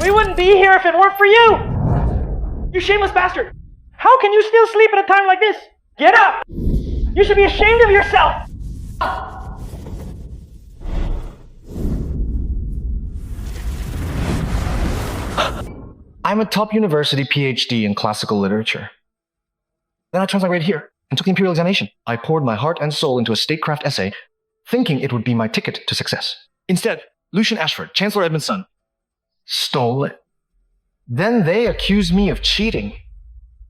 We wouldn't be here if it weren't for you! You shameless bastard! How can you still sleep at a time like this? Get up! You should be ashamed of yourself! I'm a top university PhD in classical literature. Then I transmigrated here and took the Imperial examination. I poured my heart and soul into a statecraft essay, thinking it would be my ticket to success. Instead, Lucian Ashford, Chancellor Edmund's son, stole it. Then they accused me of cheating.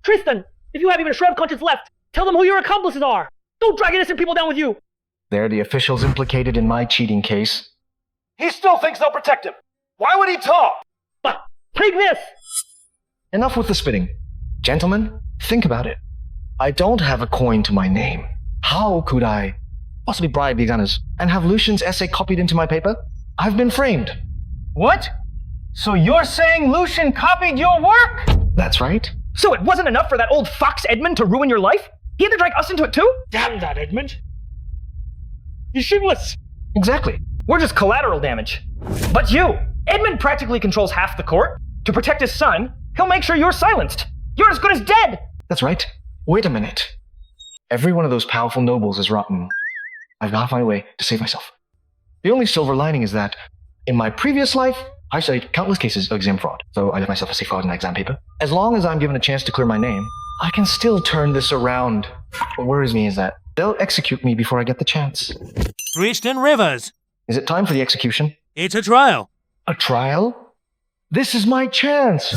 Tristan, if you have even a shred of conscience left, tell them who your accomplices are! Don't drag innocent people down with you! They're the officials implicated in my cheating case. He still thinks they'll protect him. Why would he talk? But take this! Enough with the spitting. Gentlemen, think about it. I don't have a coin to my name. How could I possibly bribe the examiners and have Lucian's essay copied into my paper? I've been framed. What? So you're saying Lucian copied your work? That's right. So it wasn't enough for that old fox Edmund to ruin your life? He had to drag us into it too? Damn that Edmund. He's shameless. Exactly. We're just collateral damage. But you! Edmund practically controls half the court. To protect his son, he'll make sure you're silenced. You're as good as dead! That's right. Wait a minute. Every one of those powerful nobles is rotten. I've got to find a way to save myself. The only silver lining is that, in my previous life, I studied countless cases of exam fraud, so I left myself a safe fraud in that exam paper. As long as I'm given a chance to clear my name, I can still turn this around. What worries me is that they'll execute me before I get the chance. Tristan Rivers. Is it time for the execution? It's a trial. A trial? This is my chance.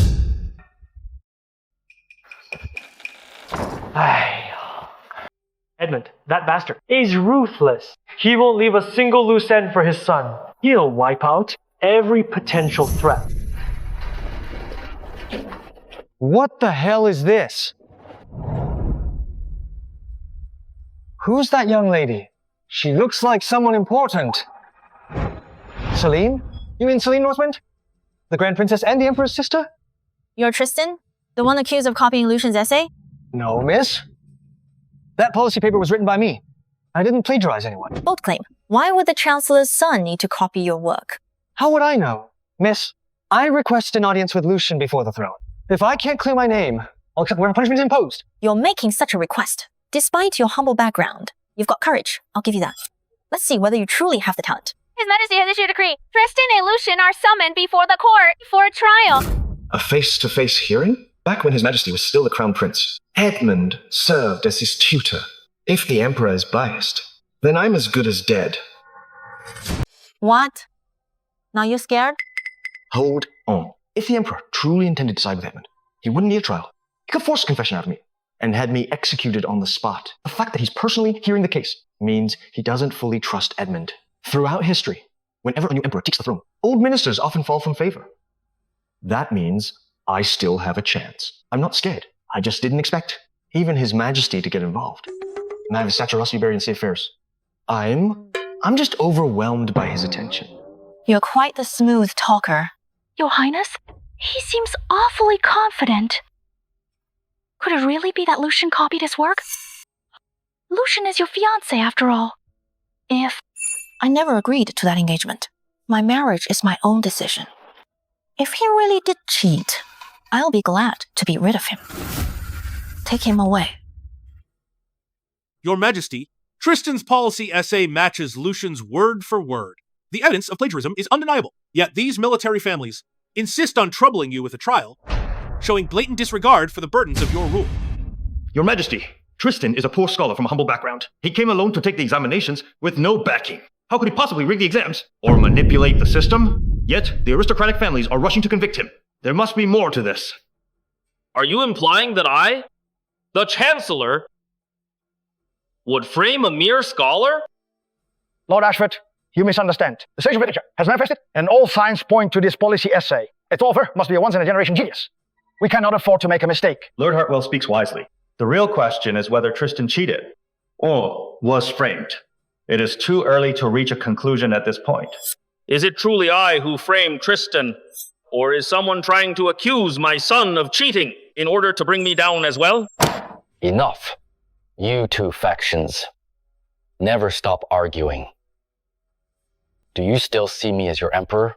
Edmund, that bastard, is ruthless. He won't leave a single loose end for his son. He'll wipe out every potential threat. What the hell is this? Who's that young lady? She looks like someone important. Celine? You mean Celine Northwind? The Grand Princess and the Emperor's sister? You're Tristan? The one accused of copying Lucian's essay? No, miss. That policy paper was written by me. I didn't plagiarize anyone. Bold claim. Why would the Chancellor's son need to copy your work? How would I know? Miss, I requested an audience with Lucian before the throne. If I can't clear my name, I'll accept whatever punishment is imposed. You're making such a request. Despite your humble background, you've got courage. I'll give you that. Let's see whether you truly have the talent. His Majesty has issued a decree. Tristan and Lucian are summoned before the court for a trial. A face-to-face hearing? Back when His Majesty was still the Crown Prince, Edmund served as his tutor. If the Emperor is biased, then I'm as good as dead. What? Now you're scared? Hold on. If the Emperor truly intended to side with Edmund, he wouldn't need a trial. He could force a confession out of me and had me executed on the spot. The fact that he's personally hearing the case means he doesn't fully trust Edmund. Throughout history, whenever a new emperor takes the throne, old ministers often fall from favor. That means I still have a chance. I'm not scared. I just didn't expect even His Majesty to get involved. And I have a stature else to be buried in state affairs. I'm just overwhelmed by his attention. You're quite the smooth talker. Your Highness, he seems awfully confident. Could it really be that Lucian copied his work? Lucian is your fiancé, after all. I never agreed to that engagement. My marriage is my own decision. If he really did cheat, I'll be glad to be rid of him. Take him away. Your Majesty, Tristan's policy essay matches Lucian's word for word. The evidence of plagiarism is undeniable, yet these military families insist on troubling you with a trial, showing blatant disregard for the burdens of your rule. Your Majesty, Tristan is a poor scholar from a humble background. He came alone to take the examinations with no backing. How could he possibly rig the exams or manipulate the system? Yet, the aristocratic families are rushing to convict him. There must be more to this. Are you implying that I, the Chancellor, would frame a mere scholar? Lord Ashford, you misunderstand. The sage of literature has manifested, and all signs point to this policy essay. Its author must be a once-in-a-generation genius. We cannot afford to make a mistake. Lord Hartwell speaks wisely. The real question is whether Tristan cheated or was framed. It is too early to reach a conclusion at this point. Is it truly I who framed Tristan, or is someone trying to accuse my son of cheating in order to bring me down as well? Enough. You two factions. Never stop arguing. Do you still see me as your emperor?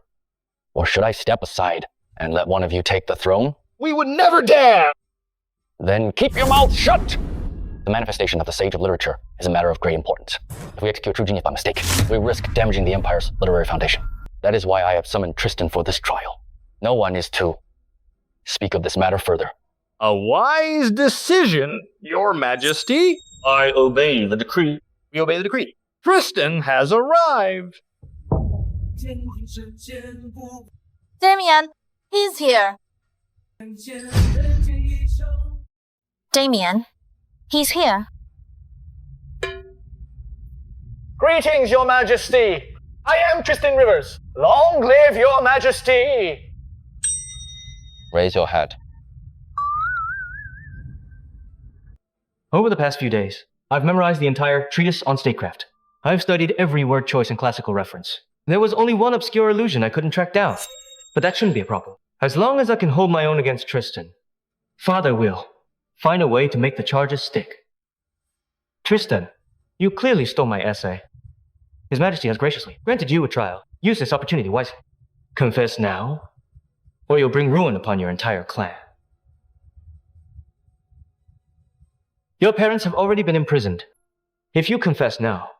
Or should I step aside? and let one of you take the throne, We would never dare! then keep your mouth shut! The manifestation of the Sage of Literature is a matter of great importance. If we execute true genius by mistake, we risk damaging the Empire's literary foundation. That is why I have summoned Tristan for this trial. No one is to speak of this matter further. A wise decision, Your Majesty. I obey the decree. We obey the decree. Tristan has arrived. Damien, he's here. Damien, he's here. Greetings, Your Majesty! I am Tristan Rivers. Long live Your Majesty! Raise your head. Over the past few days, I've memorized the entire treatise on statecraft. I've studied every word choice and classical reference. There was only one obscure allusion I couldn't track down, but that shouldn't be a problem. As long as I can hold my own against Tristan, Father will find a way to make the charges stick. Tristan, you clearly stole my essay. His Majesty has graciously granted you a trial. Use this opportunity wisely. Confess now, or you'll bring ruin upon your entire clan. Your parents have already been imprisoned. If you confess now,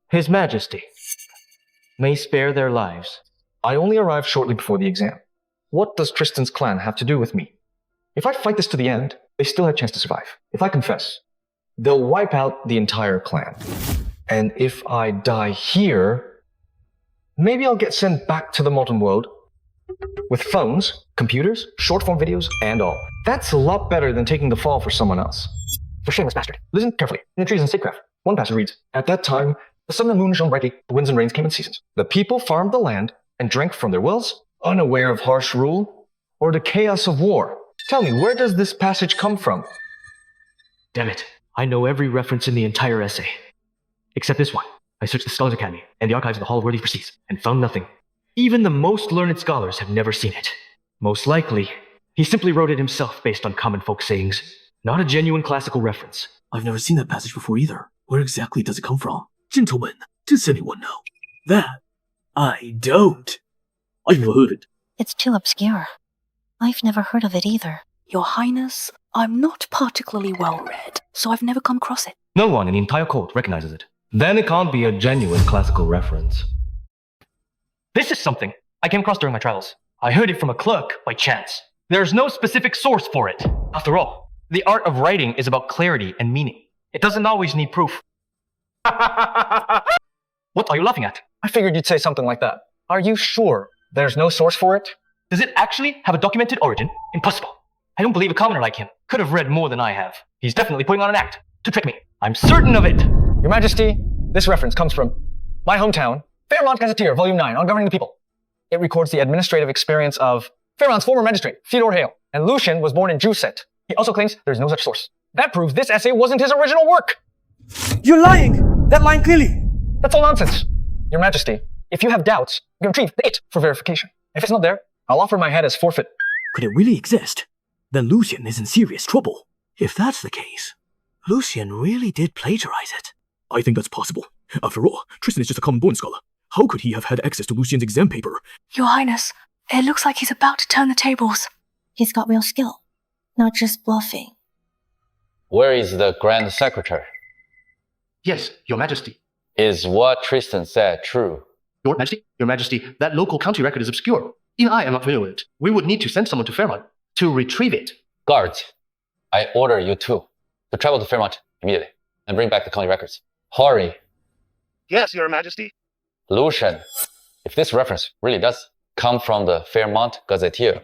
His Majesty may spare their lives. I only arrived shortly before the exam. What does Tristan's clan have to do with me? If I fight this to the end, they still have a chance to survive. If I confess, they'll wipe out the entire clan. And if I die here, maybe I'll get sent back to the modern world with phones, computers, short-form videos, and all. That's a lot better than taking the fall for someone else. For shameless bastard. Listen carefully. In the trees and statecraft, one passage reads, At that time, the sun and moon shone brightly, the winds and rains came in seasons. The people farmed the land and drank from their wells, unaware of harsh rule or the chaos of war. Tell me, where does this passage come from? Damn it. I know every reference in the entire essay. Except this one. I searched the Scholars Academy and the archives of the Hall of Worthy Proceeds and found nothing. Even the most learned scholars have never seen it. Most likely, he simply wrote it himself based on common folk sayings, not a genuine classical reference. I've never seen that passage before either. Where exactly does it come from? Gentlemen, does anyone know? That I don't. I've never heard it. It's too obscure. I've never heard of it either. Your Highness, I'm not particularly well read, so I've never come across it. No one in the entire court recognizes it. Then it can't be a genuine classical reference. This is something I came across during my travels. I heard it from a clerk by chance. There's no specific source for it. After all, the art of writing is about clarity and meaning. It doesn't always need proof. What are you laughing at? I figured you'd say something like that. Are you sure there's no source for it? Does it actually have a documented origin? Impossible. I don't believe a commoner like him could have read more than I have. He's definitely putting on an act to trick me. I'm certain of it. Your Majesty, this reference comes from my hometown, Fairmont Gazetteer, Volume 9, on Governing the People. It records the administrative experience of Fairmont's former magistrate, Theodore Hale, and Lucian was born in Juset. He also claims there's no such source. That proves this essay wasn't his original work. You're lying! That line clearly! That's all nonsense. Your Majesty, if you have doubts, you can retrieve the it for verification. If it's not there, I'll offer my head as forfeit. Could it really exist? Then Lucian is in serious trouble. If that's the case, Lucian really did plagiarize it. I think that's possible. After all, Tristan is just a common-born scholar. How could he have had access to Lucian's exam paper? Your Highness, it looks like he's about to turn the tables. He's got real skill, not just bluffing. Where is the Grand Secretary? Yes, Your Majesty. Is what Tristan said true? Your Majesty, that local county record is obscure. Even I am not familiar with it. We would need to send someone to Fairmont to retrieve it. Guards, I order you two to travel to Fairmont immediately and bring back the county records. Hurry. Yes, Your Majesty. Lucian, if this reference really does come from the Fairmont Gazetteer.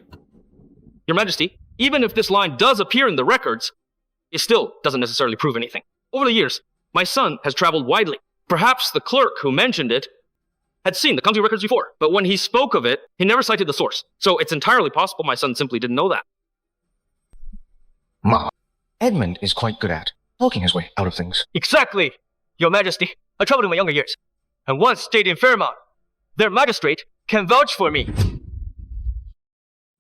Your Majesty, even if this line does appear in the records, it still doesn't necessarily prove anything. Over the years, my son has traveled widely. Perhaps the clerk who mentioned it had seen the county records before, but when he spoke of it, he never cited the source. So it's entirely possible my son simply didn't know that. Ma, Edmund is quite good at talking his way out of things. Exactly, Your Majesty. I traveled in my younger years, and once stayed in Fairmont. Their magistrate can vouch for me.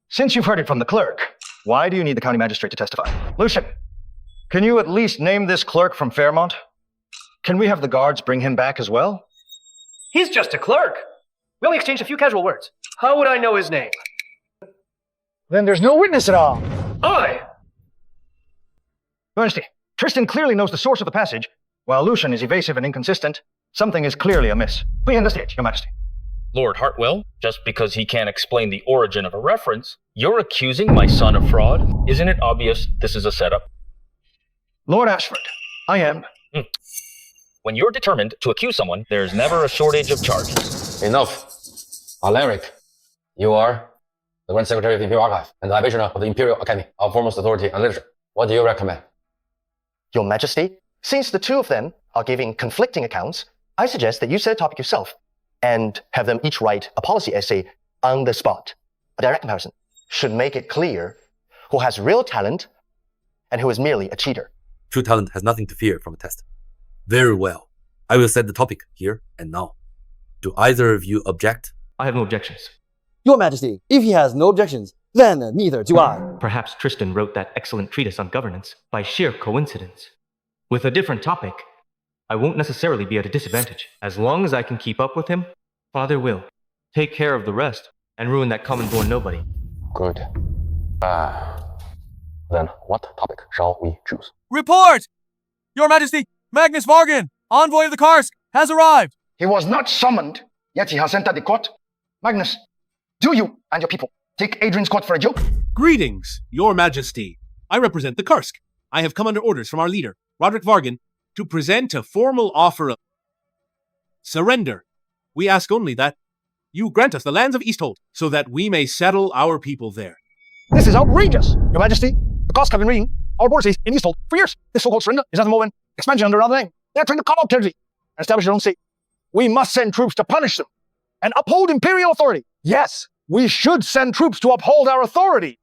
Since you've heard it from the clerk, why do you need the county magistrate to testify? Lucian, can you at least name this clerk from Fairmont? Can we have the guards bring him back as well? He's just a clerk. We only exchanged a few casual words. How would I know his name? Then there's no witness at all. Aye! Your Majesty, Tristan clearly knows the source of the passage, while Lucian is evasive and inconsistent. Something is clearly amiss. We end the stage, Your Majesty. Lord Hartwell, just because he can't explain the origin of a reference, you're accusing my son of fraud? Isn't it obvious this is a setup? Lord Ashford, I am. When you're determined to accuse someone, there's never a shortage of charges. Enough. Alaric, you are the Grand Secretary of the Imperial Archive and the Librarian of the Imperial Academy of Foremost Authority on Literature. What do you recommend? Your Majesty, since the two of them are giving conflicting accounts, I suggest that you set a topic yourself and have them each write a policy essay on the spot. A direct comparison should make it clear who has real talent and who is merely a cheater. True talent has nothing to fear from a test. Very well. I will set the topic here and now. Do either of you object? I have no objections. Your Majesty, if he has no objections, then neither do I. Perhaps Tristan wrote that excellent treatise on governance by sheer coincidence. With a different topic, I won't necessarily be at a disadvantage. As long as I can keep up with him, Father will take care of the rest and ruin that common-born nobody. Good. Then what topic shall we choose? Report! Your Majesty, Magnus Vargan, envoy of the Karsk, has arrived. He was not summoned, yet he has entered the court. Magnus, do you and your people take Adrian's court for a joke? Greetings, Your Majesty. I represent the Karsk. I have come under orders from our leader, Roderick Vargan, to present a formal offer of surrender. We ask only that you grant us the lands of Easthold so that we may settle our people there. This is outrageous! Your Majesty, the Karsk have been reading our policies in Easthold for years. This so-called surrender is nothing more than expansion under another name. They are trying to carve out territory and establish their own state. We must send troops to punish them and uphold Imperial authority. Yes, we should send troops to uphold our authority.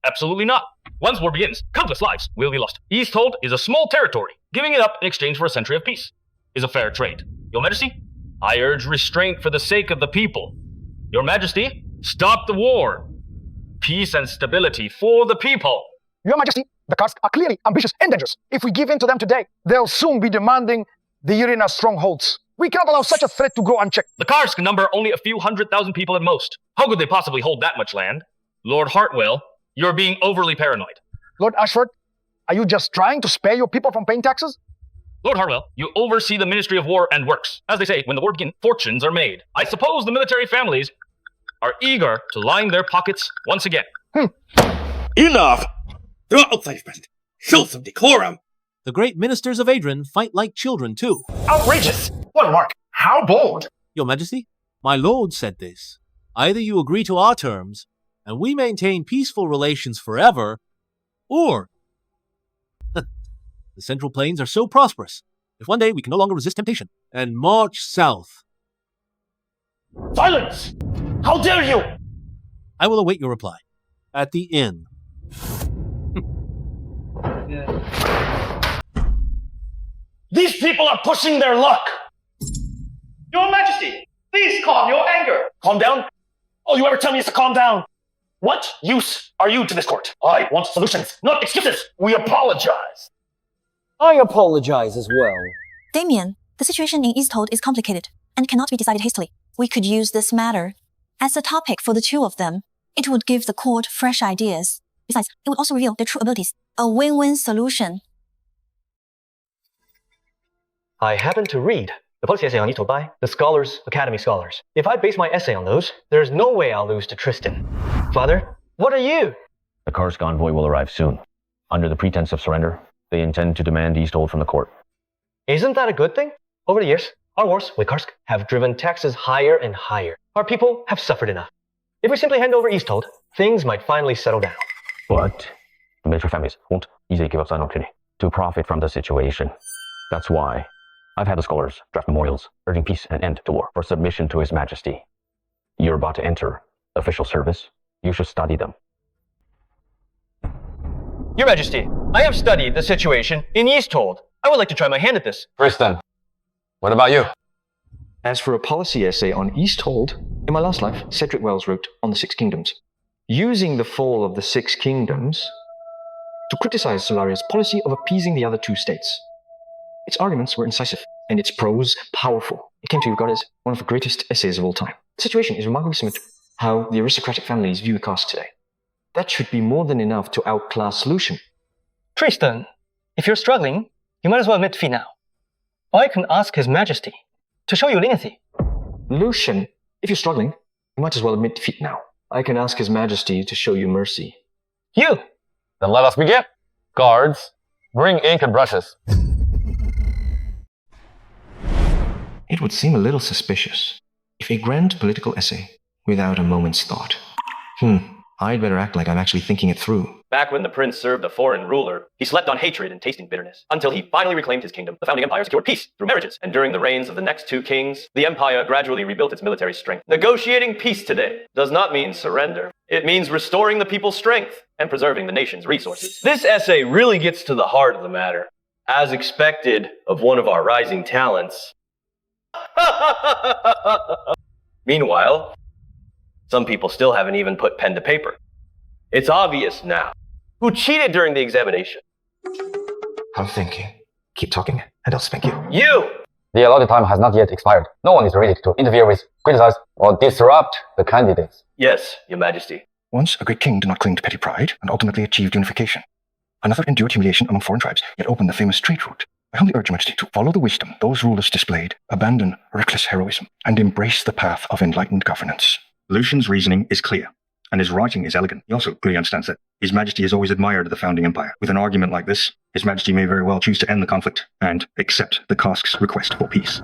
Absolutely not. Once war begins, countless lives will be lost. Easthold is a small territory. Giving it up in exchange for a century of peace is a fair trade. Your Majesty, I urge restraint for the sake of the people. Your Majesty, stop the war. Peace and stability for the people. Your Majesty, the Karsk are clearly ambitious and dangerous. If we give in to them today, they'll soon be demanding the Irina strongholds. We cannot allow such a threat to grow unchecked. The Karsk number only a few 100,000 people at most. How could they possibly hold that much land? Lord Hartwell, you're being overly paranoid. Lord Ashford, are you just trying to spare your people from paying taxes? Lord Hartwell, you oversee the Ministry of War and Works. As they say, when the war begins, fortunes are made. I suppose the military families are eager to line their pockets once again. Enough! They're not outsiders present. Show some decorum! The great ministers of Adrian fight like children, too. Outrageous! What remark! How bold! Your Majesty, my lord said this. Either you agree to our terms, and we maintain peaceful relations forever, or the Central Plains are so prosperous, if one day we can no longer resist temptation and march south. Silence! How dare you! I will await your reply at the inn. These people are pushing their luck! Your Majesty, please calm your anger. Calm down? All you ever tell me is to calm down. What use are you to this court? I want solutions, not excuses. We apologize. I apologize as well. Damien, the situation in Easthold is complicated and cannot be decided hastily. We could use this matter as a topic for the two of them. It would give the court fresh ideas. Besides, it would also reveal their true abilities. A win-win solution. I happened to read the policy essay on Easthold by the Scholars Academy scholars. If I base my essay on those, there's no way I'll lose to Tristan. Father, what are you? The Karsk envoy will arrive soon. Under the pretense of surrender, they intend to demand Easthold from the court. Isn't that a good thing? Over the years, our wars with Karsk have driven taxes higher and higher. Our people have suffered enough. If we simply hand over Easthold, things might finally settle down. But the military families won't easily give up an opportunity to profit from the situation. That's why I've had the scholars draft memorials urging peace and end to war for submission to His Majesty. You're about to enter official service. You should study them. Your Majesty, I have studied the situation in Easthold. I would like to try my hand at this. Tristan, what about you? As for a policy essay on Easthold, in my last life, Cedric Wells wrote on the Six Kingdoms, using the fall of the Six Kingdoms to criticize Solaria's policy of appeasing the other two states. Its arguments were incisive, and its prose powerful. It came to be regarded as one of the greatest essays of all time. The situation is remarkably similar to how the aristocratic families view the cost today. That should be more than enough to outclass Lucian. Tristan, if you're struggling, you might as well admit defeat now. I can ask His Majesty to show you leniency. Lucian, if you're struggling, you might as well admit defeat now. I can ask His Majesty to show you mercy. You! Then let us begin. Guards, bring ink and brushes. It would seem a little suspicious if a grand political essay without a moment's thought. I'd better act like I'm actually thinking it through. Back when the prince served a foreign ruler, he slept on hatred and tasting bitterness, until he finally reclaimed his kingdom. The founding empire secured peace through marriages, and during the reigns of the next two kings, the empire gradually rebuilt its military strength. Negotiating peace today does not mean surrender. It means restoring the people's strength and preserving the nation's resources. This essay really gets to the heart of the matter, as expected of one of our rising talents. Meanwhile, some people still haven't even put pen to paper. It's obvious now who cheated during the examination. I'm thinking. Keep talking, and I'll spank you. You! The allotted time has not yet expired. No one is ready to interfere with, criticize, or disrupt the candidates. Yes, Your Majesty. Once a great king did not cling to petty pride and ultimately achieved unification. Another endured humiliation among foreign tribes, yet opened the famous trade route. I humbly urge Your Majesty to follow the wisdom those rulers displayed, abandon reckless heroism, and embrace the path of enlightened governance. Lucian's reasoning is clear, and his writing is elegant. He also clearly understands that His Majesty has always admired the founding empire. With an argument like this, His Majesty may very well choose to end the conflict and accept the Kosk's request for peace.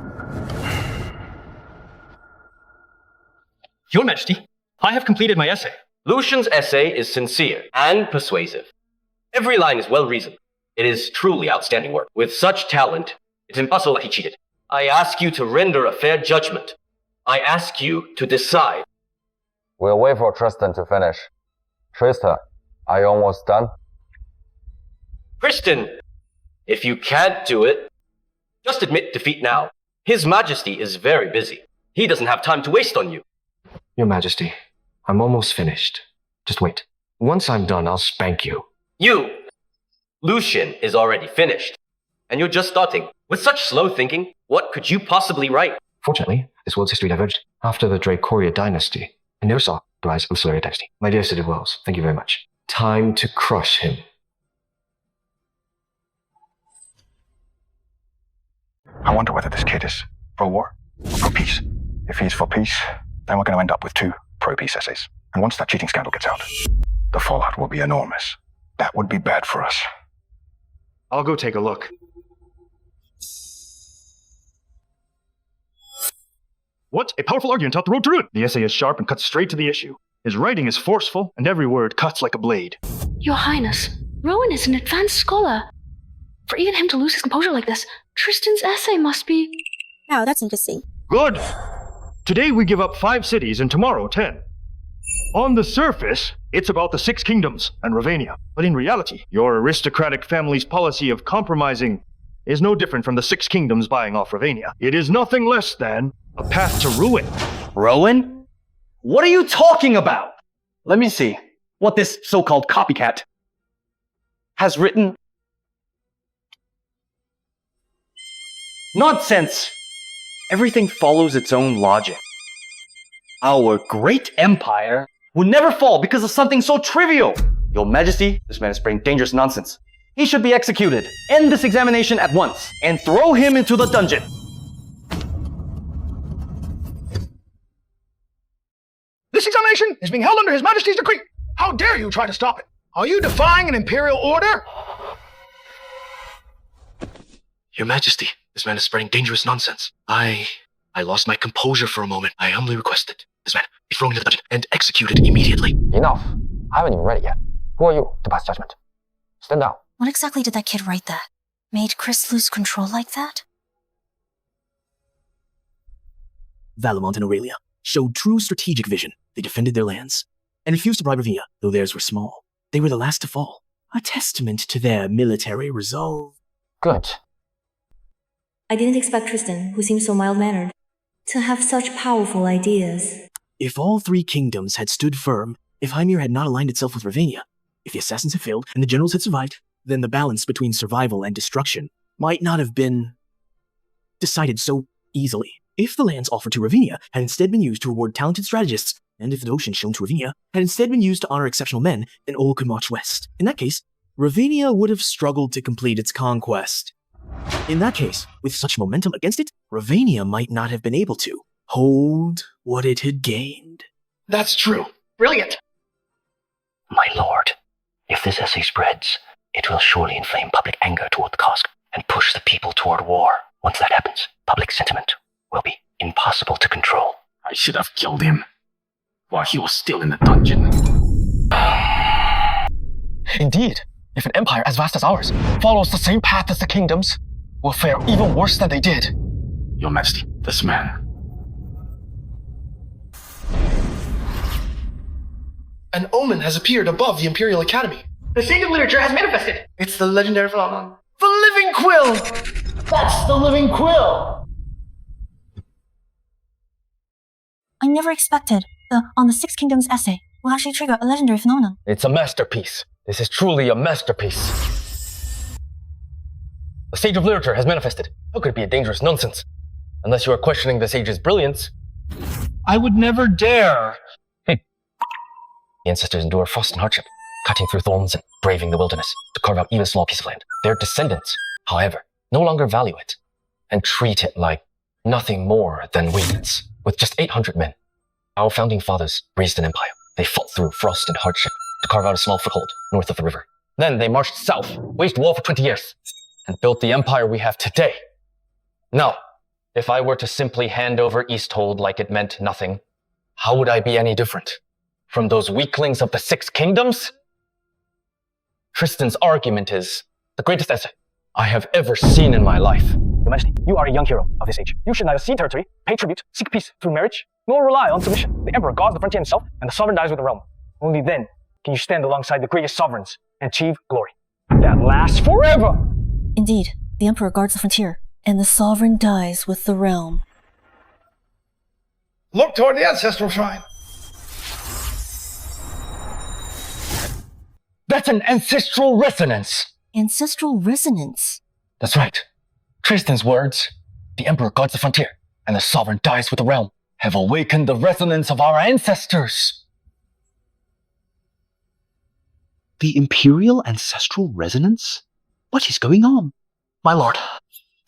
Your Majesty, I have completed my essay. Lucian's essay is sincere and persuasive. Every line is well-reasoned. It is truly outstanding work. With such talent, it's impossible that he cheated. I ask you to render a fair judgment. I ask you to decide. We'll wait for Tristan to finish. Tristan, are you almost done? Tristan, if you can't do it, just admit defeat now. His Majesty is very busy. He doesn't have time to waste on you. Your Majesty, I'm almost finished. Just wait. Once I'm done, I'll spank you. You! Lucian is already finished. And you're just starting. With such slow thinking, what could you possibly write? Fortunately, this world's history diverged after the Dracoria dynasty. I never saw the rise of the Asura dynasty. My dear City Wells, thank you very much. Time to crush him. I wonder whether this kid is for war or for peace. If he's for peace, then we're going to end up with 2 pro-peace essays. And once that cheating scandal gets out, the fallout will be enormous. That would be bad for us. I'll go take a look. What? A powerful argument out the road to ruin! The essay is sharp and cuts straight to the issue. His writing is forceful, and every word cuts like a blade. Your Highness, Rowan is an advanced scholar. For even him to lose his composure like this, Tristan's essay must be... Oh, that's interesting. Good! Today we give up 5 cities and tomorrow 10. On the surface, it's about the 6 kingdoms and Ravania. But in reality, your aristocratic family's policy of compromising is no different from the 6 kingdoms buying off Ravania. It is nothing less than a path to ruin. Rowan? What are you talking about? Let me see what this so-called copycat has written. Nonsense! Everything follows its own logic. Our great empire would never fall because of something so trivial. Your Majesty, this man is spreading dangerous nonsense. He should be executed. End this examination at once and throw him into the dungeon. This examination is being held under His Majesty's decree. How dare you try to stop it? Are you defying an imperial order? Your Majesty, this man is spreading dangerous nonsense. I lost my composure for a moment. I humbly requested this man be thrown into the dungeon and executed immediately. Enough. I haven't even read it yet. Who are you to pass judgment? Stand down. What exactly did that kid write that? Made Chris lose control like that? Valamont and Aurelia showed true strategic vision. They defended their lands and refused to bribe Ravenia, though theirs were small. They were the last to fall. A testament to their military resolve. Good. I didn't expect Tristan, who seems so mild-mannered, to have such powerful ideas. If all 3 kingdoms had stood firm, if Hymir had not aligned itself with Ravenia, if the assassins had failed and the generals had survived, then the balance between survival and destruction might not have been decided so easily. If the lands offered to Ravenia had instead been used to reward talented strategists, And if the ocean shown to Ravinia had instead been used to honor exceptional men, then all could march west. In that case, Ravinia would have struggled to complete its conquest. In that case, with such momentum against it, Ravinia might not have been able to hold what it had gained. That's true. Brilliant. My lord, if this essay spreads, it will surely inflame public anger toward the Kosk and push the people toward war. Once that happens, public sentiment will be impossible to control. I should have killed him while he was still in the dungeon. Indeed, if an empire as vast as ours follows the same path as the kingdoms, will fare even worse than they did. Your Majesty, this man. An omen has appeared above the Imperial Academy. The Sage of Literature has manifested. It's the legendary phenomenon. The Living Quill! That's the living quill! I never expected the On the Six Kingdoms essay will actually trigger a legendary phenomenon. It's a masterpiece. This is truly a masterpiece. The Sage of Literature has manifested. How could it be a dangerous nonsense? Unless you are questioning the Sage's brilliance. I would never dare. The ancestors endure frost and hardship, cutting through thorns and braving the wilderness to carve out even a small piece of land. Their descendants, however, no longer value it and treat it like nothing more than weeds. With just 800 men, our founding fathers raised an empire. They fought through frost and hardship to carve out a small foothold north of the river. Then they marched south, waged war for 20 years, and built the empire we have today. Now, if I were to simply hand over Easthold like it meant nothing, how would I be any different from those weaklings of the Six Kingdoms? Tristan's argument is the greatest essay I have ever seen in my life. Your Majesty, you are a young hero of this age. You should neither cede territory, pay tribute, seek peace through marriage, nor rely on submission. The Emperor guards the frontier himself, and the sovereign dies with the realm. Only then can you stand alongside the greatest sovereigns and achieve glory that lasts forever. Indeed, the Emperor guards the frontier, and the sovereign dies with the realm. Look toward the ancestral shrine. That's an ancestral resonance. Ancestral resonance? That's right. Tristan's words, the Emperor guards the frontier, and the sovereign dies with the realm, have awakened the resonance of our ancestors. The Imperial Ancestral Resonance? What is going on? My lord.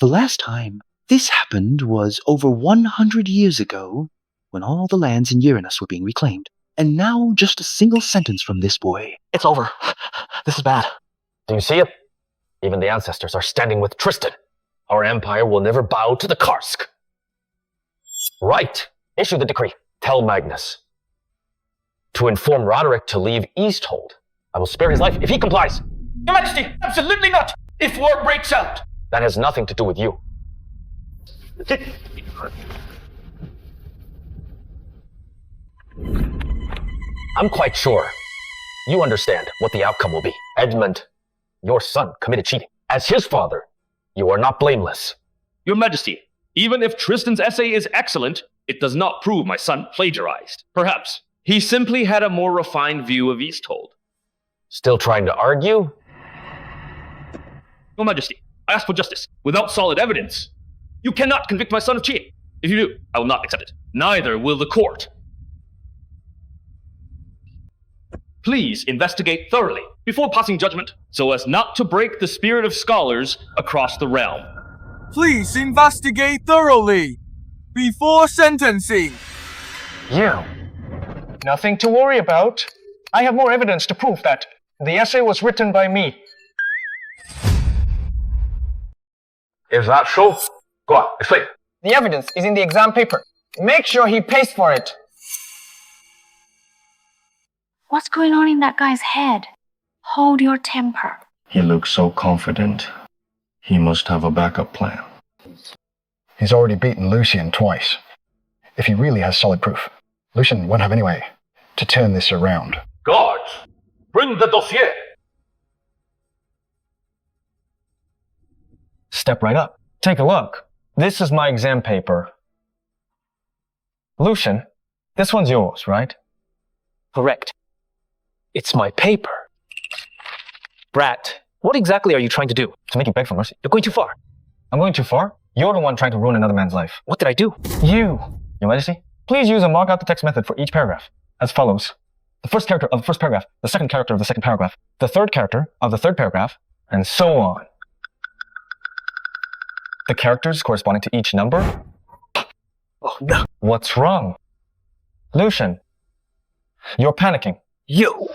The last time this happened was over 100 years ago, when all the lands in Uranus were being reclaimed. And now just a single sentence from this boy. It's over. This is bad. Do you see it? Even the ancestors are standing with Tristan. Our empire will never bow to the Karsk. Right. Issue the decree. Tell Magnus to inform Roderick to leave Easthold. I will spare his life if he complies. Your Majesty, absolutely not! If war breaks out! That has nothing to do with you. I'm quite sure you understand what the outcome will be. Edmund, your son committed cheating. As his father, you are not blameless. Your Majesty, even if Tristan's essay is excellent, it does not prove my son plagiarized. Perhaps he simply had a more refined view of Easthold. Still trying to argue? Your Majesty, I ask for justice without solid evidence. You cannot convict my son of cheating. If you do, I will not accept it. Neither will the court. Please investigate thoroughly before passing judgment so as not to break the spirit of scholars across the realm. Please investigate thoroughly before sentencing. You. Nothing to worry about. I have more evidence to prove that the essay was written by me. Is that so? Go on, explain. The evidence is in the exam paper. Make sure he pays for it. What's going on in that guy's head? Hold your temper. He looks so confident. He must have a backup plan. He's already beaten Lucian twice. If he really has solid proof, Lucian won't have any way to turn this around. Guards, bring the dossier. Step right up. Take a look. This is my exam paper. Lucian, this one's yours, right? Correct. It's my paper. Brat, what exactly are you trying to do? To make you beg for mercy. You're going too far. I'm going too far? You're the one trying to ruin another man's life. What did I do? You. Your Majesty, please use a mark out the text method for each paragraph. as follows. The first character of the first paragraph, the second character of the second paragraph, the third character of the third paragraph, and so on. The characters corresponding to each number? Oh no. What's wrong? Lucian, you're panicking. You!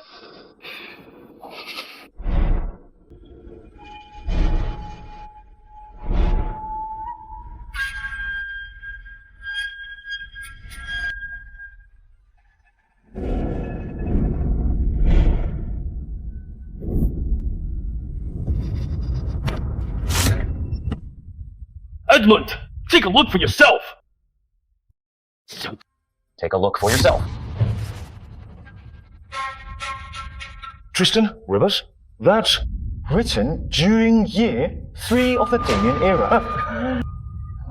Edmund, take a look for yourself! Take a look for yourself. Tristan, Rivers, that's written during year 3 of the Damien era.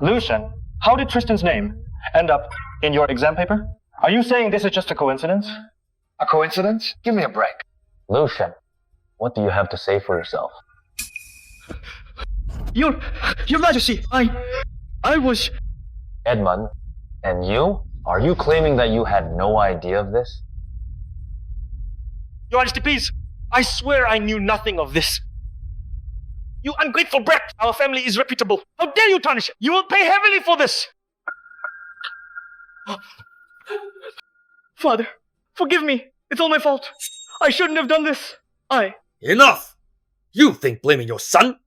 Lucian, how did Tristan's name end up in your exam paper? Are you saying this is just a coincidence? A coincidence? Give me a break. Lucian, what do you have to say for yourself? Your Majesty, I was... Edmund, and you? Are you claiming that you had no idea of this? Your Majesty, please. I swear I knew nothing of this. You ungrateful brat! Our family is reputable. How dare you tarnish it? You will pay heavily for this! Father, forgive me. It's all my fault. I shouldn't have done this. Enough! You think blaming your son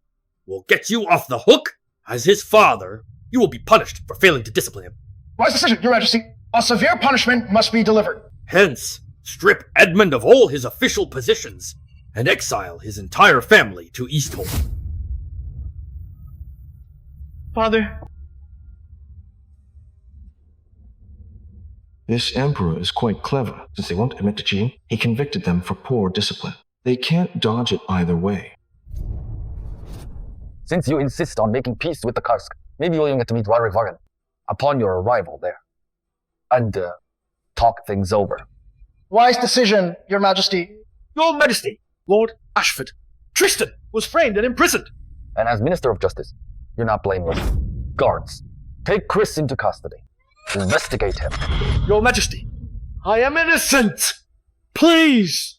will get you off the hook? As his father, you will be punished for failing to discipline him. Wise decision, Your Majesty. A severe punishment must be delivered. Hence, strip Edmund of all his official positions and exile his entire family to Easthold. Father. This emperor is quite clever. Since they won't admit to cheating, he convicted them for poor discipline. They can't dodge it either way. Since you insist on making peace with the Karsk, maybe you'll even get to meet Roderick Vargan upon your arrival there. And, talk things over. Wise decision, Your Majesty. Your Majesty, Lord Ashford. Tristan was framed and imprisoned. And as Minister of Justice, you're not blameless. Guards, take Chris into custody. Investigate him. Your Majesty, I am innocent. Please.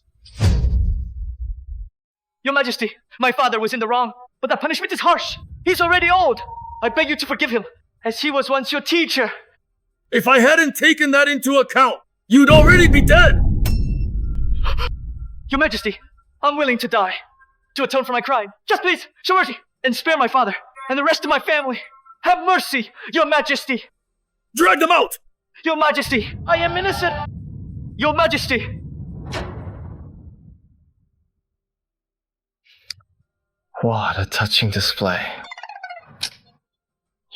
Your Majesty, my father was in the wrong, but the punishment is harsh. He's already old. I beg you to forgive him, as he was once your teacher. If I hadn't taken that into account, you'd already be dead! Your Majesty, I'm willing to die. To atone for my crime. Just please, show mercy, and spare my father, and the rest of my family. Have mercy, Your Majesty. Drag them out! Your Majesty, I am innocent. Your Majesty. What a touching display.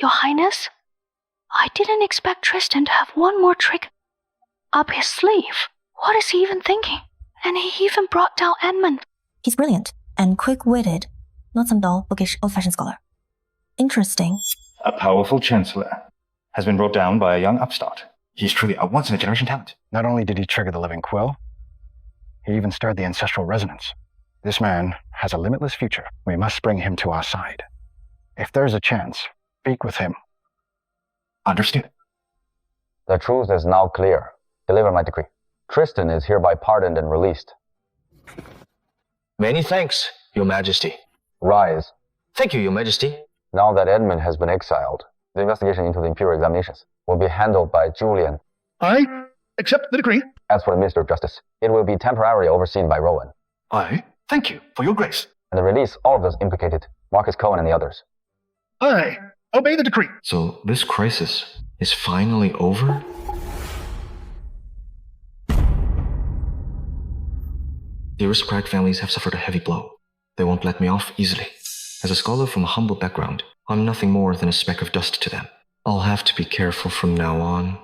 Your Highness, I didn't expect Tristan to have one more trick up his sleeve. What is he even thinking? And he even brought down Edmund. He's brilliant and quick-witted, not some dull, bookish, old-fashioned scholar. Interesting. A powerful chancellor has been brought down by a young upstart. He's truly a once-in-a-generation talent. Not only did he trigger the living quill, he even stirred the ancestral resonance. This man has a limitless future. We must bring him to our side. If there's a chance, speak with him. Understood. The truth is now clear. Deliver my decree. Tristan is hereby pardoned and released. Many thanks, Your Majesty. Rise. Thank you, Your Majesty. Now that Edmund has been exiled, the investigation into the Imperial examinations will be handled by Julian. I accept the decree. As for the Minister of Justice, it will be temporarily overseen by Rowan. I thank you for your grace. And the release all of those implicated, Marcus Cohen and the others. I obey the decree. So this crisis is finally over? The aristocratic families have suffered a heavy blow. They won't let me off easily. As a scholar from a humble background, I'm nothing more than a speck of dust to them. I'll have to be careful from now on.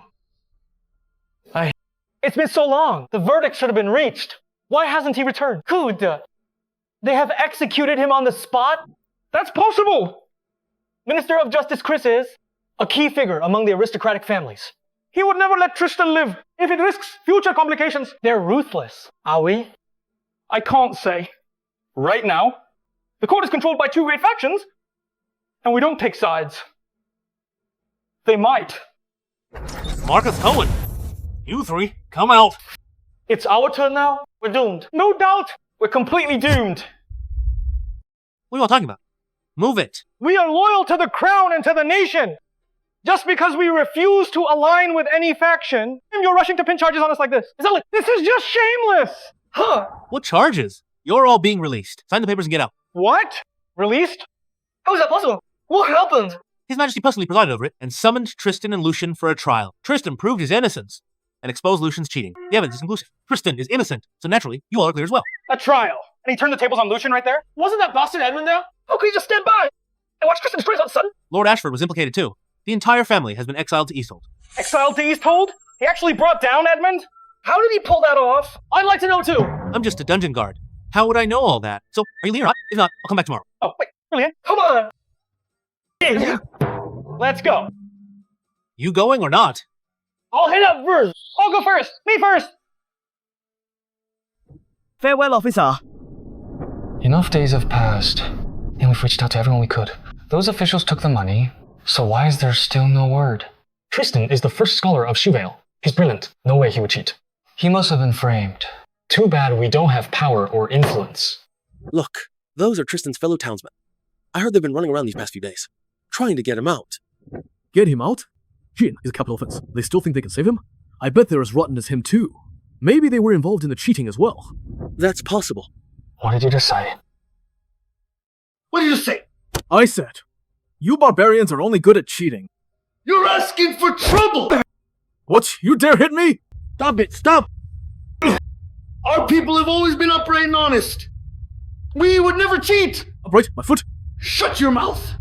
It's been so long. The verdict should have been reached. Why hasn't he returned? Could they have executed him on the spot? That's possible. Minister of Justice Chris is a key figure among the aristocratic families. He would never let Tristan live if it risks future complications. They're ruthless. Are we? I can't say. Right now, the court is controlled by two great factions, and we don't take sides. They might. Marcus Cohen, you three, come out. It's our turn now? We're doomed. No doubt, we're completely doomed. What are you all talking about? Move it. We are loyal to the crown and to the nation. Just because we refuse to align with any faction, you're rushing to pin charges on us like this. Exactly. This is just shameless. Huh? What charges? You're all being released. Sign the papers and get out. What? Released? How is that possible? What happened? His Majesty personally presided over it and summoned Tristan and Lucian for a trial. Tristan proved his innocence and exposed Lucian's cheating. The evidence is conclusive. Tristan is innocent, so naturally, you all are clear as well. A trial. And he turned the tables on Lucian right there? Wasn't that bastard Edmund there? How could he just stand by and watch Tristan destroy his own son? Lord Ashford was implicated too. The entire family has been exiled to Easthold. Exiled to Easthold? He actually brought down Edmund? How did he pull that off? I'd like to know too. I'm just a dungeon guard. How would I know all that? So, are you leaving or not? If not, I'll come back tomorrow. Oh, wait, really? Come on! Let's go. You going or not? I'll head up first. I'll go first. Me first. Farewell, officer. Enough days have passed, and we've reached out to everyone we could. Those officials took the money, so why is there still no word? Tristan is the first scholar of Shuvale. He's brilliant. No way he would cheat. He must have been framed. Too bad we don't have power or influence. Look, those are Tristan's fellow townsmen. I heard they've been running around these past few days, trying to get him out. Get him out? Cheating is a capital offense. They still think they can save him? I bet they're as rotten as him too. Maybe they were involved in the cheating as well. That's possible. What did you just say? What did you say? I said, you barbarians are only good at cheating. You're asking for trouble! What? You dare hit me? Stop it, stop! Our people have always been upright and honest. We would never cheat! Upright, my foot. Shut your mouth!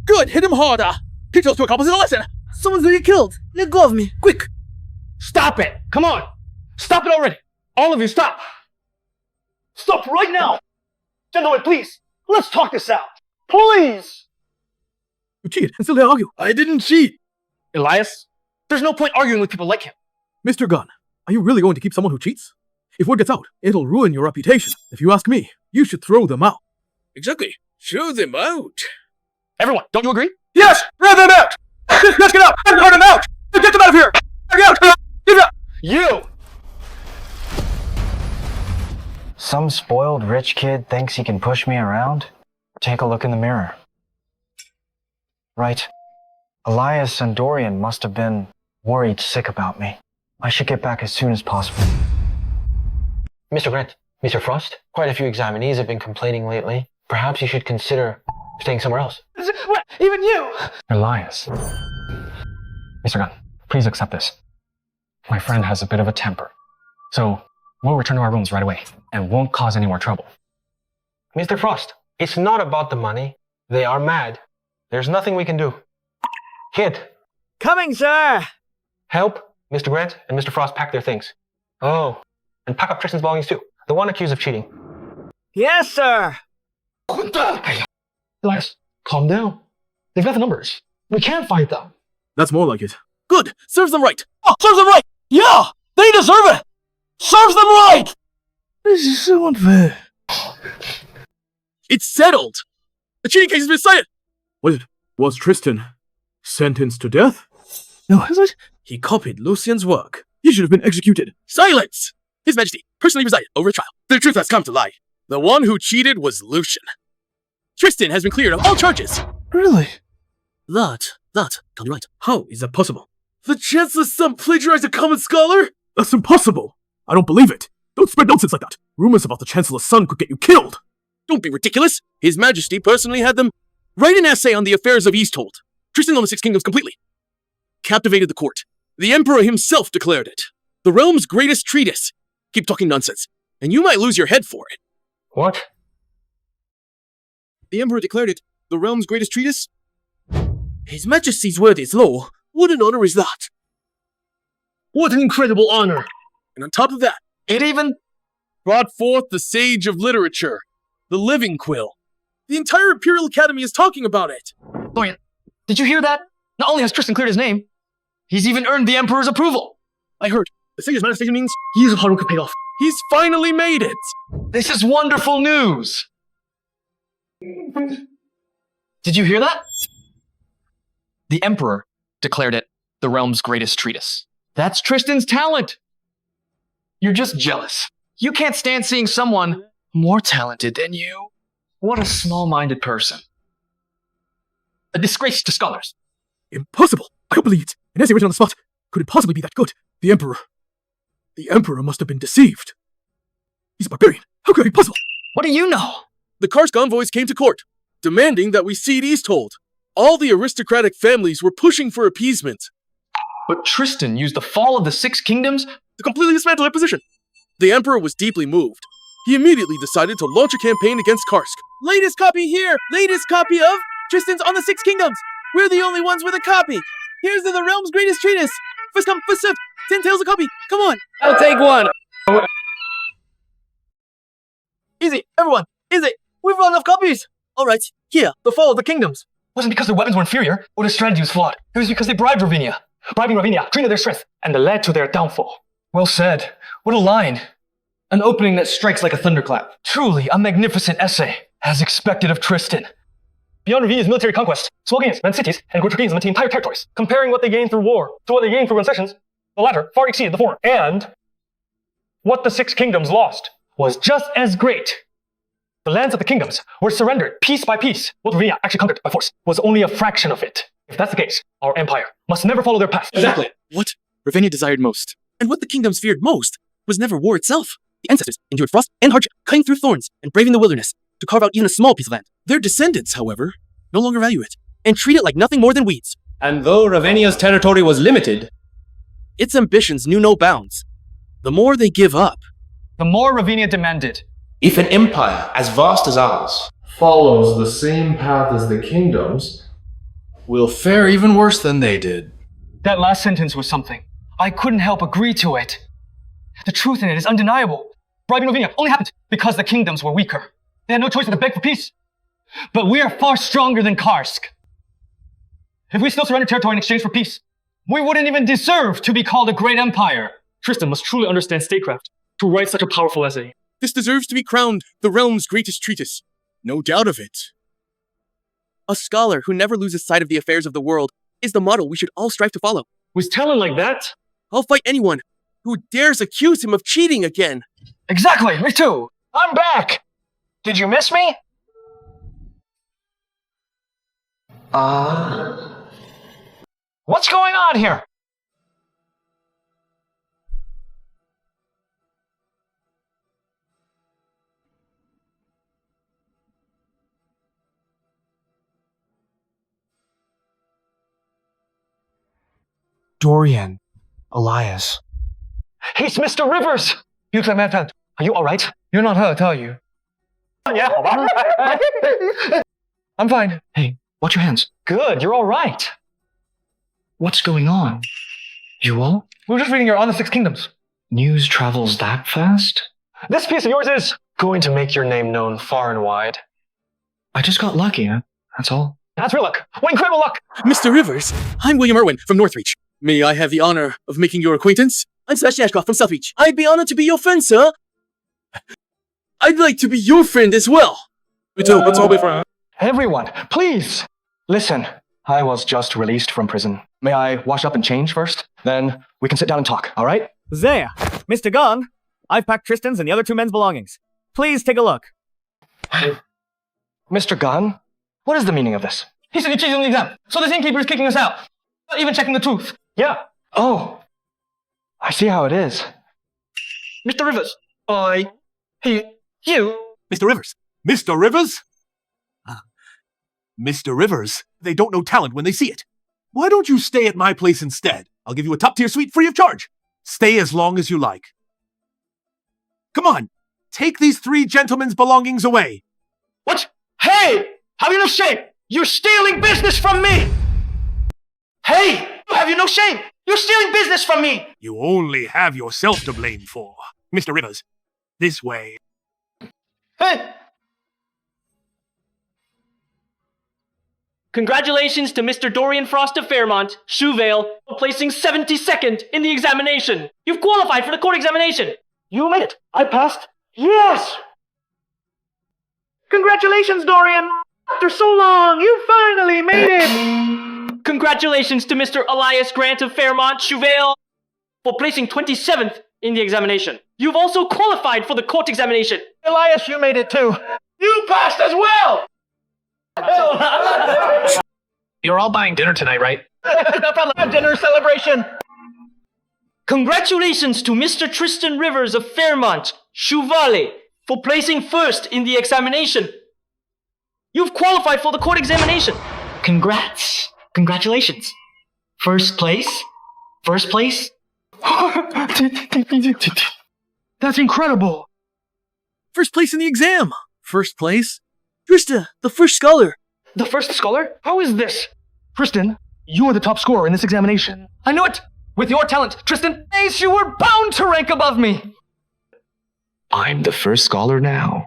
Good, hit him harder. Teach those two accomplices a lesson. Someone's gonna get killed. Let go of me, quick. Stop it! Come on! Stop it already! All of you, stop! Stop right now! Gentlemen, please, let's talk this out. Please! You cheated and still dare argue. I didn't cheat. Elias, there's no point arguing with people like him. Mr. Gunn, are you really going to keep someone who cheats? If word gets out, it'll ruin your reputation. If you ask me, you should throw them out. Exactly. Throw them out. Everyone, don't you agree? Yes! Throw them out! Let's get out! Throw them out! Get them out of here! Get out! Get out! You! Some spoiled rich kid thinks he can push me around? Take a look in the mirror. Right. Elias and Dorian must have been worried sick about me. I should get back as soon as possible. Mr. Grant, Mr. Frost, quite a few examinees have been complaining lately. Perhaps you should consider staying somewhere else. What? Even you! Elias. Mr. Gunn, please accept this. My friend has a bit of a temper. So, we'll return to our rooms right away, and won't cause any more trouble. Mr. Frost, it's not about the money. They are mad. There's nothing we can do. Kid. Coming, sir. Help Mr. Grant and Mr. Frost pack their things. Oh, and pack up Tristan's belongings too. The one accused of cheating. Yes, sir. Elias, calm down. They've got the numbers. We can't fight them. That's more like it. Good. Serves them right. Oh, serves them right. Yeah, they deserve it. Serves them right. This is so unfair. It's settled. The cheating case has been cited. Was Tristan sentenced to death? No, is it? He copied Lucian's work. He should have been executed. Silence! His Majesty personally presided over a trial. The truth has come to light. The one who cheated was Lucian. Tristan has been cleared of all charges. Really? That can't be right. How is that possible? The Chancellor's son plagiarized a common scholar? That's impossible. I don't believe it. Don't spread nonsense like that. Rumors about the Chancellor's son could get you killed. Don't be ridiculous. His Majesty personally had them write an essay on the affairs of Easthold. Tristan on the Six Kingdoms completely. Captivated the court. The Emperor himself declared it. The realm's greatest treatise. Keep talking nonsense, and you might lose your head for it. What? The Emperor declared it the realm's greatest treatise? His Majesty's word is law. What an honor is that? What an incredible honor! And on top of that, it even brought forth the Sage of Literature, the Living Quill. The entire Imperial Academy is talking about it. Dorian, did you hear that? Not only has Tristan cleared his name, he's even earned the Emperor's approval. I heard. The Sage's manifestation means his hard work paid off. He's finally made it. This is wonderful news. Did you hear that? The Emperor declared it the realm's greatest treatise. That's Tristan's talent. You're just jealous. You can't stand seeing someone more talented than you. What a small-minded person. A disgrace to scholars. Impossible! I don't believe it. An essay written on the spot. Could it possibly be that good? The Emperor must have been deceived. He's a barbarian. How could it be possible? What do you know? The Karsk envoys came to court, demanding that we cede Easthold. All the aristocratic families were pushing for appeasement. But Tristan used the fall of the Six Kingdoms to completely dismantle their position. The Emperor was deeply moved. He immediately decided to launch a campaign against Karsk. Latest copy here! Latest copy of Tristan's on the Six Kingdoms! We're the only ones with a copy! Here's the realm's greatest treatise! First come, first served! 10 tails a copy! Come on! I'll take one! Easy, everyone! Easy! We've run enough copies! Alright, here. The fall of the kingdoms wasn't because their weapons were inferior or their strategy was flawed. It was because they bribed Ravinia. Bribing Ravinia drained their strength and led to their downfall. Well said. What a line. An opening that strikes like a thunderclap. Truly a magnificent essay, as expected of Tristan. Beyond Ravinia's military conquest, Swolgains ran cities and Gortragains limited entire territories. Comparing what they gained through war to what they gained through concessions, the latter far exceeded the former. And what the Six Kingdoms lost was just as great. The lands of the kingdoms were surrendered piece by piece. What Ravinia actually conquered by force was only a fraction of it. If that's the case, our empire must never follow their path. Exactly. What Ravinia desired most, and what the kingdoms feared most, was never war itself. The ancestors endured frost and hardship, cutting through thorns and braving the wilderness to carve out even a small piece of land. Their descendants, however, no longer value it and treat it like nothing more than weeds. And though Ravinia's territory was limited, its ambitions knew no bounds. The more they give up, the more Ravinia demanded. If an empire as vast as ours follows the same path as the kingdoms, we'll fare even worse than they did. That last sentence was something. I couldn't help agree to it. The truth in it is undeniable. Bribing Ravinia only happened because the kingdoms were weaker. They had no choice but to beg for peace. But we are far stronger than Karsk. If we still surrender territory in exchange for peace, we wouldn't even deserve to be called a great empire. Tristan must truly understand statecraft to write such a powerful essay. This deserves to be crowned the realm's greatest treatise. No doubt of it. A scholar who never loses sight of the affairs of the world is the model we should all strive to follow. With talent like that, I'll fight anyone who dares accuse him of cheating again. Exactly, me too. I'm back. Did you miss me? What's going on here? Dorian. Elias. He's Mr. Rivers! You climb man friend. Are you alright? You're not hurt, are you? Yeah, I'm fine. Hey, watch your hands. Good, you're alright. What's going on? You all? We were just reading your On the Six Kingdoms. News travels that fast? This piece of yours is going to make your name known far and wide. I just got lucky, huh? That's all. That's real luck. What incredible luck! Mr. Rivers, I'm William Irwin from Northreach. May I have the honor of making your acquaintance? I'm Sebastian Ashcroft from Southreach. I'd be honored to be your friend, sir. I'd like to be your friend as well. Me too, let's all be friends. Everyone, please! Listen, I was just released from prison. May I wash up and change first? Then we can sit down and talk, alright? There, Mr. Gunn. I've packed Tristan's and the other two men's belongings. Please take a look. Mr. Gunn, what is the meaning of this? He said he cheated on the exam, so the innkeeper is kicking us out. Not even checking the truth. Yeah. Oh. I see how it is. Mr. Rivers. You. Mr. Rivers. Mr. Rivers? Mr. Rivers, they don't know talent when they see it. Why don't you stay at my place instead? I'll give you a top-tier suite free of charge. Stay as long as you like. Come on, take these three gentlemen's belongings away. What? Hey! Have you no shame? You're stealing business from me! Hey! Have you no shame? You're stealing business from me! You only have yourself to blame for. Mr. Rivers, this way. Hey! Congratulations to Mr. Dorian Frost of Fairmont, Shoevale, for placing 72nd in the examination. You've qualified for the court examination. You made it. I passed. Yes! Congratulations, Dorian! After so long, you finally made it! Congratulations to Mr. Elias Grant of Fairmont, Shoevale, for placing 27th in the examination. You've also qualified for the court examination. Elias, you made it too. You passed as well! You're all buying dinner tonight, right? No problem. A dinner celebration. Congratulations to Mr. Tristan Rivers of Fairmont, Chevalier, for placing first in the examination. You've qualified for the court examination. Congrats. Congratulations. First place? First place? That's incredible. First place in the exam. First place. Trista, the first scholar. The first scholar? How is this? Tristan, you are the top scorer in this examination. I knew it! With your talent, Tristan, Ace, you were bound to rank above me! I'm the first scholar now.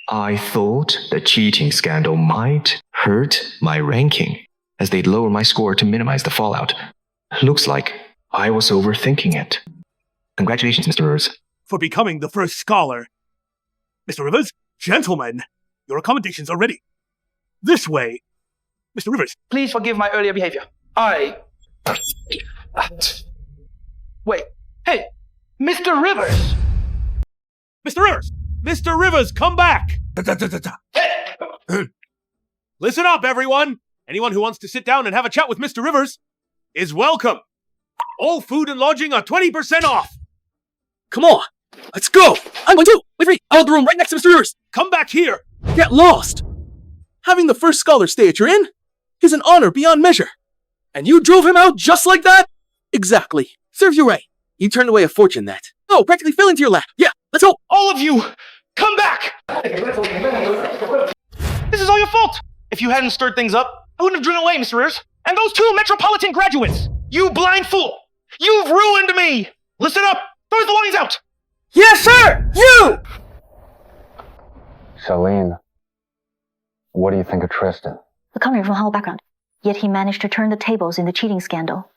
I thought the cheating scandal might hurt my ranking, as they'd lower my score to minimize the fallout. Looks like I was overthinking it. Congratulations, Mr. Rivers. For becoming the first scholar. Mr. Rivers, gentlemen, your accommodations are ready. This way. Mr. Rivers. Please forgive my earlier behavior. Wait. Hey, Mr. Rivers! Mr. Rivers! Mr. Rivers, come back! Listen up, everyone! Anyone who wants to sit down and have a chat with Mr. Rivers is welcome. All food and lodging are 20% off. Come on, let's go. I'm going too. Wait for me. I want the room right next to Mr. Rivers. Come back here. Get lost. Having the first scholar stay at your inn is an honor beyond measure. And you drove him out just like that? Exactly. Serves you right. You turned away a fortune that. Oh, practically fell into your lap. Yeah, let's go. All of you, come back! This is all your fault. If you hadn't stirred things up, I wouldn't have driven away, Mr. Rivers. And those two Metropolitan graduates! You blind fool! You've ruined me! Listen up! Throw his belongings out! Yes, sir! You! Charlene, what do you think of Tristan? Coming from humble background, yet he managed to turn the tables in the cheating scandal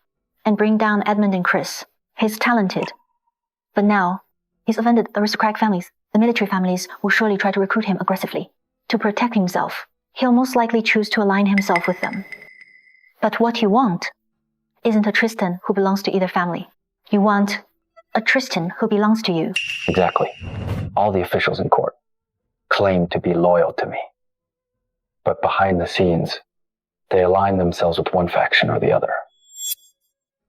and bring down Edmund and Chris. He's talented. But now, he's offended aristocratic families. The military families will surely try to recruit him aggressively. To protect himself, he'll most likely choose to align himself with them. But what you want isn't a Tristan who belongs to either family. You want a Tristan who belongs to you. Exactly. All the officials in court claim to be loyal to me. But behind the scenes, they align themselves with one faction or the other.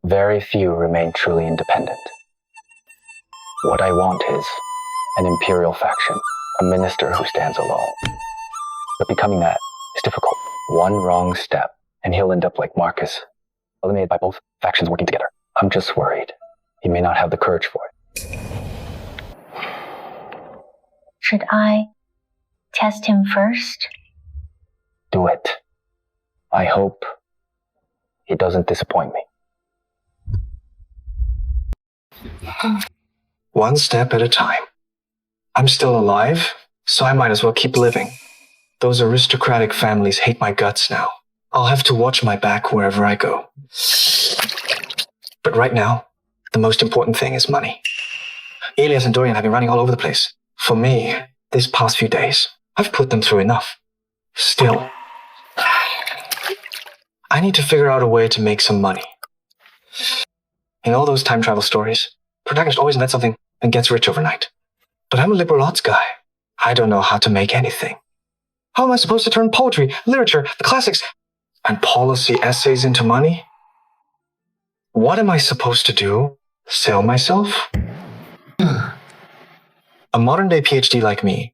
Very few remain truly independent. What I want is an Imperial faction, a minister who stands alone. But becoming that is difficult. One wrong step, and he'll end up like Marcus, eliminated by both factions working together. I'm just worried he may not have the courage for it. Should I test him first? Do it. I hope he doesn't disappoint me. One step at a time. I'm still alive, so I might as well keep living. Those aristocratic families hate my guts now. I'll have to watch my back wherever I go. But right now, the most important thing is money. Elias and Dorian have been running all over the place. For me, these past few days, I've put them through enough. Still, I need to figure out a way to make some money. In all those time travel stories, protagonist always invents something and gets rich overnight. But I'm a liberal arts guy. I don't know how to make anything. How am I supposed to turn poetry, literature, the classics, and policy essays into money? What am I supposed to do? Sell myself? A modern-day PhD like me,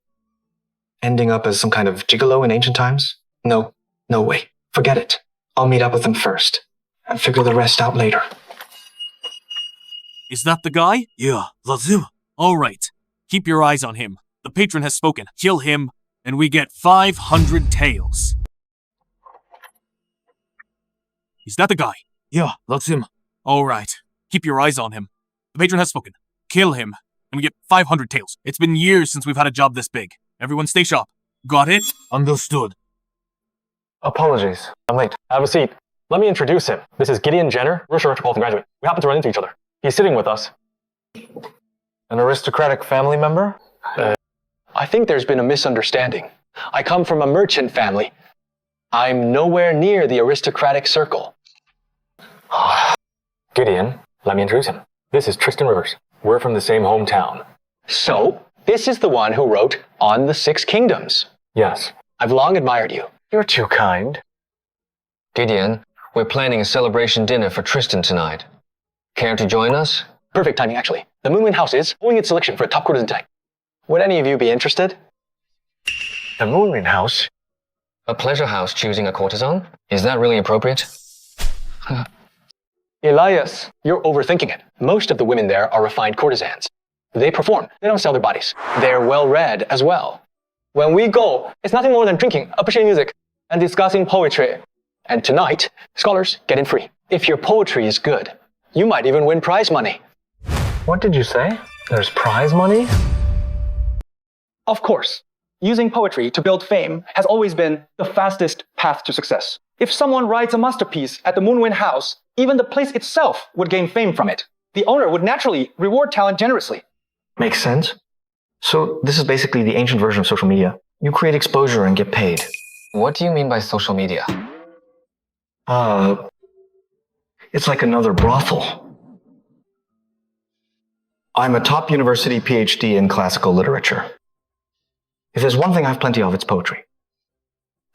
ending up as some kind of gigolo in ancient times? No way. Forget it. I'll meet up with them first, and figure the rest out later. Is that the guy? Yeah, that's him. All right. Keep your eyes on him. The patron has spoken. Kill him, and we get 500 taels. Is that the guy? Yeah, that's him. All right. Keep your eyes on him. The patron has spoken. Kill him, and we get 500 taels. It's been years since we've had a job this big. Everyone stay sharp. Got it? Understood. Apologies. I'm late. Have a seat. Let me introduce him. This is Gideon Jenner, Mercer Metropolitan graduate. We happen to run into each other. He's sitting with us. An aristocratic family member? I think there's been a misunderstanding. I come from a merchant family. I'm nowhere near the aristocratic circle. Gideon, let me introduce him. This is Tristan Rivers. We're from the same hometown. So, this is the one who wrote On the Six Kingdoms. Yes. I've long admired you. You're too kind. Gideon, we're planning a celebration dinner for Tristan tonight. Care to join us? Perfect timing, actually. The Moonwind House is holding its selection for a top courtesan tonight. Would any of you be interested? The Moonwind House? A pleasure house choosing a courtesan? Is that really appropriate? Elias, you're overthinking it. Most of the women there are refined courtesans. They perform, they don't sell their bodies. They're well-read as well. When we go, it's nothing more than drinking, appreciating music, and discussing poetry. And tonight, scholars get in free. If your poetry is good, you might even win prize money. What did you say? There's prize money? Of course. Using poetry to build fame has always been the fastest path to success. If someone writes a masterpiece at the Moonwind House, even the place itself would gain fame from it. The owner would naturally reward talent generously. Makes sense. So this is basically the ancient version of social media. You create exposure and get paid. What do you mean by social media? It's like another brothel. I'm a top university PhD in classical literature. If there's one thing I have plenty of, it's poetry.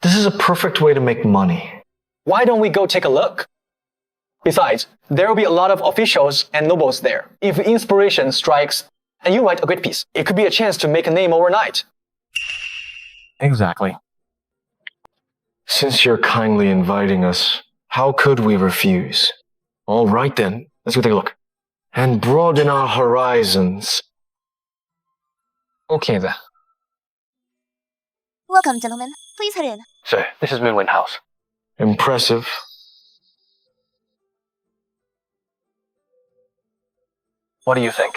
This is a perfect way to make money. Why don't we go take a look? Besides, there will be a lot of officials and nobles there. If inspiration strikes and you write a great piece, it could be a chance to make a name overnight. Exactly. Since you're kindly inviting us, how could we refuse? All right then, let's go take a look. And broaden our horizons. Okay then. Welcome, gentlemen. Please head in. So, this is Moonwind House. Impressive. What do you think?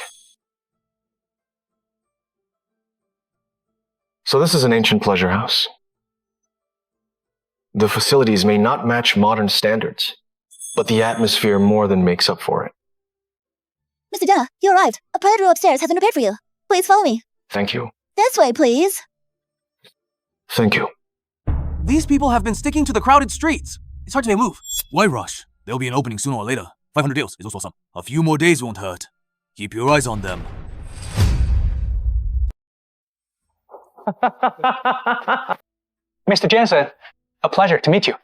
So this is an ancient pleasure house. The facilities may not match modern standards, but the atmosphere more than makes up for it. Mr. Da, you arrived. A private room upstairs has been prepared for you. Please follow me. Thank you. This way, please. Thank you. These people have been sticking to the crowded streets. It's hard to make a move. Why rush? There'll be an opening sooner or later. 500 deals is also some. A few more days won't hurt. Keep your eyes on them. Mr. Jensen, a pleasure to meet you.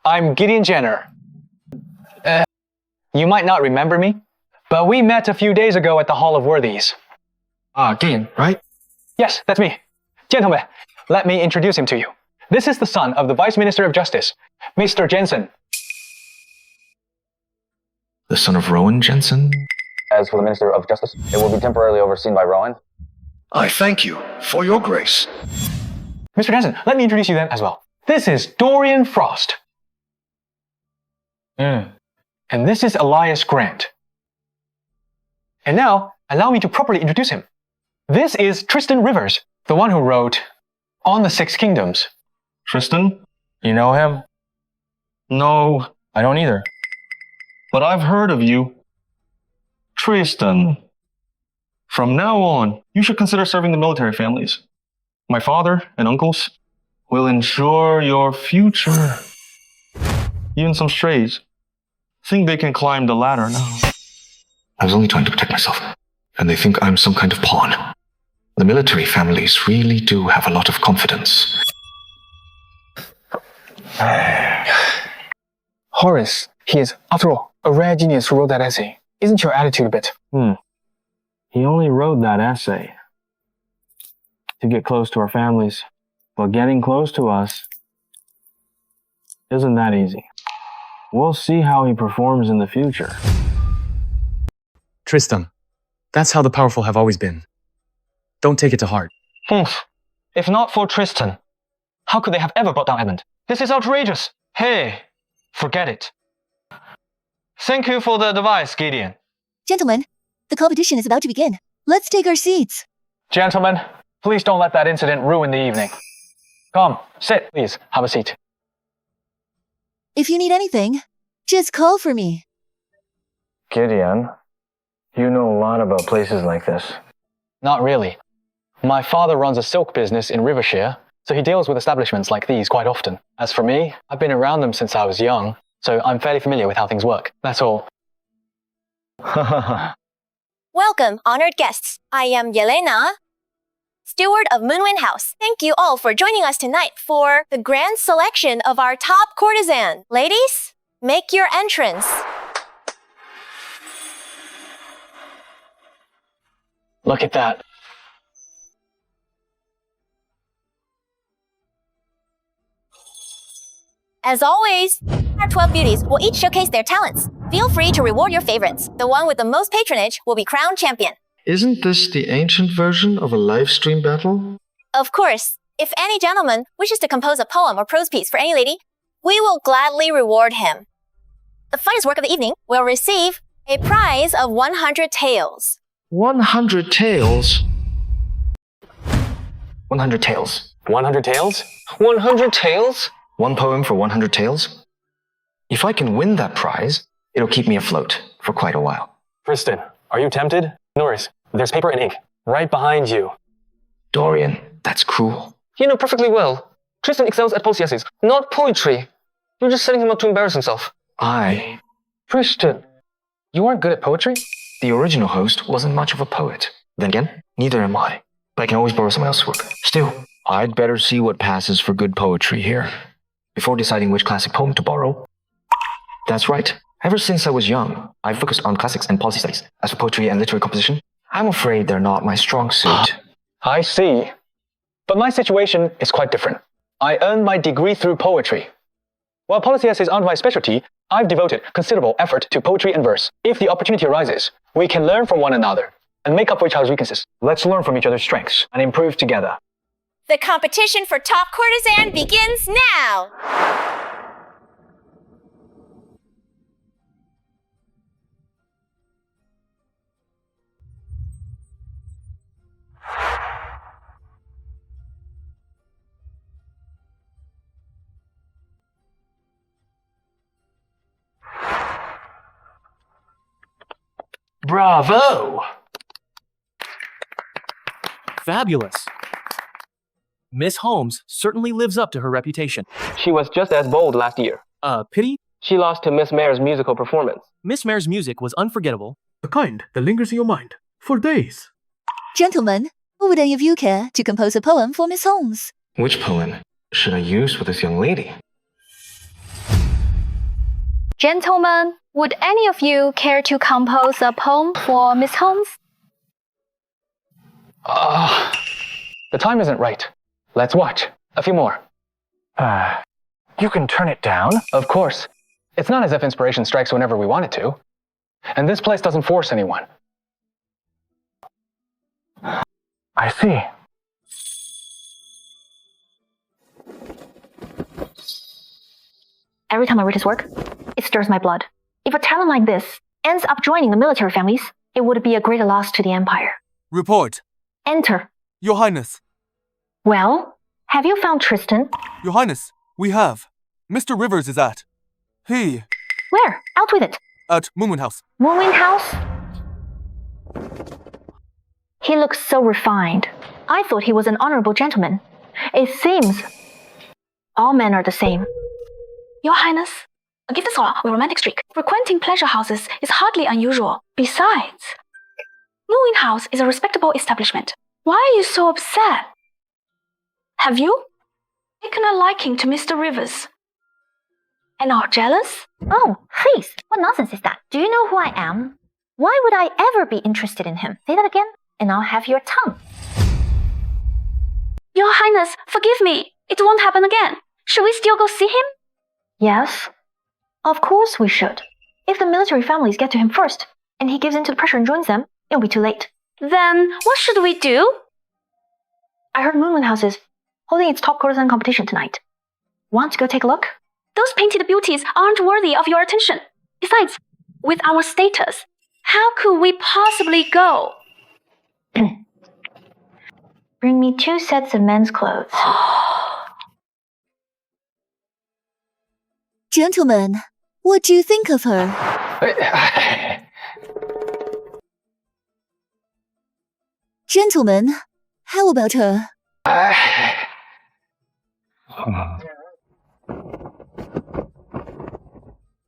I'm Gideon Jenner. You might not remember me, but we met a few days ago at the Hall of Worthies. Gideon, right? Yes, that's me. Gentlemen, let me introduce him to you. This is the son of the Vice Minister of Justice, Mr. Jensen. The son of Rowan Jensen? As for the Minister of Justice, it will be temporarily overseen by Rowan. I thank you for your grace. Mr. Jensen, let me introduce you then as well. This is Dorian Frost. And this is Elias Grant. And now, allow me to properly introduce him. This is Tristan Rivers, the one who wrote On the Six Kingdoms. Tristan? You know him? No, I don't either. but I've heard of you. Tristan. From now on, you should consider serving the military families. My father and uncles will ensure your future. Even some strays think they can climb the ladder now. I was only trying to protect myself, and they think I'm some kind of pawn. The military families really do have a lot of confidence. Horace, he is, after all, a rare genius who wrote that essay. Isn't your attitude a bit? He only wrote that essay to get close to our families, but getting close to us isn't that easy. We'll see how he performs in the future. Tristan, that's how the powerful have always been. Don't take it to heart. If not for Tristan, how could they have ever brought down Edmund? This is outrageous. Hey, forget it. Thank you for the advice, Gideon. Gentlemen, the competition is about to begin. Let's take our seats. Gentlemen, please don't let that incident ruin the evening. Come, sit, please, have a seat. If you need anything, just call for me. Gideon, you know a lot about places like this. Not really. My father runs a silk business in Rivershire, so he deals with establishments like these quite often. As for me, I've been around them since I was young, so I'm fairly familiar with how things work. That's all. What Welcome, honored guests. I am Yelena, steward of Moonwind House. Thank you all for joining us tonight for the grand selection of our top courtesan. Ladies, make your entrance. Look at that. As always, our 12 beauties will each showcase their talents. Feel free to reward your favorites. The one with the most patronage will be crowned champion. Isn't this the ancient version of a live stream battle? Of course, if any gentleman wishes to compose a poem or prose piece for any lady, we will gladly reward him. The finest work of the evening will receive a prize of 100 taels. 100 taels? 100 taels. 100 taels? 100 taels? One poem for 100 taels? If I can win that prize, it'll keep me afloat for quite a while. Tristan, are you tempted? No worries. There's paper and ink right behind you. Dorian, that's cruel. You know perfectly well. Tristan excels at policy essays, not poetry. You're just setting him up to embarrass himself. Tristan, you aren't good at poetry? The original host wasn't much of a poet. Then again, neither am I. But I can always borrow someone else's work. Still, I'd better see what passes for good poetry here before deciding which classic poem to borrow. That's right. Ever since I was young, I've focused on classics and policy studies. As for poetry and literary composition, I'm afraid they're not my strong suit. I see. But my situation is quite different. I earned my degree through poetry. While policy essays aren't my specialty, I've devoted considerable effort to poetry and verse. If the opportunity arises, we can learn from one another and make up for each other's weaknesses. Let's learn from each other's strengths and improve together. The competition for top courtesan begins now! Bravo! Fabulous. Miss Holmes certainly lives up to her reputation. She was just as bold last year. Pity? She lost to Miss Mare's musical performance. Miss Mare's music was unforgettable. The kind that lingers in your mind for days. Gentlemen, would any of you care to compose a poem for Miss Holmes? Which poem should I use for this young lady? Gentlemen, would any of you care to compose a poem for Miss Holmes? The time isn't right. Let's watch. A few more. You can turn it down? Of course. It's not as if inspiration strikes whenever we want it to. And this place doesn't force anyone. I see. Every time I read his work, it stirs my blood. If a talent like this ends up joining the military families, it would be a greater loss to the Empire. Report. Enter. Your Highness. Well, have you found Tristan? Your Highness, we have. Mr. Rivers is at. Where? Out with it. At Moonwind House. Moonwind House? He looks so refined. I thought he was an honorable gentleman. It seems all men are the same. Your Highness, give this girl a romantic streak. Frequenting pleasure houses is hardly unusual. Besides, Moonwind House is a respectable establishment. Why are you so upset? Have you taken a liking to Mr. Rivers? And are jealous? Oh, please. What nonsense is that? Do you know who I am? Why would I ever be interested in him? Say that again, and I'll have your tongue. Your Highness, forgive me. It won't happen again. Should we still go see him? Yes. Of course we should. If the military families get to him first, and he gives in to the pressure and joins them, it'll be too late. Then what should we do? I heard Moonwind House is holding its top courtesan competition tonight. Want to go take a look? Those painted beauties aren't worthy of your attention. Besides, with our status, how could we possibly go? Bring me 2 sets of men's clothes. Gentlemen, what do you think of her? Gentlemen, how about her?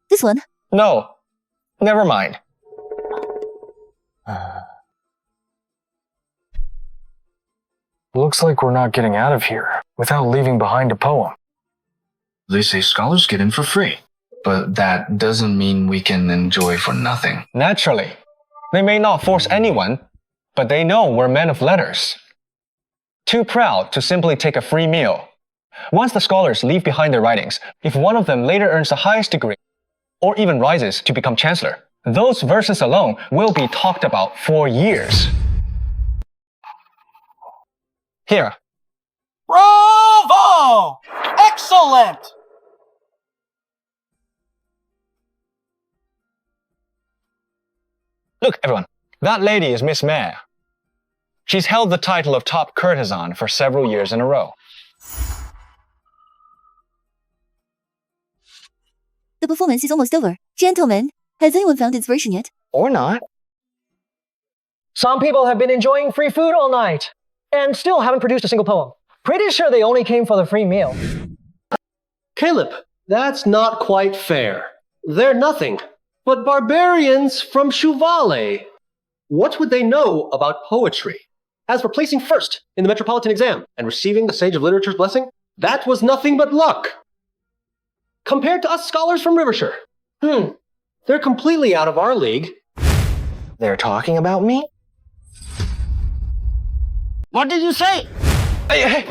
This one? No, never mind. Looks like we're not getting out of here without leaving behind a poem. They say scholars get in for free, but that doesn't mean we can enjoy for nothing. Naturally. They may not force anyone, but they know we're men of letters. Too proud to simply take a free meal. Once the scholars leave behind their writings, if one of them later earns the highest degree, or even rises to become chancellor, those verses alone will be talked about for years. Here. Bravo! Excellent! Look, everyone, that lady is Miss Mare. She's held the title of top courtesan for several years in a row. The performance is almost over. Gentlemen, has anyone found inspiration yet? Or not. Some people have been enjoying free food all night and still haven't produced a single poem. Pretty sure they only came for the free meal. Caleb, that's not quite fair. They're nothing but barbarians from Shuvale. What would they know about poetry? As for placing first in the Metropolitan exam and receiving the Sage of Literature's blessing, that was nothing but luck. Compared to us scholars from Rivershire, they're completely out of our league. They're talking about me? What did you say? I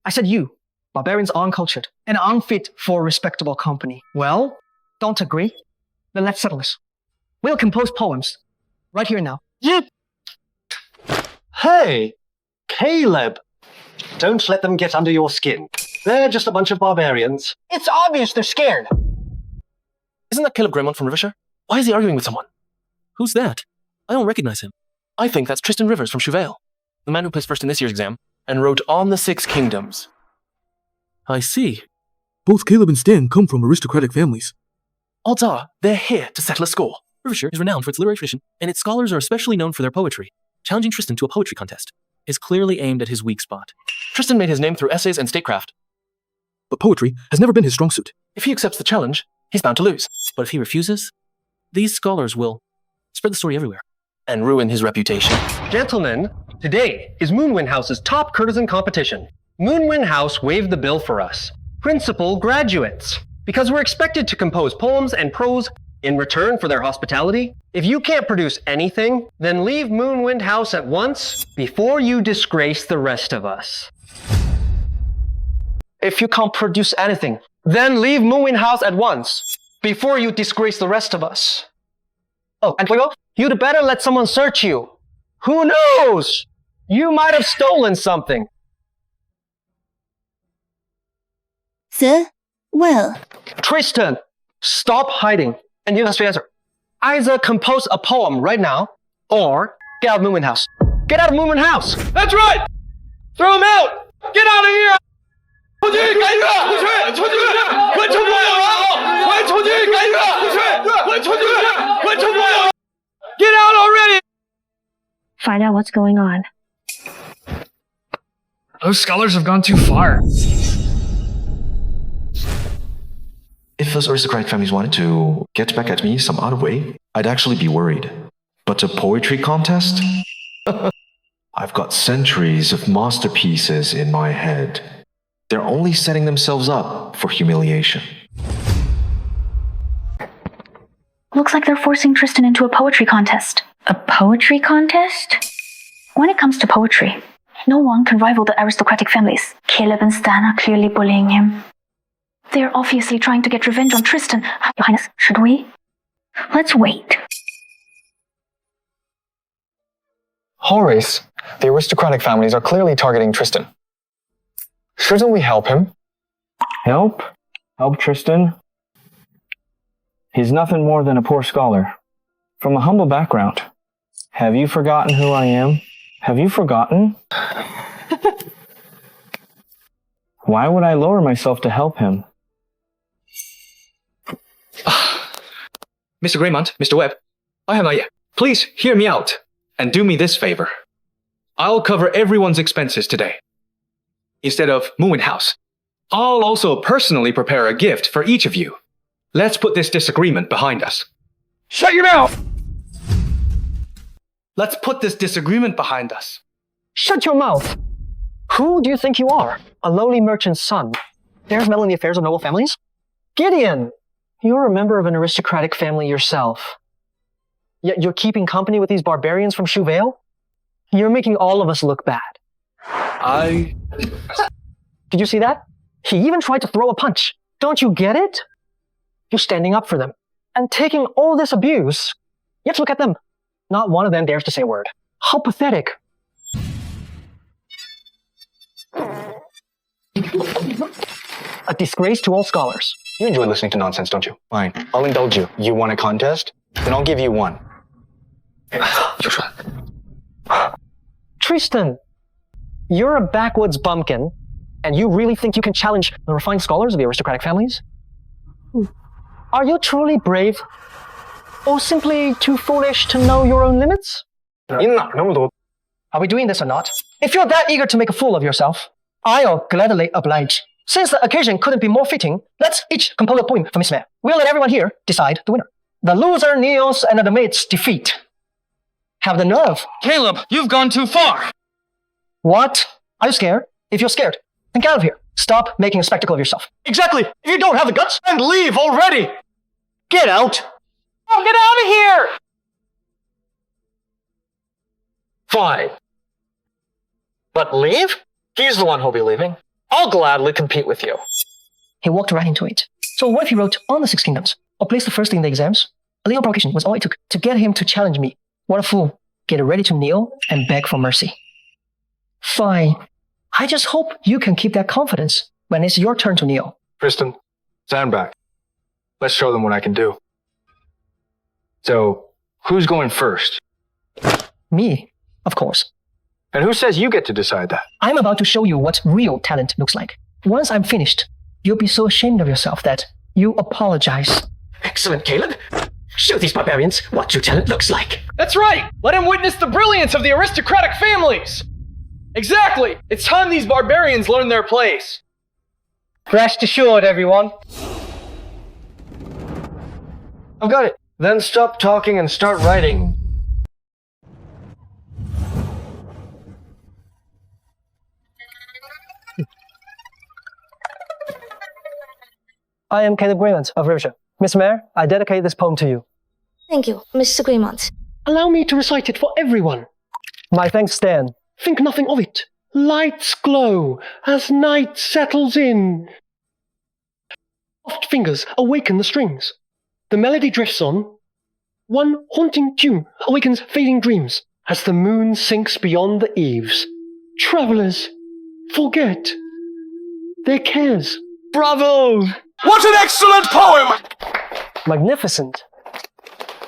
said you. Barbarians are uncultured and unfit for respectable company. Well, don't agree? Then let's settle this. We'll compose poems. Right here and now. Hey, Caleb, don't let them get under your skin. They're just a bunch of barbarians. It's obvious they're scared. Isn't that Caleb Gremont from Rivershire? Why is he arguing with someone? Who's that? I don't recognize him. I think that's Tristan Rivers from Chuvale, the man who placed first in this year's exam and wrote On the Six Kingdoms. I see. Both Caleb and Stan come from aristocratic families. Odds are, they're here to settle a score. Rivershire is renowned for its literary tradition, and its scholars are especially known for their poetry. Challenging Tristan to a poetry contest is clearly aimed at his weak spot. Tristan made his name through essays and statecraft. But poetry has never been his strong suit. If he accepts the challenge, he's bound to lose. But if he refuses, these scholars will spread the story everywhere and ruin his reputation. Gentlemen, today is Moonwind House's top courtesan competition. Moonwind House waived the bill for us, principal graduates, because we're expected to compose poems and prose in return for their hospitality. If you can't produce anything, then leave Moonwind House at once before you disgrace the rest of us. If you can't produce anything, then leave Moonwind House at once before you disgrace the rest of us. Oh, and Fuego, you'd better let someone search you. Who knows? You might have stolen something. Sir? Well. Tristan, stop hiding and give us your answer. Either compose a poem right now, or get out of Moonwind House. Get out of Moonwind House! That's right! Throw him out! Get out of here! Get out already! Find out what's going on. Those scholars have gone too far. If those aristocratic families wanted to get back at me some other way, I'd actually be worried. But a poetry contest? I've got centuries of masterpieces in my head. They're only setting themselves up for humiliation. Looks like they're forcing Tristan into a poetry contest. A poetry contest? When it comes to poetry, no one can rival the aristocratic families. Caleb and Stan are clearly bullying him. They're obviously trying to get revenge on Tristan. Your Highness, should we? Let's wait. Horace, the aristocratic families are clearly targeting Tristan. Shouldn't we help him? Help? Help Tristan? He's nothing more than a poor scholar. From a humble background. Have you forgotten who I am? Have you forgotten? Why would I lower myself to help him? Mr. Greymont, Mr. Webb, I have not yet. Please hear me out and do me this favor. I'll cover everyone's expenses today. Instead of Moonwind House, I'll also personally prepare a gift for each of you. Let's put this disagreement behind us. Shut your mouth! Let's put this disagreement behind us. Shut your mouth! Who do you think you are? A lowly merchant's son? Dares meddle in the affairs of noble families? Gideon! You're a member of an aristocratic family yourself. Yet you're keeping company with these barbarians from Chuvale? You're making all of us look bad. Did you see that? He even tried to throw a punch. Don't you get it? You're standing up for them and taking all this abuse. You have to look at them. Not one of them dares to say a word. How pathetic. A disgrace to all scholars. You enjoy listening to nonsense, don't you? Fine. I'll indulge you. You want a contest? Then I'll give you one. Tristan, you're a backwoods bumpkin, and you really think you can challenge the refined scholars of the aristocratic families? Are you truly brave? Or simply too foolish to know your own limits? Are we doing this or not? If you're that eager to make a fool of yourself, I'll gladly oblige. Since the occasion couldn't be more fitting, let's each compose a poem for Miss Mare. We'll let everyone here decide the winner. The loser kneels under the mate's defeat. Have the nerve. Caleb, you've gone too far. What? Are you scared? If you're scared, then get out of here. Stop making a spectacle of yourself. Exactly. If you don't have the guts, then leave already. Get out. Oh, get out of here. Fine. But leave? He's the one who'll be leaving. I'll gladly compete with you. He walked right into it. So what if he wrote on the Six Kingdoms, or placed the first in the exams? A little provocation was all it took to get him to challenge me. What a fool. Get ready to kneel and beg for mercy. Fine. I just hope you can keep that confidence when it's your turn to kneel. Tristan, stand back. Let's show them what I can do. So, who's going first? Me, of course. And who says you get to decide that? I'm about to show you what real talent looks like. Once I'm finished, you'll be so ashamed of yourself that you apologize. Excellent, Caleb. Show these barbarians what your talent looks like. That's right! Let him witness the brilliance of the aristocratic families! Exactly! It's time these barbarians learn their place. Rest assured, everyone. I've got it. Then stop talking and start writing. I am Caleb Greenland of Rivershire. Miss Mare, I dedicate this poem to you. Thank you, Mr. Greenmont. Allow me to recite it for everyone. My thanks stand. Think nothing of it. Lights glow as night settles in. Soft fingers awaken the strings. The melody drifts on. One haunting tune awakens fading dreams as the moon sinks beyond the eaves. Travelers forget their cares. Bravo! What an excellent poem! Magnificent.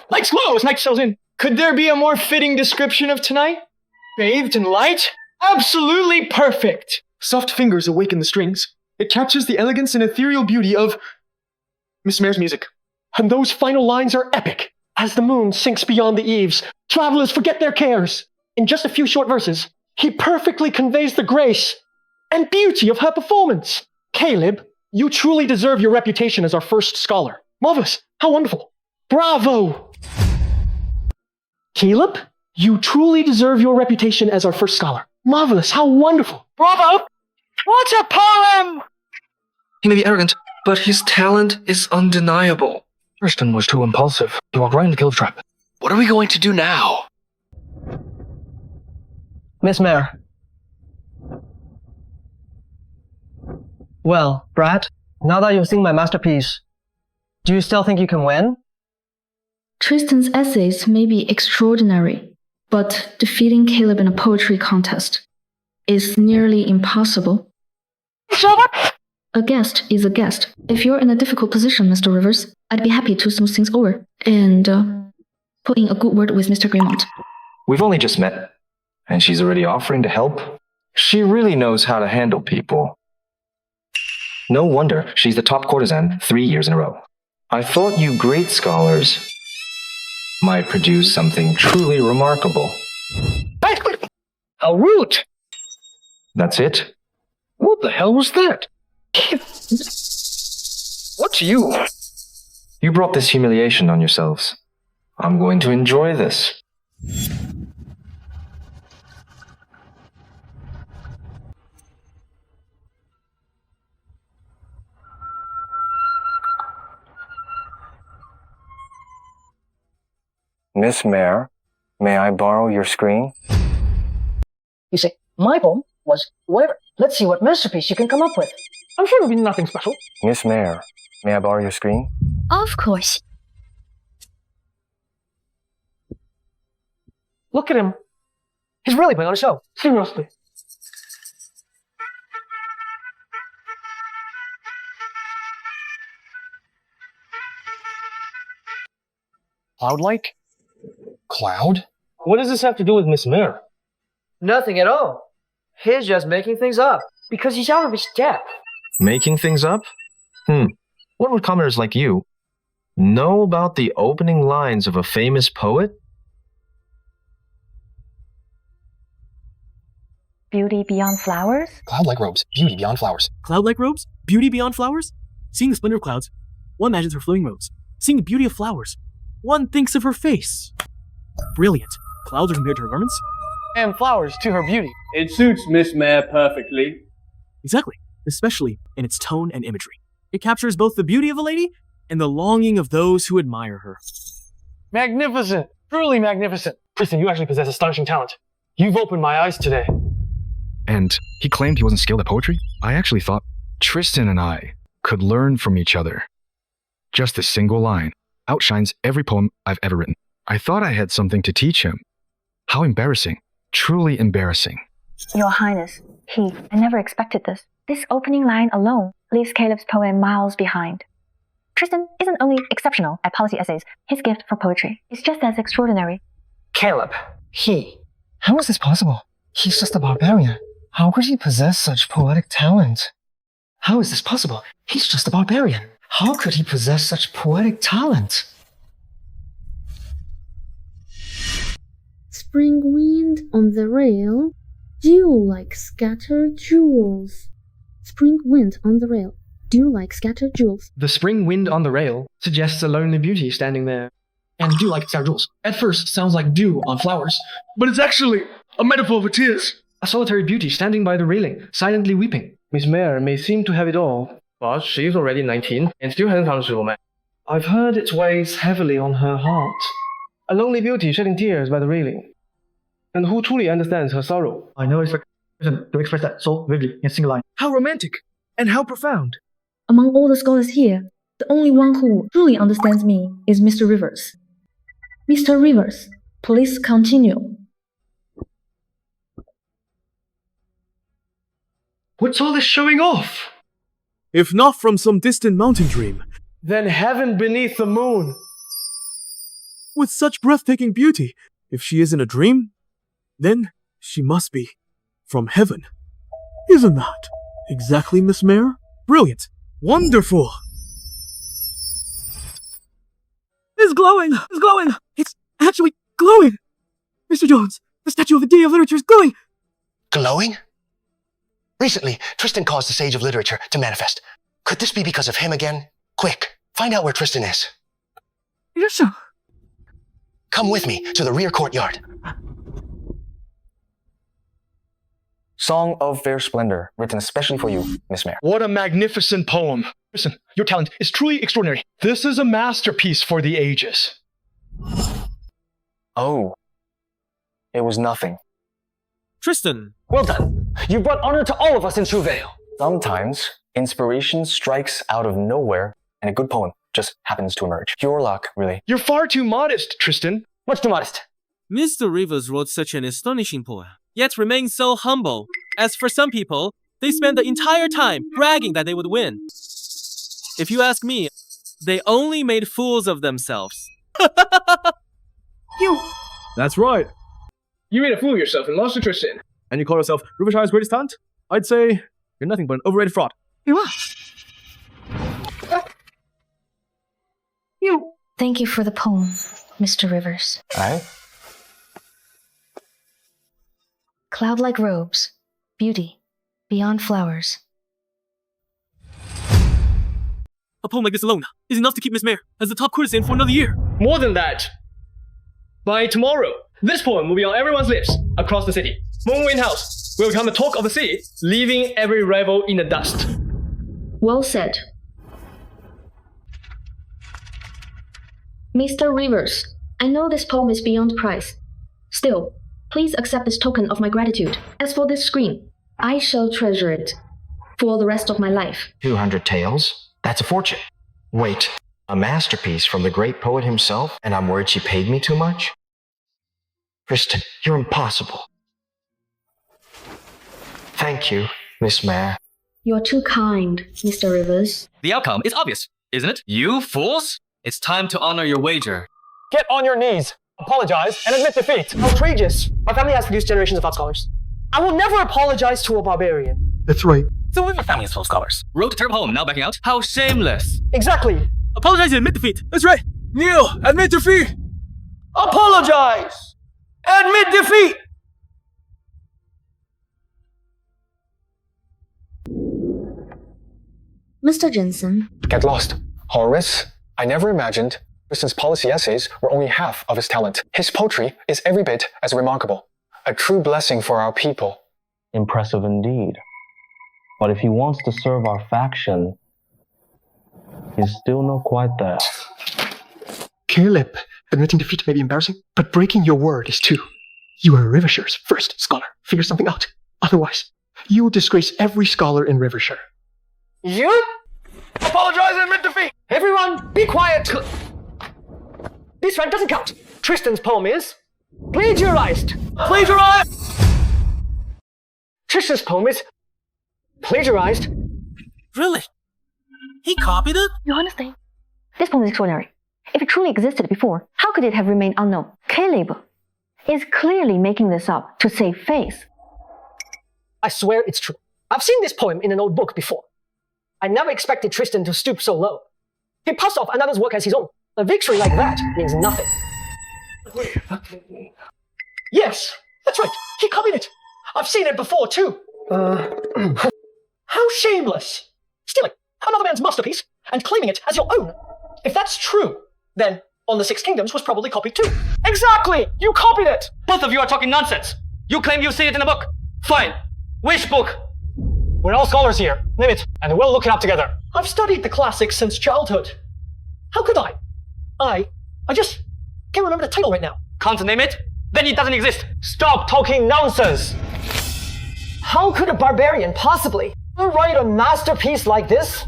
Lights glow as night settles in. Could there be a more fitting description of tonight? Bathed in light? Absolutely perfect! Soft fingers awaken the strings. It captures the elegance and ethereal beauty of Miss Mare's music. And those final lines are epic. As the moon sinks beyond the eaves, travelers forget their cares. In just a few short verses, he perfectly conveys the grace and beauty of her performance. Caleb, you truly deserve your reputation as our first scholar. Marvelous. How wonderful. Bravo. Caleb, you truly deserve your reputation as our first scholar. Marvelous. How wonderful. Bravo! What a poem! He may be arrogant, but his talent is undeniable. Tristan was too impulsive. He walked right into Caleb's trap. What are we going to do now? Miss Mare. Well, Brad, now that you've seen my masterpiece, do you still think you can win? Tristan's essays may be extraordinary, but defeating Caleb in a poetry contest is nearly impossible. A guest is a guest. If you're in a difficult position, Mr. Rivers, I'd be happy to smooth things over and put in a good word with Mr. Greenmont. We've only just met, and she's already offering to help. She really knows how to handle people. No wonder she's the top courtesan 3 years in a row. I thought you great scholars might produce something truly remarkable. How rude! That's it? What the hell was that? What's you? You brought this humiliation on yourselves. I'm going to enjoy this. Miss Mare, may I borrow your screen? You say, my poem was whatever. Let's see what masterpiece you can come up with. I'm sure it'll be nothing special. Miss Mare, may I borrow your screen? Of course. Look at him. He's really putting on a show. Seriously. Cloud-like? Cloud? What does this have to do with Miss Mare? Nothing at all. He's just making things up because he's out of his depth. Making things up? What would commoners like you know about the opening lines of a famous poet? Beauty beyond flowers? Cloud-like robes, beauty beyond flowers. Cloud-like robes? Beauty beyond flowers? Seeing the splendor of clouds, one imagines her flowing robes. Seeing the beauty of flowers, one thinks of her face. Brilliant. Clouds are compared to her garments? And flowers to her beauty. It suits Miss Mare perfectly. Exactly. Especially in its tone and imagery. It captures both the beauty of a lady and the longing of those who admire her. Magnificent. Truly magnificent. Tristan, you actually possess astonishing talent. You've opened my eyes today. And he claimed he wasn't skilled at poetry? I actually thought Tristan and I could learn from each other. Just this single line outshines every poem I've ever written. I thought I had something to teach him. How embarrassing. Truly embarrassing. Your Highness, I never expected this. This opening line alone leaves Caleb's poem miles behind. Tristan isn't only exceptional at policy essays, his gift for poetry is just as extraordinary. Caleb, how is this possible? He's just a barbarian. How could he possess such poetic talent? How is this possible? He's just a barbarian. How could he possess such poetic talent? Spring wind on the rail, dew like scattered jewels. Spring wind on the rail, dew like scattered jewels. The spring wind on the rail suggests a lonely beauty standing there. And dew like scattered jewels. At first, sounds like dew on flowers, but it's actually a metaphor for tears. A solitary beauty standing by the railing, silently weeping. Miss Mare may seem to have it all, but she's already 19 and still hasn't found a suitable man. I've heard it weighs heavily on her heart. A lonely beauty shedding tears by the railing. And who truly understands her sorrow? I know it's to express that so vividly in a single line. How romantic and how profound. Among all the scholars here, the only one who truly understands me is Mr. Rivers. Mr. Rivers, please continue. What's all this showing off? If not from some distant mountain dream, then heaven beneath the moon. With such breathtaking beauty, if she isn't a dream, then she must be from heaven. Isn't that exactly, Miss Mare? Brilliant. Wonderful. It's glowing. It's glowing. It's actually glowing. Mr. Jones, the statue of the Deity of Literature is glowing. Glowing? Recently, Tristan caused the Sage of Literature to manifest. Could this be because of him again? Quick, find out where Tristan is. Yes, sir. Come with me to the rear courtyard. Song of Fair Splendor, written especially for you, Miss Mare. What a magnificent poem. Listen, your talent is truly extraordinary. This is a masterpiece for the ages. Oh. It was nothing. Tristan. Well done. You brought honor to all of us in Chuvale. Sometimes, inspiration strikes out of nowhere, and a good poem just happens to emerge. Pure luck, really. You're far too modest, Tristan. Much too modest. Mr. Rivers wrote such an astonishing poem, yet remained so humble. As for some people, they spend the entire time bragging that they would win. If you ask me, they only made fools of themselves. That's right. You made a fool of yourself and lost to Tristan. And you call yourself Rivershire's greatest talent? I'd say you're nothing but an overrated fraud. You are. Thank you for the poem, Mr. Rivers. Aye? Cloud-like robes, beauty, beyond flowers. A poem like this alone is enough to keep Miss Mare as the top courtesan for another year. More than that. By tomorrow, this poem will be on everyone's lips across the city. Moonwind House will become the talk of the city, leaving every rival in the dust. Well said. Mr. Rivers, I know this poem is beyond price. Still, please accept this token of my gratitude. As for this screen, I shall treasure it for the rest of my life. 200 taels? That's a fortune. Wait, a masterpiece from the great poet himself, and I'm worried she paid me too much? Tristan, you're impossible. Thank you, Miss Mare. You're too kind, Mr. Rivers. The outcome is obvious, isn't it? You fools! It's time to honor your wager. Get on your knees, apologize, and admit defeat. Outrageous. My family has produced generations of art scholars. I will never apologize to a barbarian. That's right. So if your family is full of scholars, wrote a terrible poem, now backing out? How shameless! Exactly. Apologize and admit defeat. That's right. Kneel, admit defeat. Apologize! Admit defeat! Mr. Jensen. Get lost. Horace, I never imagined Tristan's policy essays were only half of his talent. His poetry is every bit as remarkable. A true blessing for our people. Impressive indeed. But if he wants to serve our faction, he's still not quite there. Caleb, admitting defeat may be embarrassing, but breaking your word is too. You are Rivershire's first scholar. Figure something out. Otherwise, you will disgrace every scholar in Rivershire. You? Apologize and admit defeat! Everyone, be quiet! This rank doesn't count. Tristan's poem is plagiarized. Plagiarized! Tristan's poem is plagiarized. Really? He copied it? You understand? This poem is extraordinary. If it truly existed before, how could it have remained unknown? Caleb is clearly making this up to save face. I swear it's true. I've seen this poem in an old book before. I never expected Tristan to stoop so low. He passed off another's work as his own. A victory like that means nothing. Yes, that's right. He copied it. I've seen it before too. How shameless! Stealing another man's masterpiece and claiming it as your own. If that's true, then On the Six Kingdoms was probably copied too. Exactly! You copied it! Both of you are talking nonsense. You claim you've seen it in a book. Fine. Which book? We're all scholars here. Name it, and we'll look it up together. I've studied the classics since childhood. How could I? I just can't remember the title right now. Can't name it? Then it doesn't exist. Stop talking nonsense! How could a barbarian possibly write a masterpiece like this?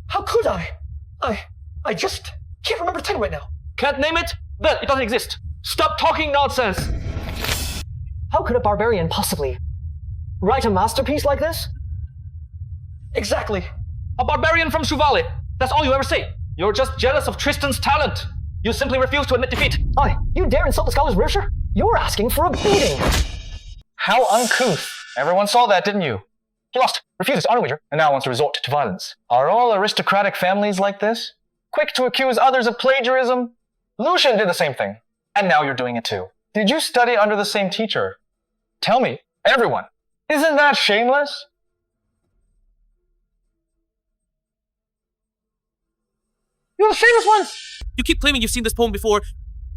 How could I? I just can't remember the title right now. Can't name it? Then it doesn't exist. Stop talking nonsense! How could a barbarian possibly write a masterpiece like this? Exactly. A barbarian from Shuvale. That's all you ever say. You're just jealous of Tristan's talent. You simply refuse to admit defeat. You dare insult the scholars of Rivershire? You're asking for a beating. How uncouth. Everyone saw that, didn't you? He lost, refused to honor wager, and now wants to resort to violence. Are all aristocratic families like this? Quick to accuse others of plagiarism? Lucian did the same thing. And now you're doing it too. Did you study under the same teacher? Tell me, everyone, isn't that shameless? You're the shameless ones! You keep claiming you've seen this poem before,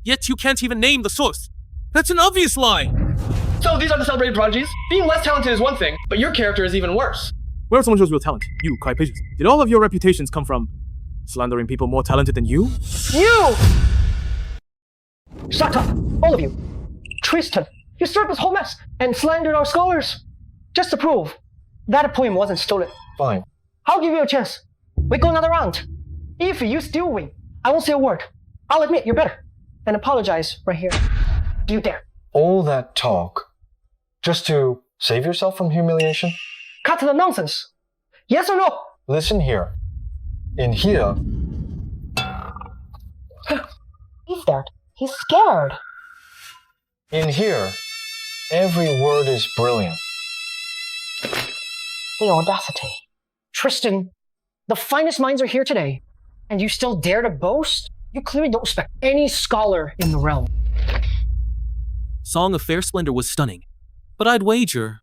yet you can't even name the source. That's an obvious lie! So these are the celebrated prodigies? Being less talented is one thing, but your character is even worse. Where someone shows real talent, you cry patience. Did all of your reputations come from slandering people more talented than you? You! Shut up, all of you. Tristan, you stirred this whole mess and slandered our scholars. Just to prove that poem wasn't stolen. Fine. I'll give you a chance. We go another round. If you still win, I won't say a word. I'll admit you're better and apologize right here. Do you dare? All that talk, just to save yourself from humiliation? Cut to the nonsense. Yes or no? Listen here. In here... He's scared. He's scared. In here, every word is brilliant. The audacity. Tristan, the finest minds are here today, and you still dare to boast? You clearly don't respect any scholar in the realm. Song of Fair Splendor was stunning, but I'd wager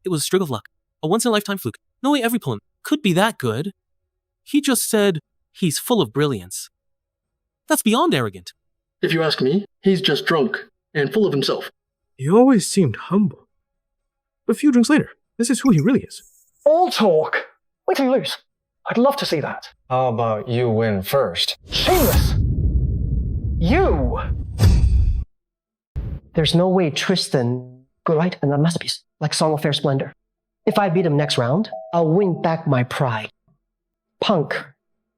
it was a stroke of luck, a once-in-a-lifetime fluke. No way every poem could be that good. He just said he's full of brilliance. That's beyond arrogant. If you ask me, he's just drunk and full of himself. He always seemed humble. But a few drinks later, this is who he really is. All talk. Wait till you lose. I'd love to see that. How about you win first? Shameless. You! There's no way Tristan could write a masterpiece like Song of Fair Splendor. If I beat him next round, I'll win back my pride. Punk,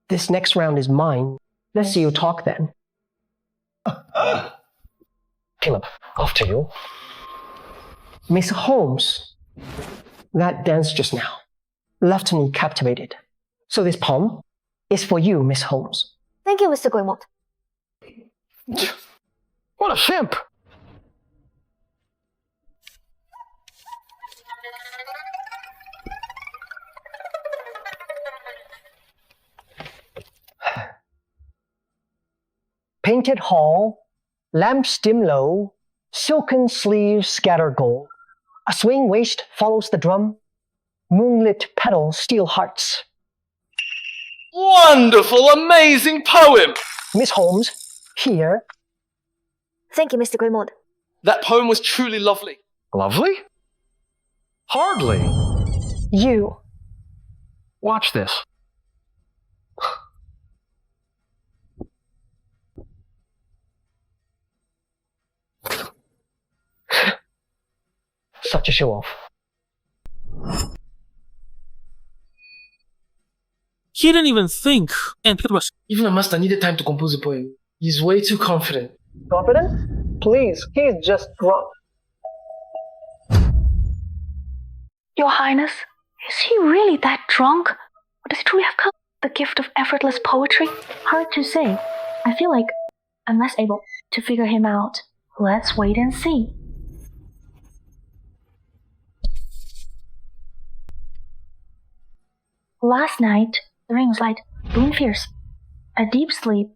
this next round is mine. Let's see you talk then. Caleb, after you. Miss Holmes, that dance just now left me captivated. So this poem is for you, Miss Holmes. Thank you, Mr. Guillemot. What a simp! Painted hall, lamps dim low, silken sleeves scatter gold. A swaying waist follows the drum, moonlit petals steal hearts. Wonderful, amazing poem! Miss Holmes, here. Thank you, Mr. Guillemot. That poem was truly lovely. Lovely? Hardly. You. Watch this. Such a show-off. He didn't even think and picked up a brush. Even a master needed time to compose a poem. He's way too confident. Confident? Please, he's just drunk. Your Highness, is he really that drunk? Or does he truly have the gift of effortless poetry? Hard to say. I feel like I'm less able to figure him out. Let's wait and see. Last night, the rain was light, the wind fierce. A deep sleep,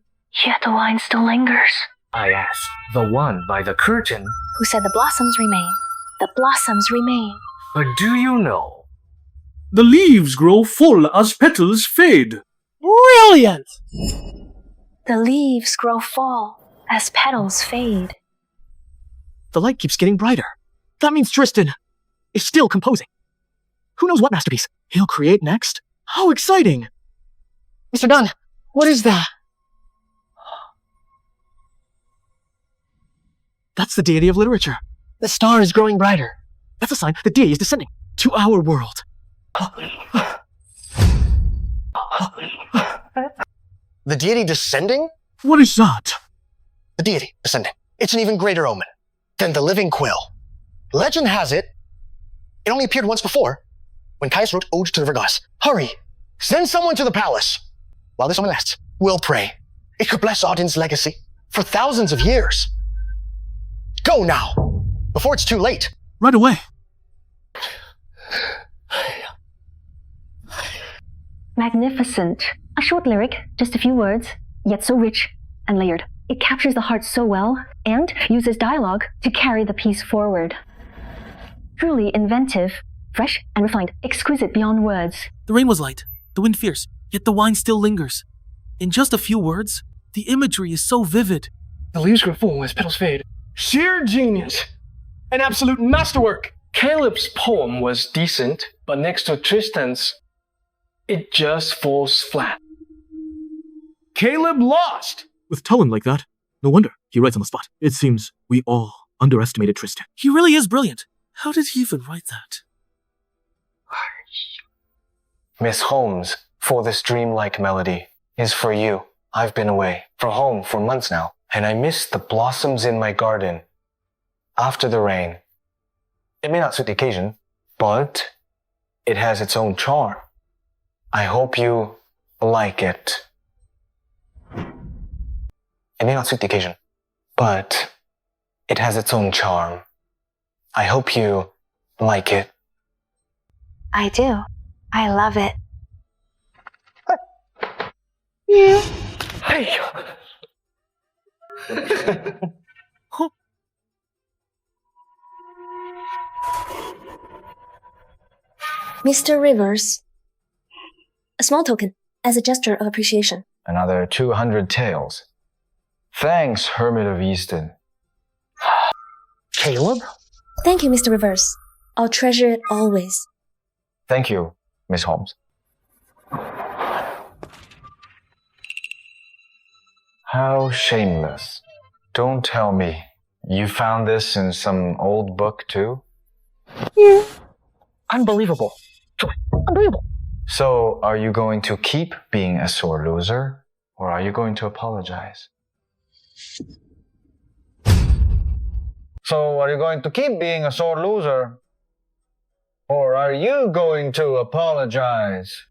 yet the wine still lingers. I asked the one by the curtain. Who said the blossoms remain? The blossoms remain. But do you know? The leaves grow full as petals fade. Brilliant! The leaves grow fall as petals fade. The light keeps getting brighter. That means Tristan is still composing. Who knows what masterpiece he'll create next? How exciting! Mr. Dunn, what is that? That's the deity of literature. The star is growing brighter. That's a sign the deity is descending to our world. The deity descending? What is that? The deity descending. It's an even greater omen than the living quill. Legend has it, it only appeared once before, when Caius wrote Ode to the River Goddess. Hurry! Send someone to the palace. While this omen lasts, we'll pray. It could bless Audin's legacy for thousands of years. Go now, before it's too late. Right away. Magnificent. A short lyric, just a few words, yet so rich and layered. It captures the heart so well and uses dialogue to carry the piece forward. Truly inventive, fresh and refined, exquisite beyond words. The rain was light, the wind fierce, yet the wine still lingers. In just a few words, the imagery is so vivid. The leaves grow full as petals fade. Sheer genius! An absolute masterwork! Caleb's poem was decent, but next to Tristan's, it just falls flat. Caleb lost! With talent like that, no wonder he writes on the spot. It seems we all underestimated Tristan. He really is brilliant. How did he even write that? Miss Holmes, for this dreamlike melody is for you. I've been away from home for months now, and I miss the blossoms in my garden after the rain. It may not suit the occasion, but it has its own charm. I hope you like it. It may not suit the occasion, but it has its own charm. I hope you like it. I do. I love it. Hey! Mr. Rivers, a small token as a gesture of appreciation. Another 200 taels. Thanks, Hermit of Easton. Caleb? Thank you, Mr. Rivers. I'll treasure it always. Thank you, Miss Holmes. How shameless. Don't tell me. You found this in some old book too? Yeah. Unbelievable. Truly, unbelievable. So, are you going to keep being a sore loser? Or are you going to apologize? So, are you going to keep being a sore loser? Or are you going to apologize?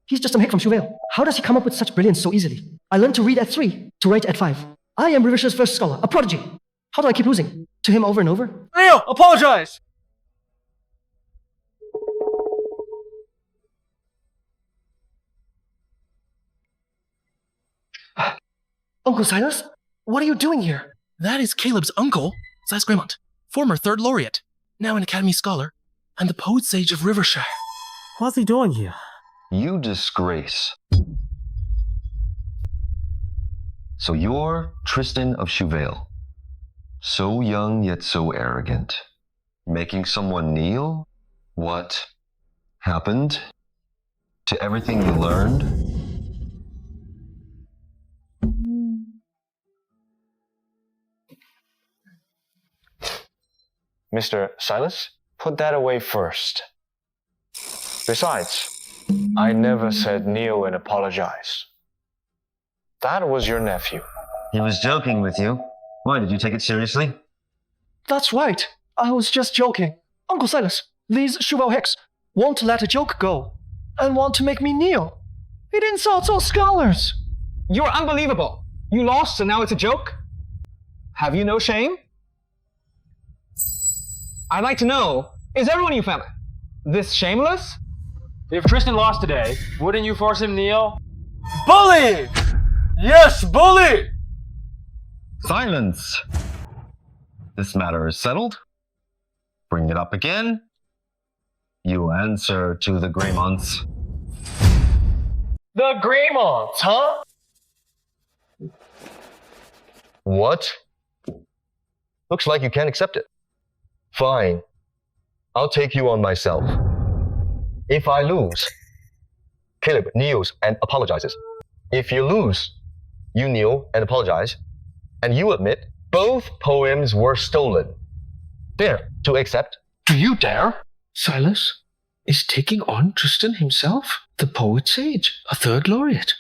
He's just some hick from Chuvale. How does he come up with such brilliance so easily? I learned to read at 3, to write at 5. I am Revisher's first scholar, a prodigy. How do I keep losing? To him over and over? Neil, apologize! Uncle Silas? What are you doing here? That is Caleb's uncle, Silas Greymont, former 3rd laureate, now an Academy scholar, and the poet sage of Rivershire. What's he doing here? You disgrace. So you're Tristan of Chuvale. So young yet so arrogant. Making someone kneel? What happened to everything you learned? Mr. Silas, put that away first. Besides, I never said kneel and apologize. That was your nephew. He was joking with you. Why, did you take it seriously? That's right. I was just joking. Uncle Silas, these Chuvale hicks won't let a joke go and want to make me kneel. It insults all scholars. You're unbelievable. You lost, so now it's a joke? Have you no shame? I'd like to know, is everyone in your family this shameless? If Tristan lost today, wouldn't you force him kneel? Bully! Yes, bully! Silence! This matter is settled. Bring it up again. You answer to the Greymonts. The Greymonts, huh? What? Looks like you can't accept it. Fine. I'll take you on myself. If I lose, Caleb kneels and apologizes. If you lose, you kneel and apologize, and you admit both poems were stolen. Dare to accept? Do you dare? Silas is taking on Tristan himself, the poet sage, a 3rd laureate.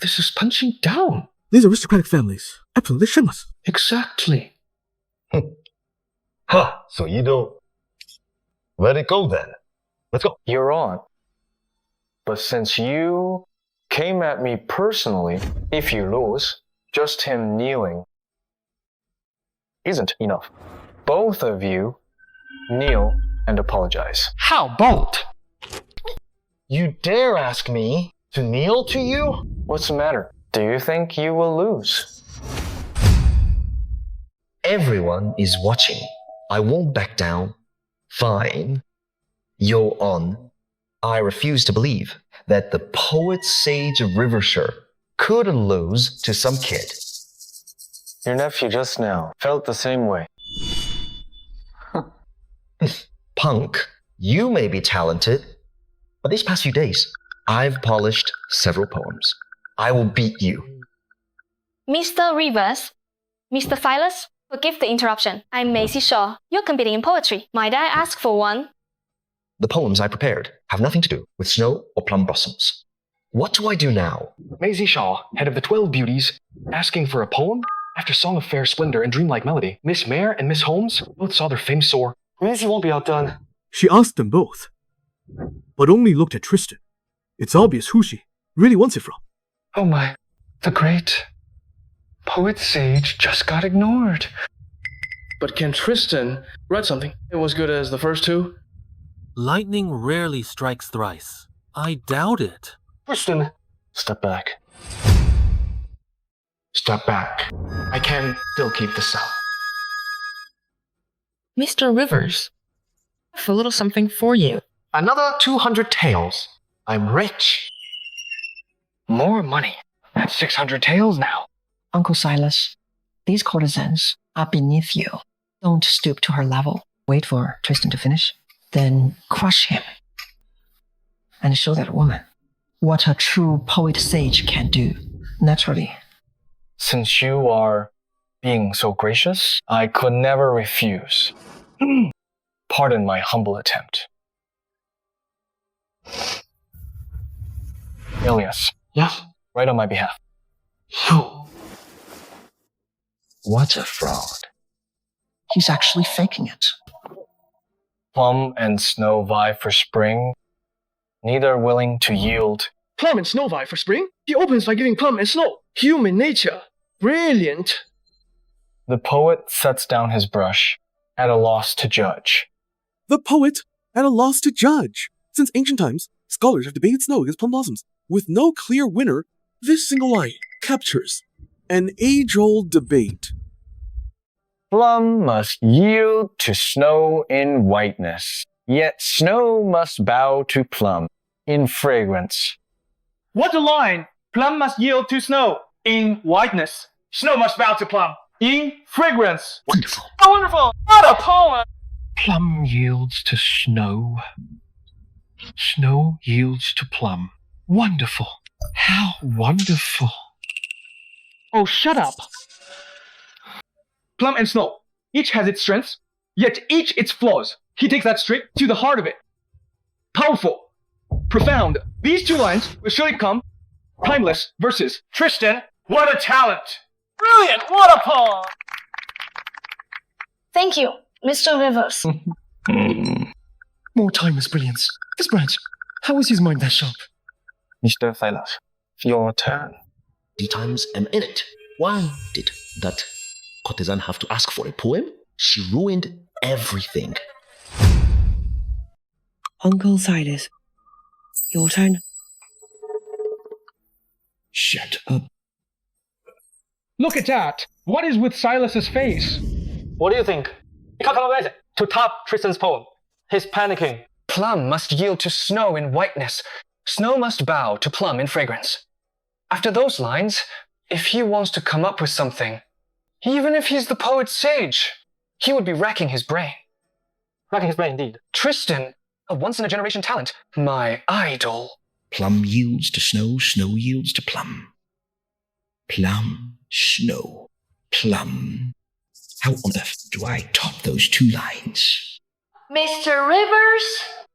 This is punching down. These aristocratic families, absolutely shameless. Exactly. Ha! So you don't... Let it go then. Let's go. You're on. But since you came at me personally, if you lose, just him kneeling isn't enough. Both of you kneel and apologize. How bold! You dare ask me to kneel to you? What's the matter? Do you think you will lose? Everyone is watching. I won't back down. Fine. You're on. I refuse to believe that the poet sage of Rivershire could lose to some kid. Your nephew just now felt the same way. Punk, you may be talented, but these past few days, I've polished several poems. I will beat you. Mr. Rivers, Mr. Silas, forgive the interruption. I'm Maisie Shaw. You're competing in poetry. Might I ask for one? The poems I prepared have nothing to do with snow or plum blossoms. What do I do now? Maisie Shaw, head of the 12 Beauties, asking for a poem? After Song of Fair Splendor and Dreamlike Melody, Miss Mayer and Miss Holmes both saw their fame soar. Maisie won't be outdone. She asked them both, but only looked at Tristan. It's obvious who she really wants it from. Oh my, the great poet sage just got ignored. But can Tristan write something? It was good as the first two? Lightning rarely strikes thrice. I doubt it. Tristan, step back. Step back. I can still keep this up. Mr. Rivers, I have a little something for you. Another 200 taels. I'm rich. More money. That's 600 taels now. Uncle Silas, these courtesans are beneath you. Don't stoop to her level. Wait for Tristan to finish, then crush him. And show that woman what a true poet sage can do. Naturally, Since you are being so gracious, I could never refuse. Pardon my humble attempt. Ilias. Yes? Write on my behalf. What a fraud. He's actually faking it. Plum and Snow vie for spring, neither willing to yield. Plum and Snow vie for spring? He opens by giving Plum and Snow. Human nature. Brilliant. The poet sets down his brush, at a loss to judge. The poet at a loss to judge. Since ancient times, scholars have debated snow against plum blossoms. With no clear winner, this single line captures an age-old debate. Plum must yield to snow in whiteness, yet snow must bow to plum in fragrance. What a line! Plum must yield to snow in whiteness. Snow must bow to plum in fragrance. Wonderful. Oh, wonderful! What a poem! Plum yields to snow. Snow yields to plum. Wonderful. How wonderful. Oh, shut up! Plum and Snow, each has its strengths, yet each its flaws. He takes that straight to the heart of it. Powerful, profound. These two lines will surely come. Timeless versus Tristan. What a talent! Brilliant! What a poem! Thank you, Mr. Rivers. More timeless brilliance. This branch, how is his mind that sharp? Mr. Silas, your turn. 3 times I'm in it. Why did that courtesan have to ask for a poem? She ruined everything. Uncle Silas, your turn. Shut up. Look at that! What is with Silas's face? What do you think? To top Tristan's poem, he's panicking. Plum must yield to snow in whiteness. Snow must bow to plum in fragrance. After those lines, if he wants to come up with something, even if he's the poet's sage, he would be racking his brain. Racking his brain, indeed. Tristan, a once-in-a-generation talent, my idol. Plum yields to snow, snow yields to plum. Plum, snow, plum. How on earth do I top those 2 lines? Mr. Rivers?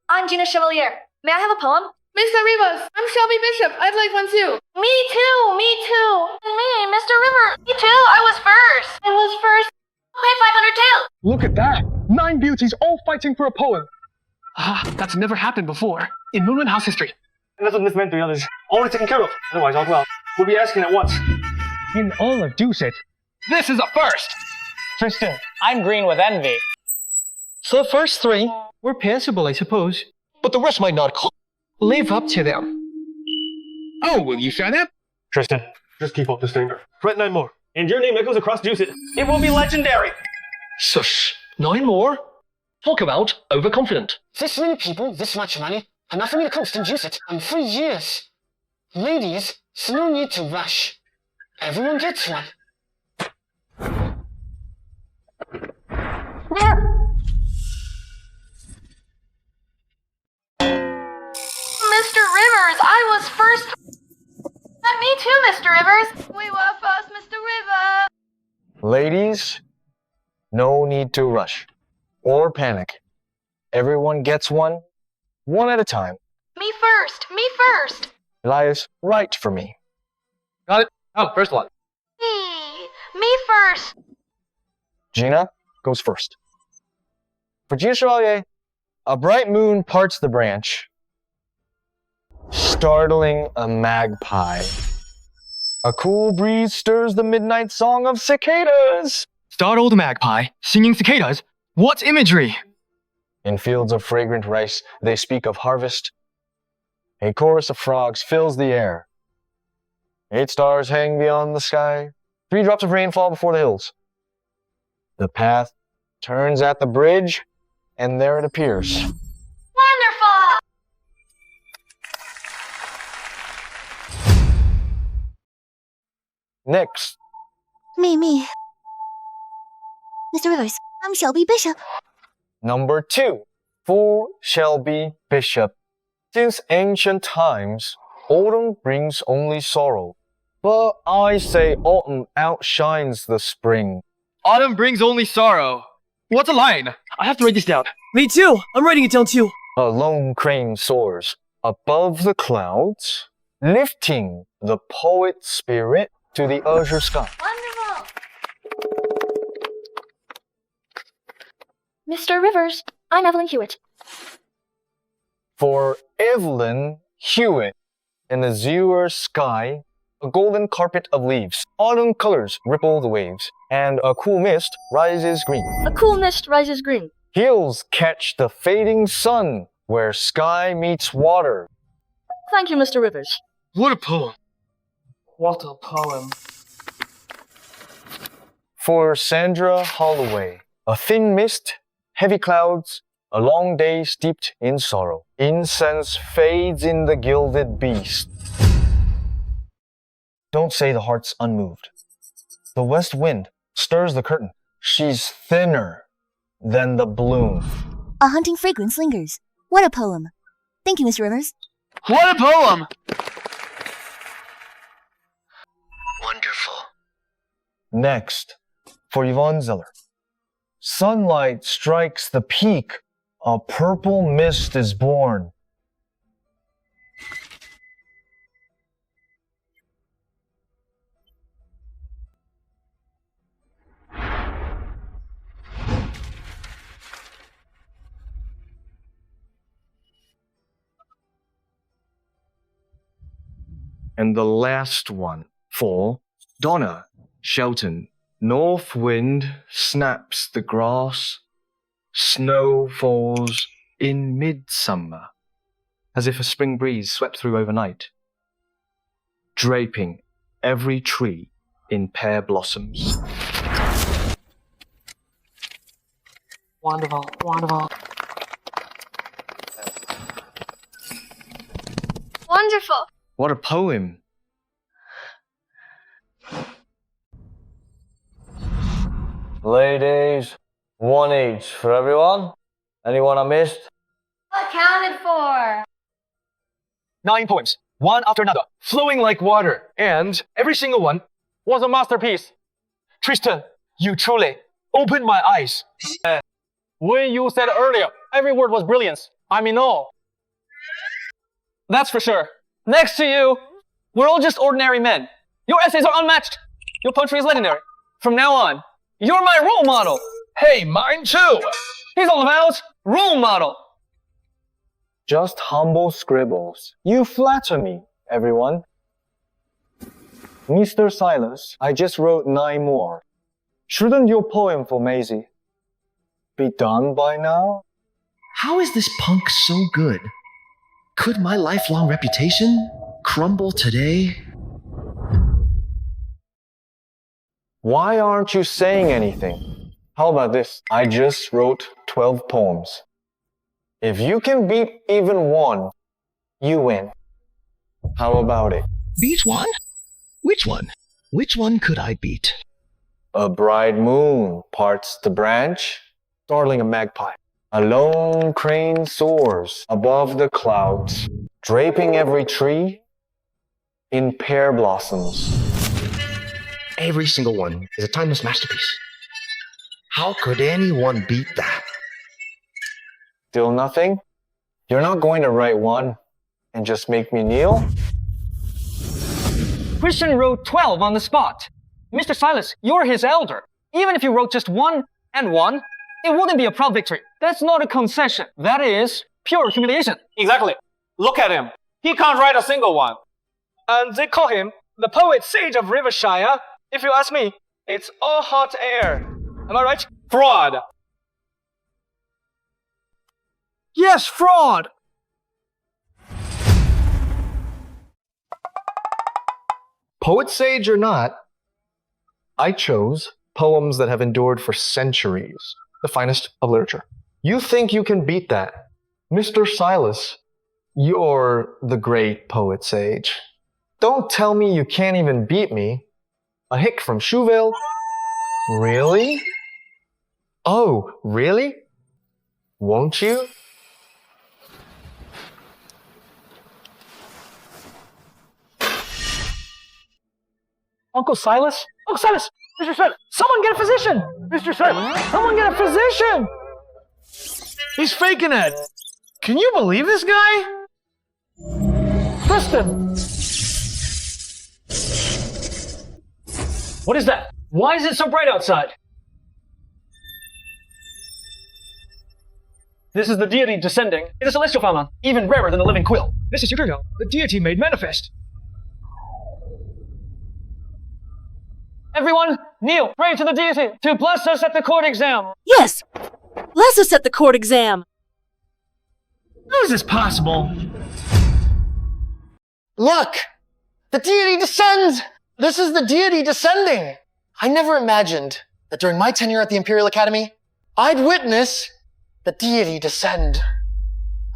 I'm Gina Chevalier. May I have a poem? Mr. Rivers, I'm Shelby Bishop. I'd like one too. Me too, me too. And me, Mr. Rivers. Me too, I was first. I was first. Okay, 500 tails. Look at that! 9 beauties all fighting for a poem. Ah, that's never happened before in Moonwind House history. And that's what this meant to the others. Already taken care of. Otherwise, all well. We'll be asking at once. In all of Doucet, this is a first! Tristan, I'm green with envy. So the first 3 We're passable, I suppose. but the rest might not live up to them. Oh, will you shut up? Tristan, just keep up the standard. Write 9 more. And your name echoes across Doucet. It will be legendary. Shush. 9 more? Talk about overconfident. This many people, this much money, enough for me to coast and juice it in 3 years. Ladies, so no need to rush. Everyone gets one. Mr. Rivers, I was first. Me too, Mr. Rivers. We were first, Mr. Rivers. Ladies, no need to rush or panic. Everyone gets one at a time. Me first, me first. Elias, write for me. Got it. Oh, first one. Me first. Gina goes first. For Gina Chevalier, a bright moon parts the branch, startling a magpie. A cool breeze stirs the midnight song of cicadas. Startled magpie, singing cicadas? What imagery? In fields of fragrant rice, they speak of harvest. A chorus of frogs fills the air. 8 stars hang beyond the sky. 3 drops of rain fall before the hills. The path turns at the bridge, and there it appears. Wonderful! Next. Me. Mr. Rivers, I'm Shelby Bishop. Number 2. Full Shelby Bishop. Since ancient times, autumn brings only sorrow. But I say autumn outshines the spring. Autumn brings only sorrow. What's a line? I have to write this down. Me too. I'm writing it down too. A lone crane soars above the clouds, lifting the poet's spirit to the azure sky. Wonderful! Mr. Rivers, I'm Evelyn Hewitt. For Evelyn Hewitt, in the azure sky, a golden carpet of leaves, autumn colors ripple the waves, and a cool mist rises green. A cool mist rises green. Hills catch the fading sun, where sky meets water. Thank you, Mr. Rivers. What a poem. What a poem. For Sandra Holloway, a thin mist, heavy clouds, a long day steeped in sorrow. Incense fades in the gilded beast. Don't say the heart's unmoved. The west wind stirs the curtain. She's thinner than the bloom. A hunting fragrance lingers. What a poem. Thank you, Mr. Rivers. What a poem! Wonderful. Next, for Yvonne Zeller. Sunlight strikes the peak. A purple mist is born. And the last one for Donna Shelton. North wind snaps the grass. Snow falls in midsummer, as if a spring breeze swept through overnight, draping every tree in pear blossoms. Wonderful, wonderful. Wonderful. What a poem! Ladies, one each for everyone. Anyone I missed? Accounted for. 9 poems, one after another, flowing like water, and every single one was a masterpiece. Tristan, you truly opened my eyes. When you said earlier, every word was brilliance. I mean, all. That's for sure. Next to you, we're all just ordinary men. Your essays are unmatched. Your poetry is legendary. From now on, you're my role model. Hey, mine too. He's all of ours. Role model. Just humble scribbles. You flatter me, everyone. Mr. Silas, I just wrote 9 more. Shouldn't your poem for Maisie be done by now? How is this punk so good? Could my lifelong reputation crumble today? Why aren't you saying anything? How about this? I just wrote 12 poems. If you can beat even one, you win. How about it? Beat one? Which one? Which one could I beat? A bright moon parts the branch, startling a magpie. A lone crane soars above the clouds, draping every tree in pear blossoms. Every single one is a timeless masterpiece. How could anyone beat that? Still nothing? You're not going to write one and just make me kneel? Christian wrote 12 on the spot. Mr. Silas, you're his elder. Even if you wrote just 1 and 1, it wouldn't be a proud victory. That's not a concession. That is pure humiliation. Exactly. Look at him. He can't write a single one. And they call him the poet sage of Rivershire. If you ask me, it's all hot air. Am I right? Fraud. Yes, fraud. Poet sage or not, I chose poems that have endured for centuries, the finest of literature. You think you can beat that? Mr. Silas, you're the great poet sage. Don't tell me you can't even beat me. A hick from Chouville? Really? Oh, really? Won't you? Uncle Silas? Uncle Silas! Mr. Sir! Someone get a physician! Mr. Sir! Someone get a physician! He's faking it. Can you believe this guy? Tristan! What is that? Why is it so bright outside? This is the deity descending. It's a celestial phenomenon, even rarer than the living quill. This is Imperial, the deity made manifest. Everyone, kneel, pray to the deity to bless us at the court exam. Yes! Bless us at the court exam. How is this possible? Look! The deity descends! This is the deity descending! I never imagined that during my tenure at the Imperial Academy, I'd witness the deity descend.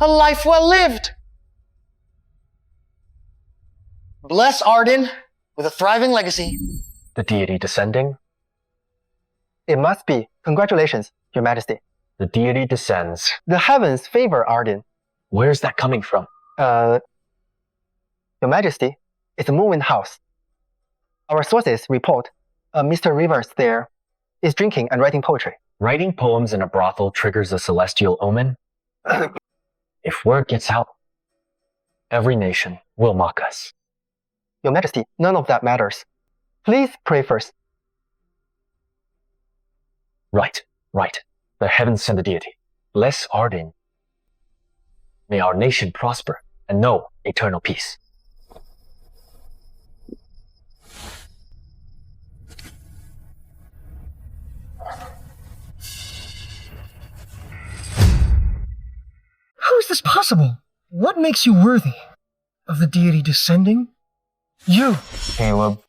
A life well lived! Bless Arden with a thriving legacy. The deity descending? It must be. Congratulations, Your Majesty. The deity descends. The heavens favor Arden. Where's that coming from? Your Majesty, it's the Moonwind House. Our sources report Mr. Rivers there is drinking and writing poetry. Writing poems in a brothel triggers a celestial omen? If word gets out, every nation will mock us. Your Majesty, none of that matters. Please pray first. Right. The heavens send the deity. Bless Arden. May our nation prosper and know eternal peace. How is this possible? What makes you worthy of the deity descending? You! Caleb,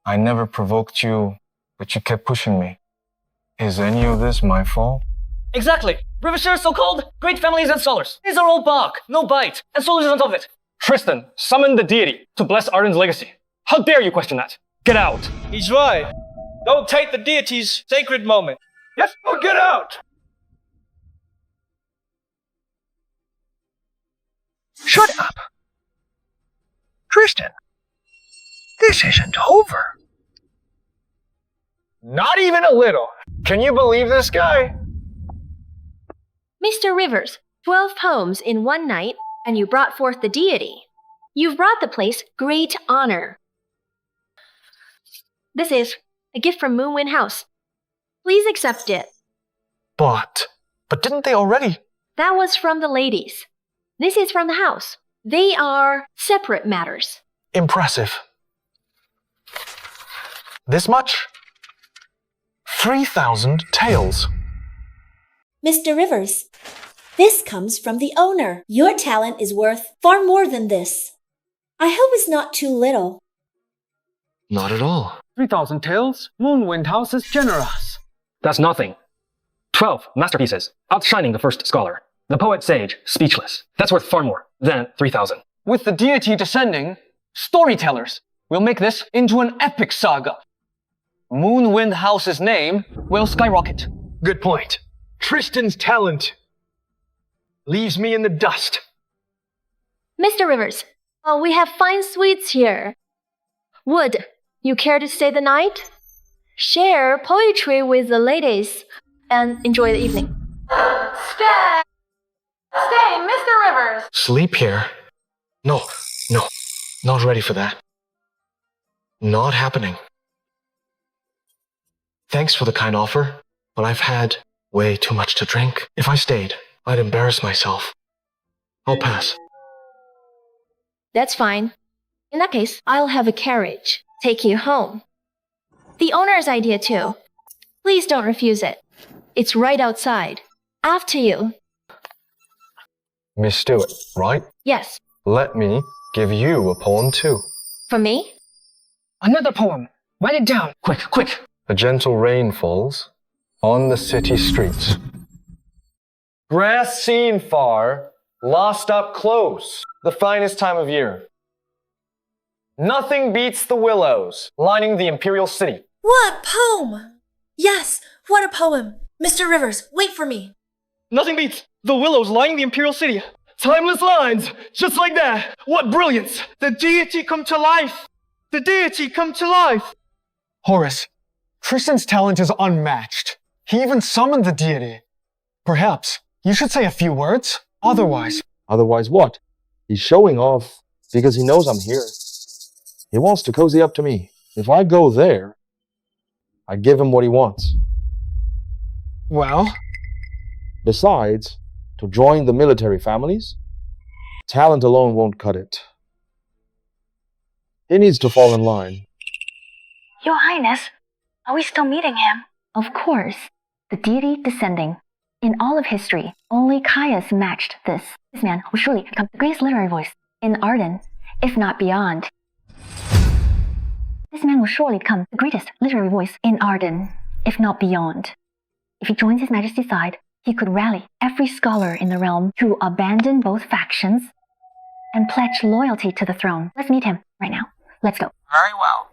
I never provoked you, but you kept pushing me. Is any of this my fault? Exactly! Rivershare's so-called great families and scholars. These are all bark, no bite, and soldiers on top of it. Tristan, summon the deity to bless Arden's legacy. How dare you question that? Get out! He's right. Don't take the deity's sacred moment. Yes, or get out! Shut up! Tristan, this isn't over. Not even a little. Can you believe this guy? Mr. Rivers, 12 poems in one night, and you brought forth the deity. You've brought the place great honor. This is a gift from Moonwind House. Please accept it. But didn't they already? That was from the ladies. This is from the house. They are separate matters. Impressive. This much? 3,000 taels. Mr. Rivers, this comes from the owner. Your talent is worth far more than this. I hope it's not too little. Not at all. 3,000 taels? Moonwind House is generous. That's nothing. 12 masterpieces, outshining the first scholar. The poet sage, speechless. That's worth far more than 3,000. With the deity descending, storytellers will make this into an epic saga. Moonwind House's name will skyrocket. Good point. Tristan's talent leaves me in the dust. Mr. Rivers, we have fine suites here. Would you care to stay the night? Share poetry with the ladies and enjoy the evening. Stay, Mr. Rivers. Sleep here? No, not ready for that. Not happening. Thanks for the kind offer, but I've had way too much to drink. If I stayed, I'd embarrass myself. I'll pass. That's fine. In that case, I'll have a carriage. Take you home. The owner's idea too. Please don't refuse it. It's right outside. After you. Miss Stewart, right? Yes. Let me give you a poem too. For me? Another poem. Write it down. Quick. A gentle rain falls on the city streets. Grass seen far, lost up close, the finest time of year. Nothing beats the willows lining the Imperial City. What poem? Yes, what a poem. Mr. Rivers, wait for me. Nothing beats the willows lining the Imperial City. Timeless lines, just like that. What brilliance! The deity come to life! The deity come to life! Horace, Tristan's talent is unmatched. He even summoned the deity. Perhaps you should say a few words. Otherwise... Otherwise what? He's showing off because he knows I'm here. He wants to cozy up to me. If I go there, I give him what he wants. Well? Besides, to join the military families, talent alone won't cut it. He needs to fall in line. Your Highness, are we still meeting him? Of course. The deity descending. In all of history, only Caius matched this. This man will surely become the greatest literary voice in Arden, if not beyond. This man will surely become the greatest literary voice in Arden, if not beyond. If he joins His Majesty's side, he could rally every scholar in the realm to abandon both factions and pledge loyalty to the throne. Let's meet him right now. Let's go. Very well.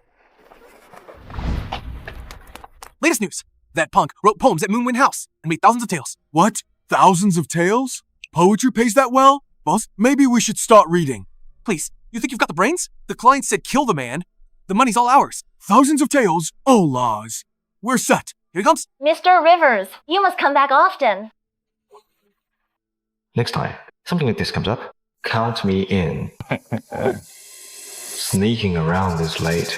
Latest news. That punk wrote poems at Moonwind House and made thousands of tales. What? Thousands of tales? Poetry pays that well? Boss, maybe we should start reading. Please, you think you've got the brains? The client said kill the man. The money's all ours. Thousands of tales? Oh, laws. We're set. Here he comes. Mr. Rivers, you must come back often. Next time something like this comes up, count me in. Sneaking around this late.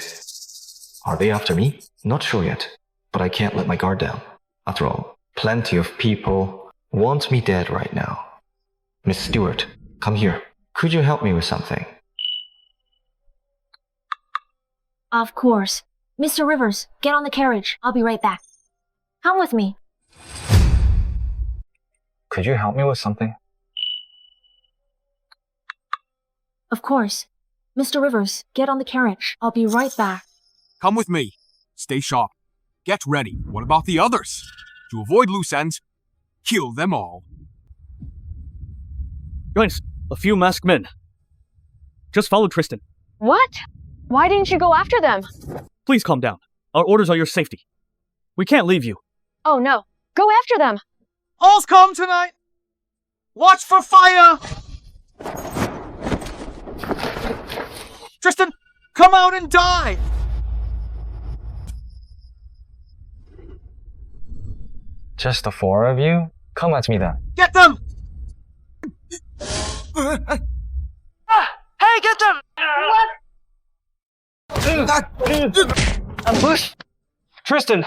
Are they after me? Not sure yet, but I can't let my guard down. After all, plenty of people want me dead right now. Miss Stewart, come here. Could you help me with something? Of course. Mr. Rivers, get on the carriage. I'll be right back. Come with me. Could you help me with something? Of course. Mr. Rivers, get on the carriage. I'll be right back. Come with me. Stay sharp. Get ready. What about the others? To avoid loose ends, kill them all. Your Highness, a few masked men. Just follow Tristan. What? Why didn't you go after them? Please calm down. Our orders are your safety. We can't leave you. Oh no. Go after them. All's calm tonight. Watch for fire. Tristan, come out and die. Just the four of you? Come at me then. Get them! Hey, get them! Ambush! Tristan,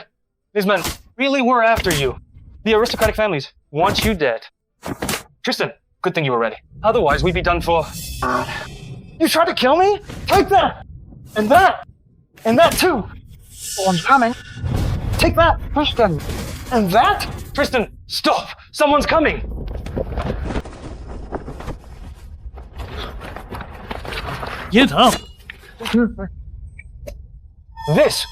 these men really were after you. The aristocratic families want you dead. Tristan, good thing you were ready. Otherwise, we'd be done for. You tried to kill me? Take that! And that! And that too! Oh, I'm coming. Take that, Tristan! And that? Tristan, stop! Someone's coming! Get up! This!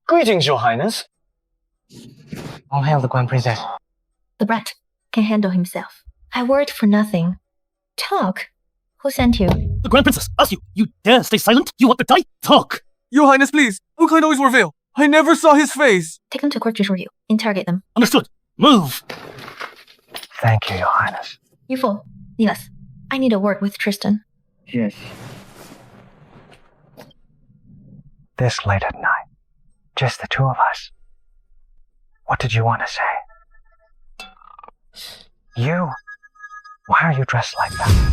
Greetings, Your Highness. I'll hail the Grand Princess. The brat can handle himself. I worried for nothing. Talk. Who sent you? The Grand Princess asked you. You dare stay silent? You want to die? Talk! Your Highness, please. How can I always reveal? I never saw his face. Take them to court for you. Interrogate them. Understood. Move! Thank you, Your Highness. You fool. Leave us. I need a word with Tristan. Yes. This late at night, just the two of us. What did you want to say? You? Why are you dressed like that?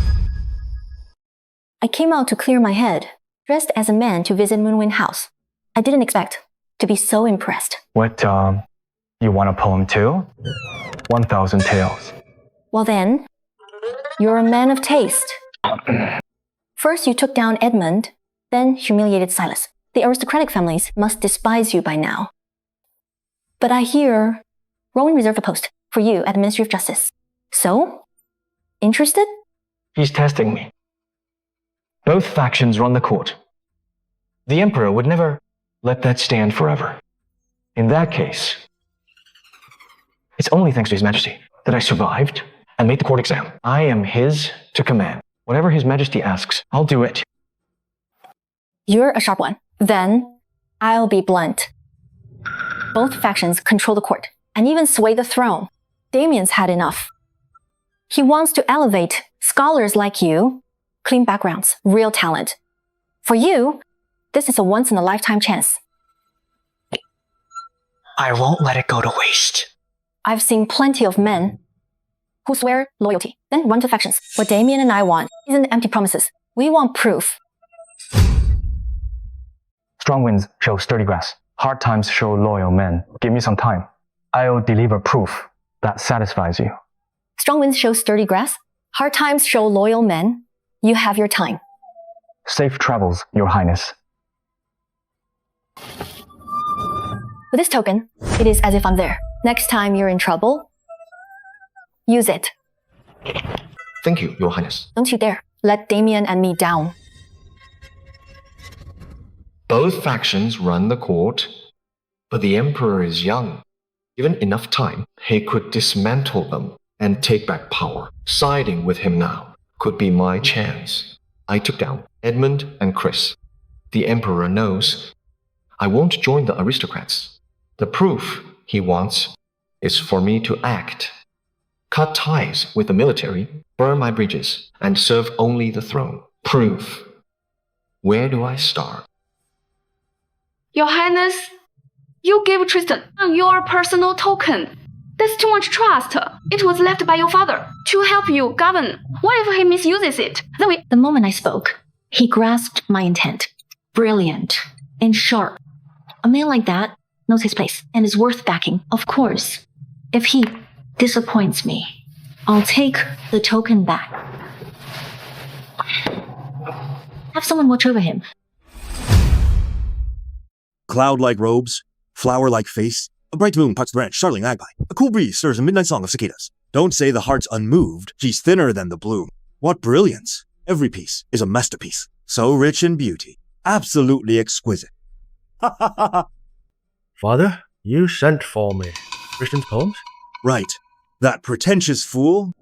I came out to clear my head, dressed as a man to visit Moonwind House. I didn't expect to be so impressed. What, you want a poem too? 1,000 tales. Well then, you're a man of taste. First you took down Edmund, then humiliated Silas. The aristocratic families must despise you by now. But I hear Rowan reserved a post for you at the Ministry of Justice. So, interested? He's testing me. Both factions run the court. The Emperor would never let that stand forever. In that case, it's only thanks to His Majesty that I survived and made the court exam. I am his to command. Whatever His Majesty asks, I'll do it. You're a sharp one. Then, I'll be blunt. Both factions control the court and even sway the throne. Damien's had enough. He wants to elevate scholars like you, clean backgrounds, real talent. For you, This is a once-in-a-lifetime chance. I won't let it go to waste. I've seen plenty of men who swear loyalty, then run to factions. What Damien and I want isn't empty promises. We want proof. Strong winds show sturdy grass. Hard times show loyal men. Give me some time. I'll deliver proof that satisfies you. Strong winds show sturdy grass. Hard times show loyal men. You have your time. Safe travels, Your Highness. With this token, it is as if I'm there. Next time you're in trouble, use it. Thank you, Your Highness. Don't you dare let Damien and me down. Both factions run the court, but the Emperor is young. Given enough time, he could dismantle them and take back power. Siding with him now could be my chance. I took down Edmund and Chris. The Emperor knows I won't join the aristocrats. The proof he wants is for me to act. Cut ties with the military, burn my bridges, and serve only the throne. Proof. Where do I start? Your Highness, you gave Tristan your personal token. That's too much trust. It was left by your father to help you govern. What if he misuses it? The moment I spoke, he grasped my intent. Brilliant and sharp. A man like that knows his place and is worth backing, of course. If he disappoints me, I'll take the token back. Have someone watch over him. Cloud-like robes, flower-like face, a bright moon parts the branch, startling magpie. A cool breeze stirs a midnight song of cicadas. Don't say the heart's unmoved, she's thinner than the bloom. What brilliance! Every piece is a masterpiece. So rich in beauty. Absolutely exquisite. Ha ha ha ha! Father, you sent for me. Tristan's poems? Right. That pretentious fool?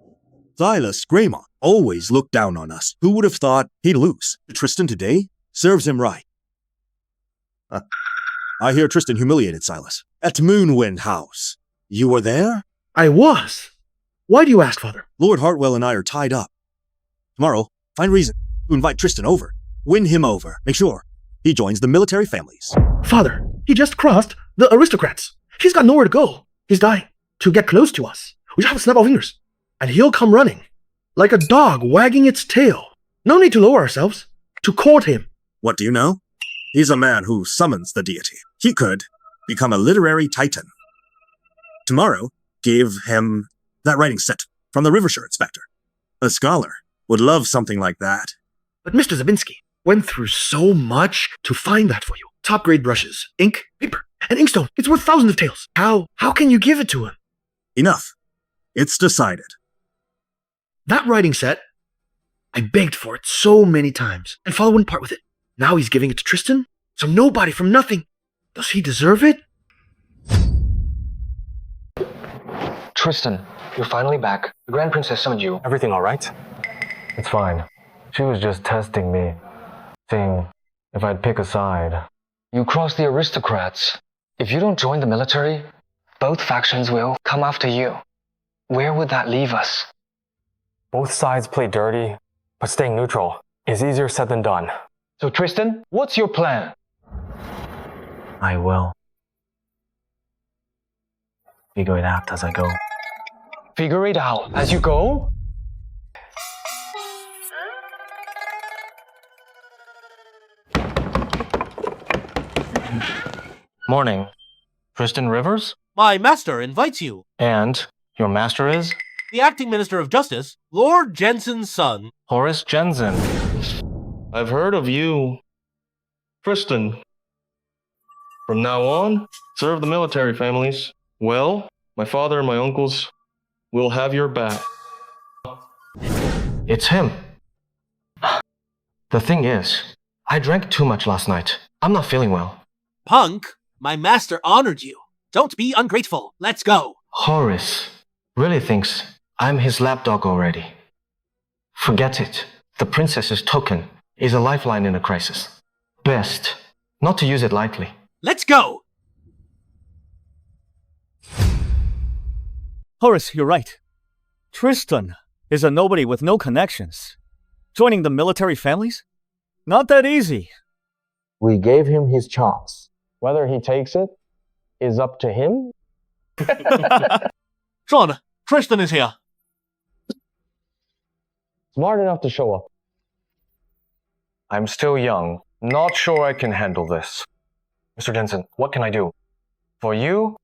Silas Greymont always looked down on us. Who would have thought he'd lose? Tristan today serves him right. I hear Tristan humiliated Silas. At Moonwind House. You were there? I was. Why do you ask, Father? Lord Hartwell and I are tied up. Tomorrow, find reason to invite Tristan over. Win him over. Make sure he joins the military families. Father, he just crossed the aristocrats. He's got nowhere to go. He's dying to get close to us. We just have to snap our fingers. And he'll come running, like a dog wagging its tail. No need to lower ourselves to court him. What do you know? He's a man who summons the deity. He could become a literary titan. Tomorrow, give him that writing set from the Rivershire Inspector. A scholar would love something like that. But Mr. Zabinski went through so much to find that for you. Top-grade brushes, ink, paper, and inkstone. It's worth thousands of taels. How can you give it to him? Enough. It's decided. That writing set, I begged for it so many times, and Father wouldn't part with it. Now he's giving it to Tristan? Some nobody from nothing. Does he deserve it? Tristan, you're finally back. The Grand Princess summoned you. Everything all right? It's fine. She was just testing me, seeing if I'd pick a side. You crossed the aristocrats. If you don't join the military, both factions will come after you. Where would that leave us? Both sides play dirty, but staying neutral is easier said than done. So Tristan, what's your plan? I will figure it out as I go. Figure it out as you go? Morning. Tristan Rivers? My master invites you. And your master is? The acting minister of justice, Lord Jensen's son. Horace Jensen. I've heard of you. Tristan. From now on, serve the military families. Well, my father and my uncles will have your back. It's him. The thing is, I drank too much last night. I'm not feeling well. Punk, my master honored you. Don't be ungrateful. Let's go. Horace really thinks I'm his lapdog already. Forget it. The princess's token is a lifeline in a crisis. Best not to use it lightly. Let's go! Horace, you're right. Tristan is a nobody with no connections. Joining the military families? Not that easy. We gave him his chance. Whether he takes it is up to him. John, Tristan is here. Smart enough to show up. I'm still young. Not sure I can handle this. Mr. Jensen, what can I do? For you,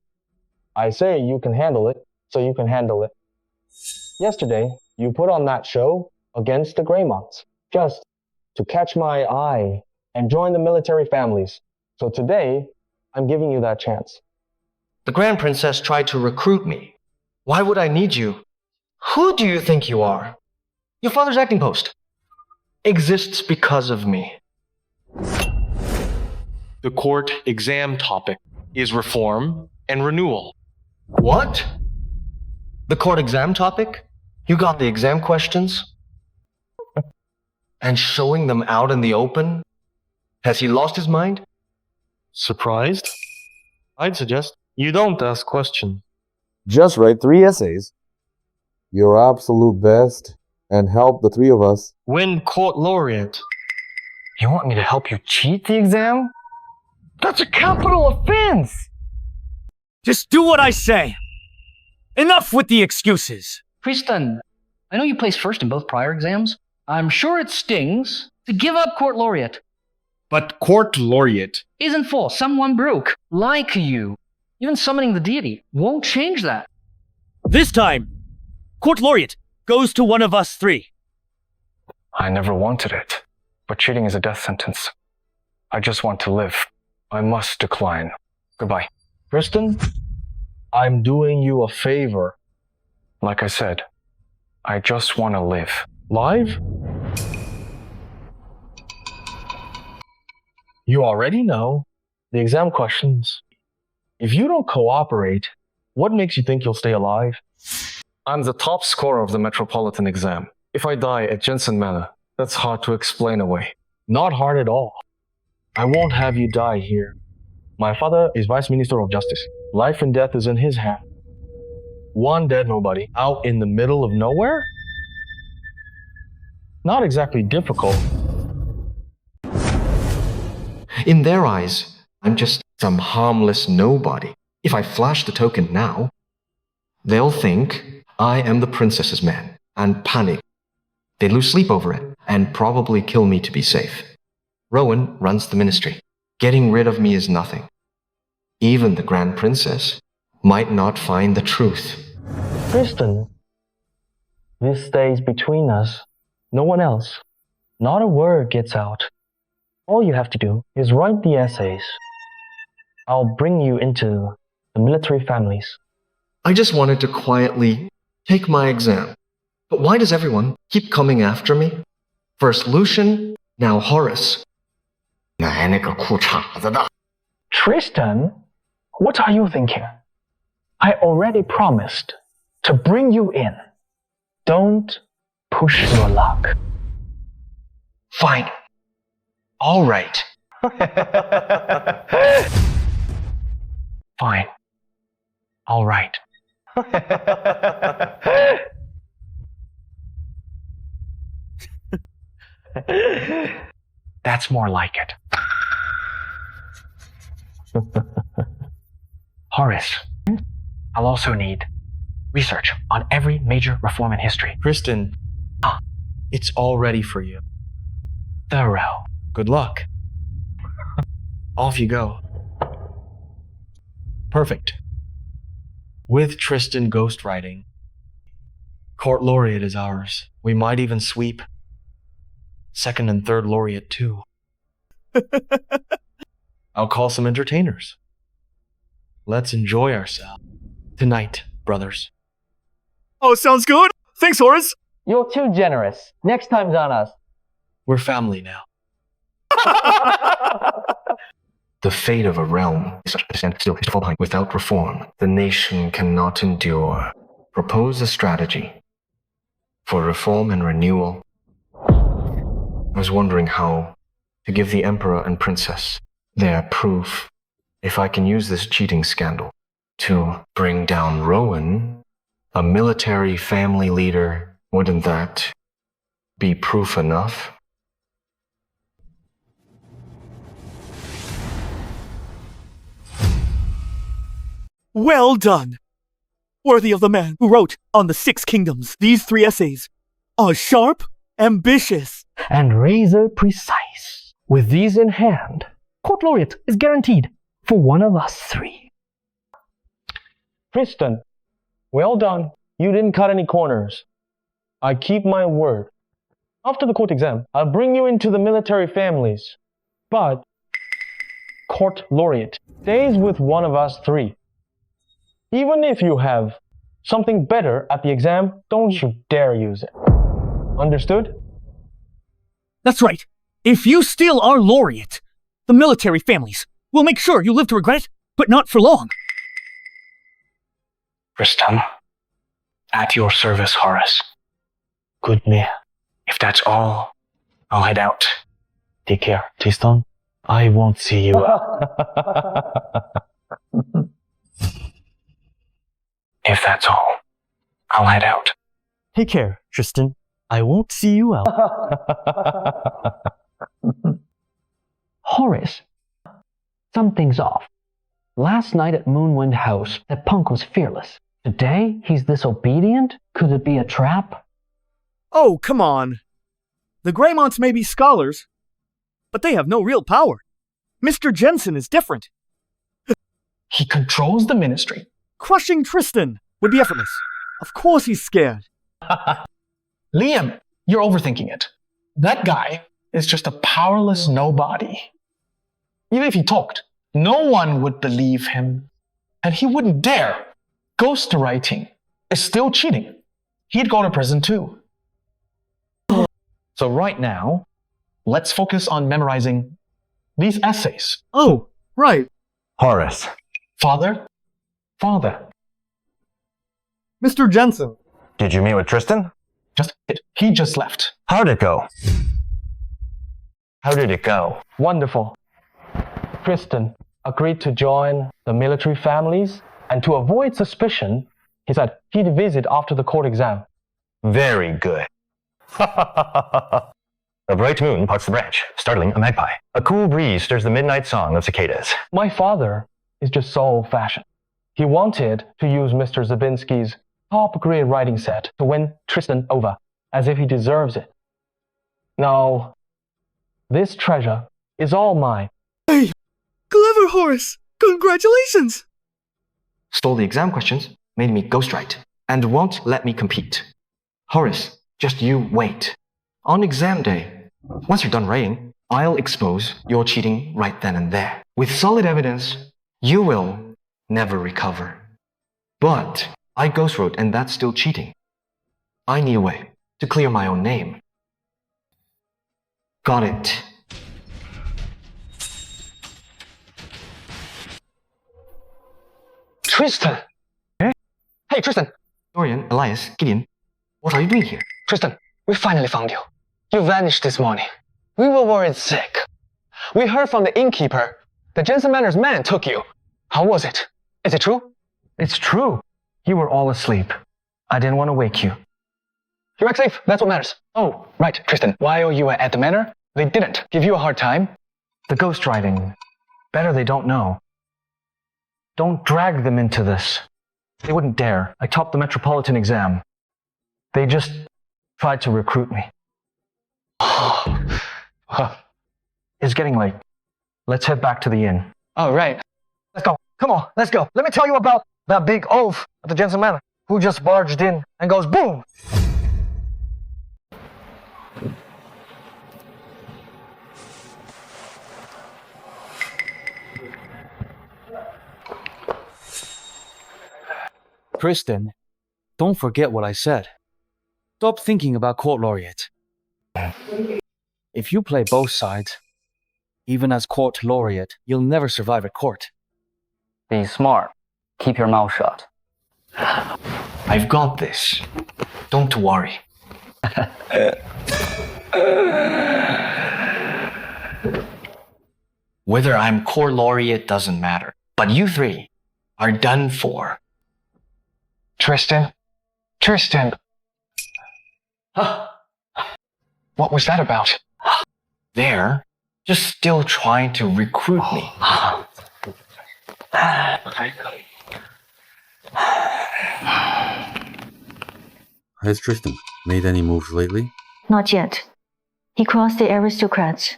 I say you can handle it, so you can handle it. Yesterday, you put on that show against the Greymonts, just to catch my eye and join the military families. So today, I'm giving you that chance. The Grand Princess tried to recruit me. Why would I need you? Who do you think you are? Your father's acting post exists because of me. The court exam topic is reform and renewal. What? The court exam topic? You got the exam questions? And showing them out in the open? Has he lost his mind? Surprised? I'd suggest you don't ask questions. Just write 3 essays. Your absolute best, and help the 3 of us. Win court laureate. You want me to help you cheat the exam? That's a capital offense! Just do what I say. Enough with the excuses. Tristan, I know you placed first in both prior exams. I'm sure it stings to give up court laureate. But court laureate Isn't for someone broke, like you. Even summoning the deity won't change that. This time, Court Laureate goes to one of us 3. I never wanted it, but cheating is a death sentence. I just want to live. I must decline. Goodbye. Tristan, I'm doing you a favor. Like I said, I just want to live. Live? You already know the exam questions. If you don't cooperate, what makes you think you'll stay alive? I'm the top scorer of the Metropolitan exam. If I die at Jensen Manor, that's hard to explain away. Not hard at all. I won't have you die here. My father is Vice Minister of Justice. Life and death is in his hand. One dead nobody out in the middle of nowhere? Not exactly difficult. In their eyes, I'm just some harmless nobody. If I flash the token now, they'll think I am the princess's man and panic. They lose sleep over it and probably kill me to be safe. Rowan runs the ministry. Getting rid of me is nothing. Even the Grand Princess might not find the truth. Tristan, this stays between us. No one else. Not a word gets out. All you have to do is write the essays. I'll bring you into the military families. I just wanted to quietly take my exam. But why does everyone keep coming after me? First Lucian, now Horace. Tristan, what are you thinking? I already promised to bring you in. Don't push your luck. Fine. All right. Fine. All right. That's more like it. Horace, I'll also need research on every major reform in history. Tristan, it's all ready for you. Thorough. Good luck. Off you go. Perfect. With Tristan ghostwriting, Court Laureate is ours. We might even sweep second and third laureate too. I'll call some entertainers. Let's enjoy ourselves. Tonight, brothers. Oh, sounds good. Thanks, Horace. You're too generous. Next time's on us. We're family now. The fate of a realm is such a stand still is to fall behind. Without reform, the nation cannot endure. Propose a strategy for reform and renewal. I was wondering how to give the Emperor and Princess their proof. If I can use this cheating scandal to bring down Rowan, a military family leader, wouldn't that be proof enough? Well done. Worthy of the man who wrote on the Six Kingdoms. These 3 essays are sharp, ambitious, and razor precise. With these in hand, Court Laureate is guaranteed for one of us 3. Tristan, well done. You didn't cut any corners. I keep my word. After the court exam, I'll bring you into the military families. But Court Laureate stays with one of us 3. Even if you have something better at the exam, don't you dare use it. Understood? That's right. If you steal our laureate, the military families will make sure you live to regret it, but not for long. Tristan, at your service, Horace. Good man. If that's all, I'll head out. Take care, Tristan. I won't see you. If that's all, I'll head out. Take care, Tristan. I won't see you out. Horace, something's off. Last night at Moonwind House, that punk was fearless. Today, he's disobedient? Could it be a trap? Oh, come on. The Greymonts may be scholars, but they have no real power. Mr. Jensen is different. He controls the ministry. Crushing Tristan would be effortless. Of course he's scared. Liam, you're overthinking it. That guy is just a powerless nobody. Even if he talked, no one would believe him. And he wouldn't dare. Ghostwriting is still cheating. He'd go to prison too. So right now, let's focus on memorizing these essays. Oh, right. Horace. Father? Mr. Jensen. Did you meet with Tristan? He just left. How'd it go? How did it go? Wonderful. Tristan agreed to join the military families, and to avoid suspicion, he said he'd visit after the court exam. Very good. A bright moon parts the branch, startling a magpie. A cool breeze stirs the midnight song of cicadas. My father is just so old-fashioned. He wanted to use Mr. Zabinski's top-grade writing set to win Tristan over, as if he deserves it. Now, this treasure is all mine. Hey, clever Horace! Congratulations! Stole the exam questions, made me ghostwrite, and won't let me compete. Horace, just you wait. On exam day, once you're done writing, I'll expose your cheating right then and there. With solid evidence, you will never recover. But I ghostwrote, and that's still cheating. I need a way to clear my own name. Got it. Tristan! Hey, Tristan! Dorian, Elias, Gideon, what are you doing here? Tristan, we finally found you. You vanished this morning. We were worried sick. We heard from the innkeeper that Jensen Manor's man took you. How was it? Is it true? It's true. You were all asleep. I didn't want to wake you. You're back safe. That's what matters. Oh, right, Tristan. While you were at the manor, they didn't give you a hard time. The ghostwriting. Better they don't know. Don't drag them into this. They wouldn't dare. I topped the metropolitan exam. They just tried to recruit me. It's getting late. Let's head back to the inn. All right. Let's go. Come on, let's go. Let me tell you about that big oaf at the Jensen Manor who just barged in and goes boom. Tristan, don't forget what I said. Stop thinking about Court Laureate. If you play both sides, even as Court Laureate, you'll never survive at court. Be smart. Keep your mouth shut. I've got this. Don't worry. Whether I'm Court Laureate doesn't matter. But you 3 are done for. Tristan? What was that about? They're just still trying to recruit me. Has Tristan made any moves lately? Not yet. He crossed the aristocrats.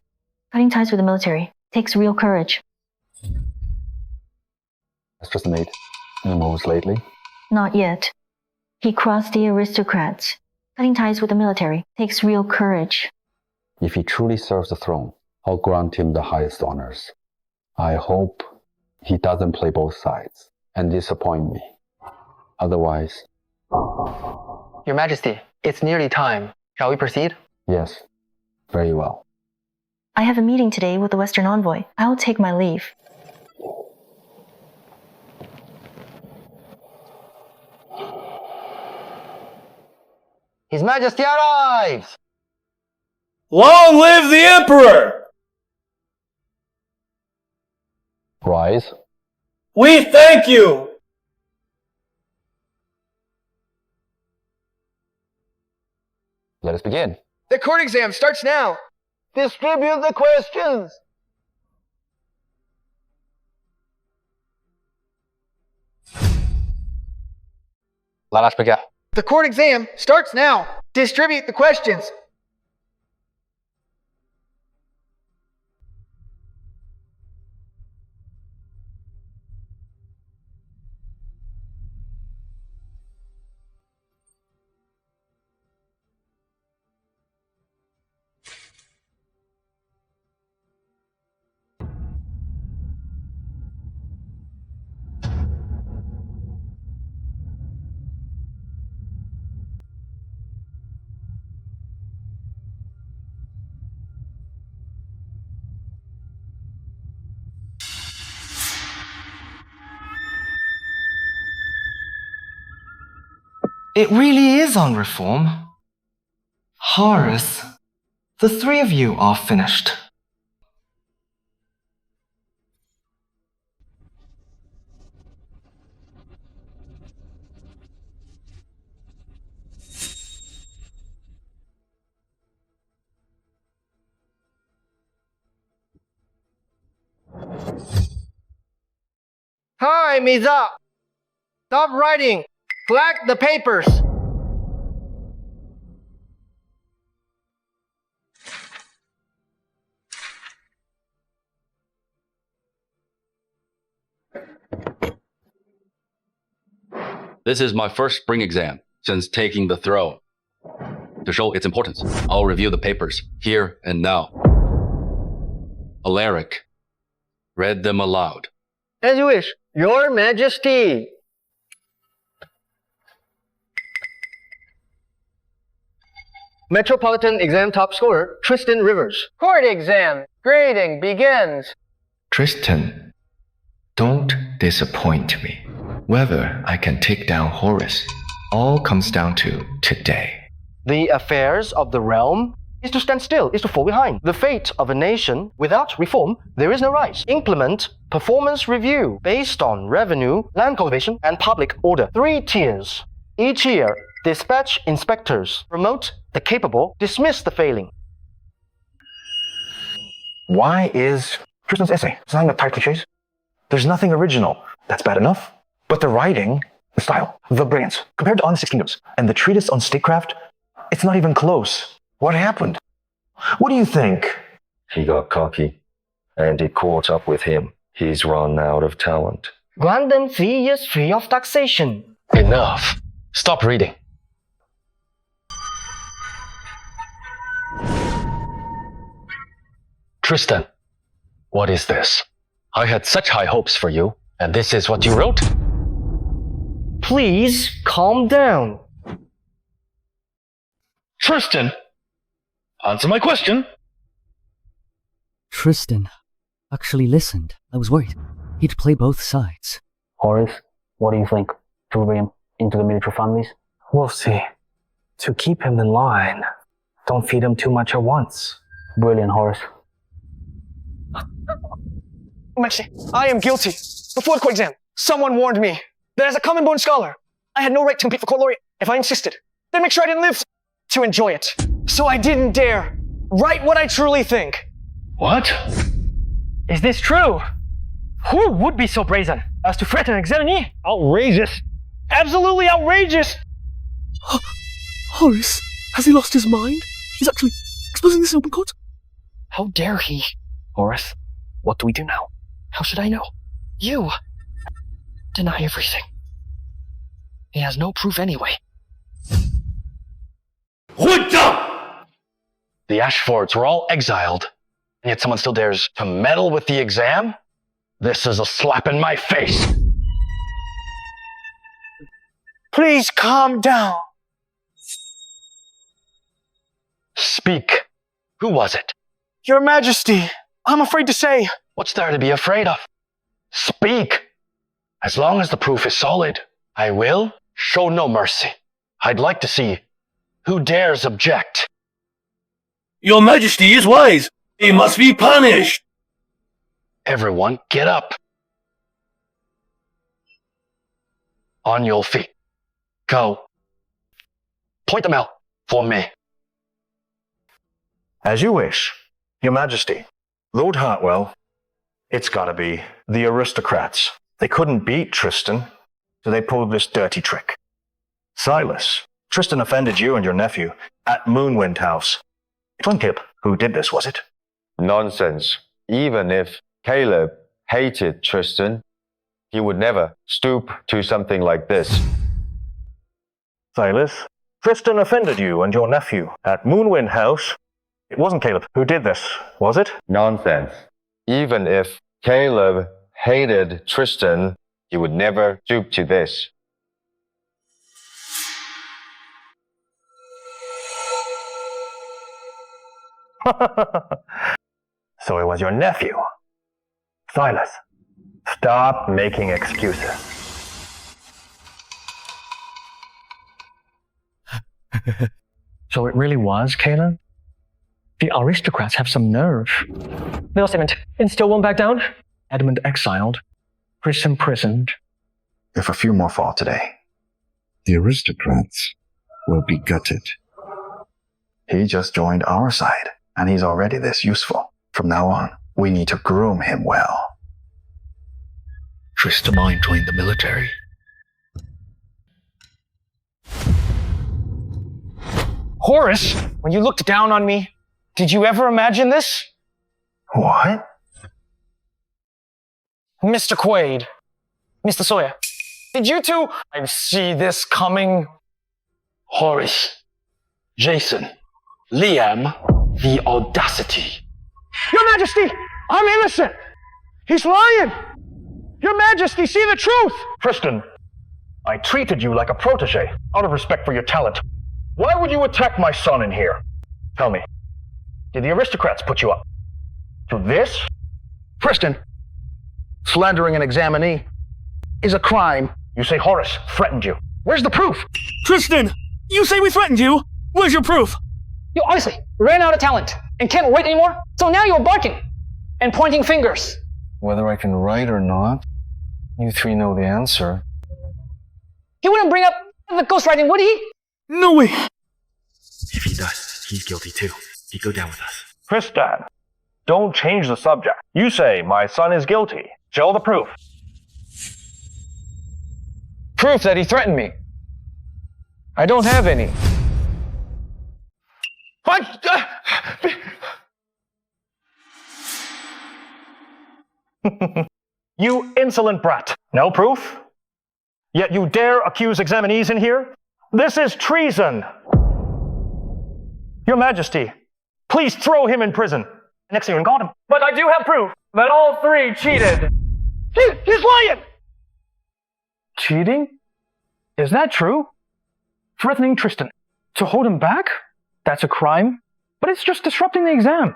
Cutting ties with the military takes real courage. Has Tristan made any moves lately? Not yet. He crossed the aristocrats. Cutting ties with the military takes real courage. If he truly serves the throne, I'll grant him the highest honors. I hope he doesn't play both sides and disappoint me. Otherwise... Your Majesty, it's nearly time. Shall we proceed? Yes. Very well. I have a meeting today with the Western envoy. I'll take my leave. His Majesty arrives! Long live the Emperor! Rise. We thank you! Let us begin. The court exam starts now. Distribute the questions. Let us begin. The court exam starts now. Distribute the questions. It really is on reform. Horace, the three of you are finished. Time is up. Stop writing. Collect the papers. This is my first spring exam since taking the throne. To show its importance, I'll review the papers here and now. Alaric, read them aloud. As you wish, Your Majesty. Metropolitan exam top scorer, Tristan Rivers. Court exam. Grading begins. Tristan, don't disappoint me. Whether I can take down Horace all comes down to today. The affairs of the realm is to stand still, is to fall behind. The fate of a nation without reform, there is no rise. Implement performance review based on revenue, land cultivation, and public order. 3 tiers. Each year, dispatch inspectors, promote the capable, dismiss the failing. Why is Tristan's essay designed with tight cliches? There's nothing original. That's bad enough. But the writing, the style, the brilliance, compared to On the Six Kingdoms and the treatise on statecraft, it's not even close. What happened? What do you think? He got cocky, and it caught up with him. He's run out of talent. Grant them 3 years free of taxation. Enough. Stop reading. Tristan, what is this? I had such high hopes for you, and this is what you wrote? Please calm down. Tristan, answer my question. Tristan actually listened. I was worried. He'd play both sides. Horace, what do you think? To bring him into the military families? We'll see. To keep him in line, don't feed him too much at once. Brilliant, Horace. Majesty, I am guilty. Before the court exam, someone warned me that as a common-born scholar, I had no right to compete for court laureate. If I insisted, they'd make sure I didn't live to enjoy it. So I didn't dare write what I truly think. What? Is this true? Who would be so brazen as to threaten an examinee? Outrageous. Absolutely outrageous! Horace, has he lost his mind? He's actually exposing this in open court? How dare he? Horace, what do we do now? How should I know? You deny everything. He has no proof anyway. The Ashfords were all exiled, and yet someone still dares to meddle with the exam? This is a slap in my face. Please calm down. Speak. Who was it? Your Majesty, I'm afraid to say. What's there to be afraid of? Speak. As long as the proof is solid, I will show no mercy. I'd like to see who dares object. Your Majesty is wise. He must be punished. Everyone, get up. On your feet. Go. Point them out for me. As you wish, Your Majesty. Lord Hartwell, it's gotta be the aristocrats. They couldn't beat Tristan, so they pulled this dirty trick. Silas, Tristan offended you and your nephew at Moonwind House. It wasn't Caleb who did this, was it? Nonsense. Even if Caleb hated Tristan, he would never stoop to something like this. Silas, Tristan offended you and your nephew at Moonwind House. It wasn't Caleb who did this, was it? Nonsense. Even if Caleb hated Tristan, he would never stoop to this. So it was your nephew. Silas, stop making excuses. So it really was Caleb? The aristocrats have some nerve. Little statement. And still won't back down? Edmund exiled. Chris imprisoned. If a few more fall today, the aristocrats will be gutted. He just joined our side, and he's already this useful. From now on, we need to groom him well. Tristan mine joined the military. Horace, when you looked down on me, did you ever imagine this? What? Mr. Quaid, Mr. Sawyer, did you two see this coming? Horace, Jason, Liam, the audacity. Your Majesty, I'm innocent. He's lying. Your Majesty, see the truth. Tristan, I treated you like a protege out of respect for your talent. Why would you attack my son in here? Tell me, did the aristocrats put you up to this? Tristan, slandering an examinee is a crime. You say Horace threatened you. Where's the proof? Tristan, you say we threatened you? Where's your proof? You honestly ran out of talent and can't write anymore? So now you're barking and pointing fingers. Whether I can write or not, you three know the answer. He wouldn't bring up the ghostwriting, would he? No way. If he does, he's guilty too. He'd go down with us. Tristan, don't change the subject. You say my son is guilty. Show the proof. Proof that he threatened me. I don't have any. You insolent brat. No proof? Yet you dare accuse examinees in here? This is treason. Your Majesty, please throw him in prison. Next thing you got him. But I do have proof that all three cheated. He's lying! Cheating? Is that true? Threatening Tristan to hold him back? That's a crime, but it's just disrupting the exam.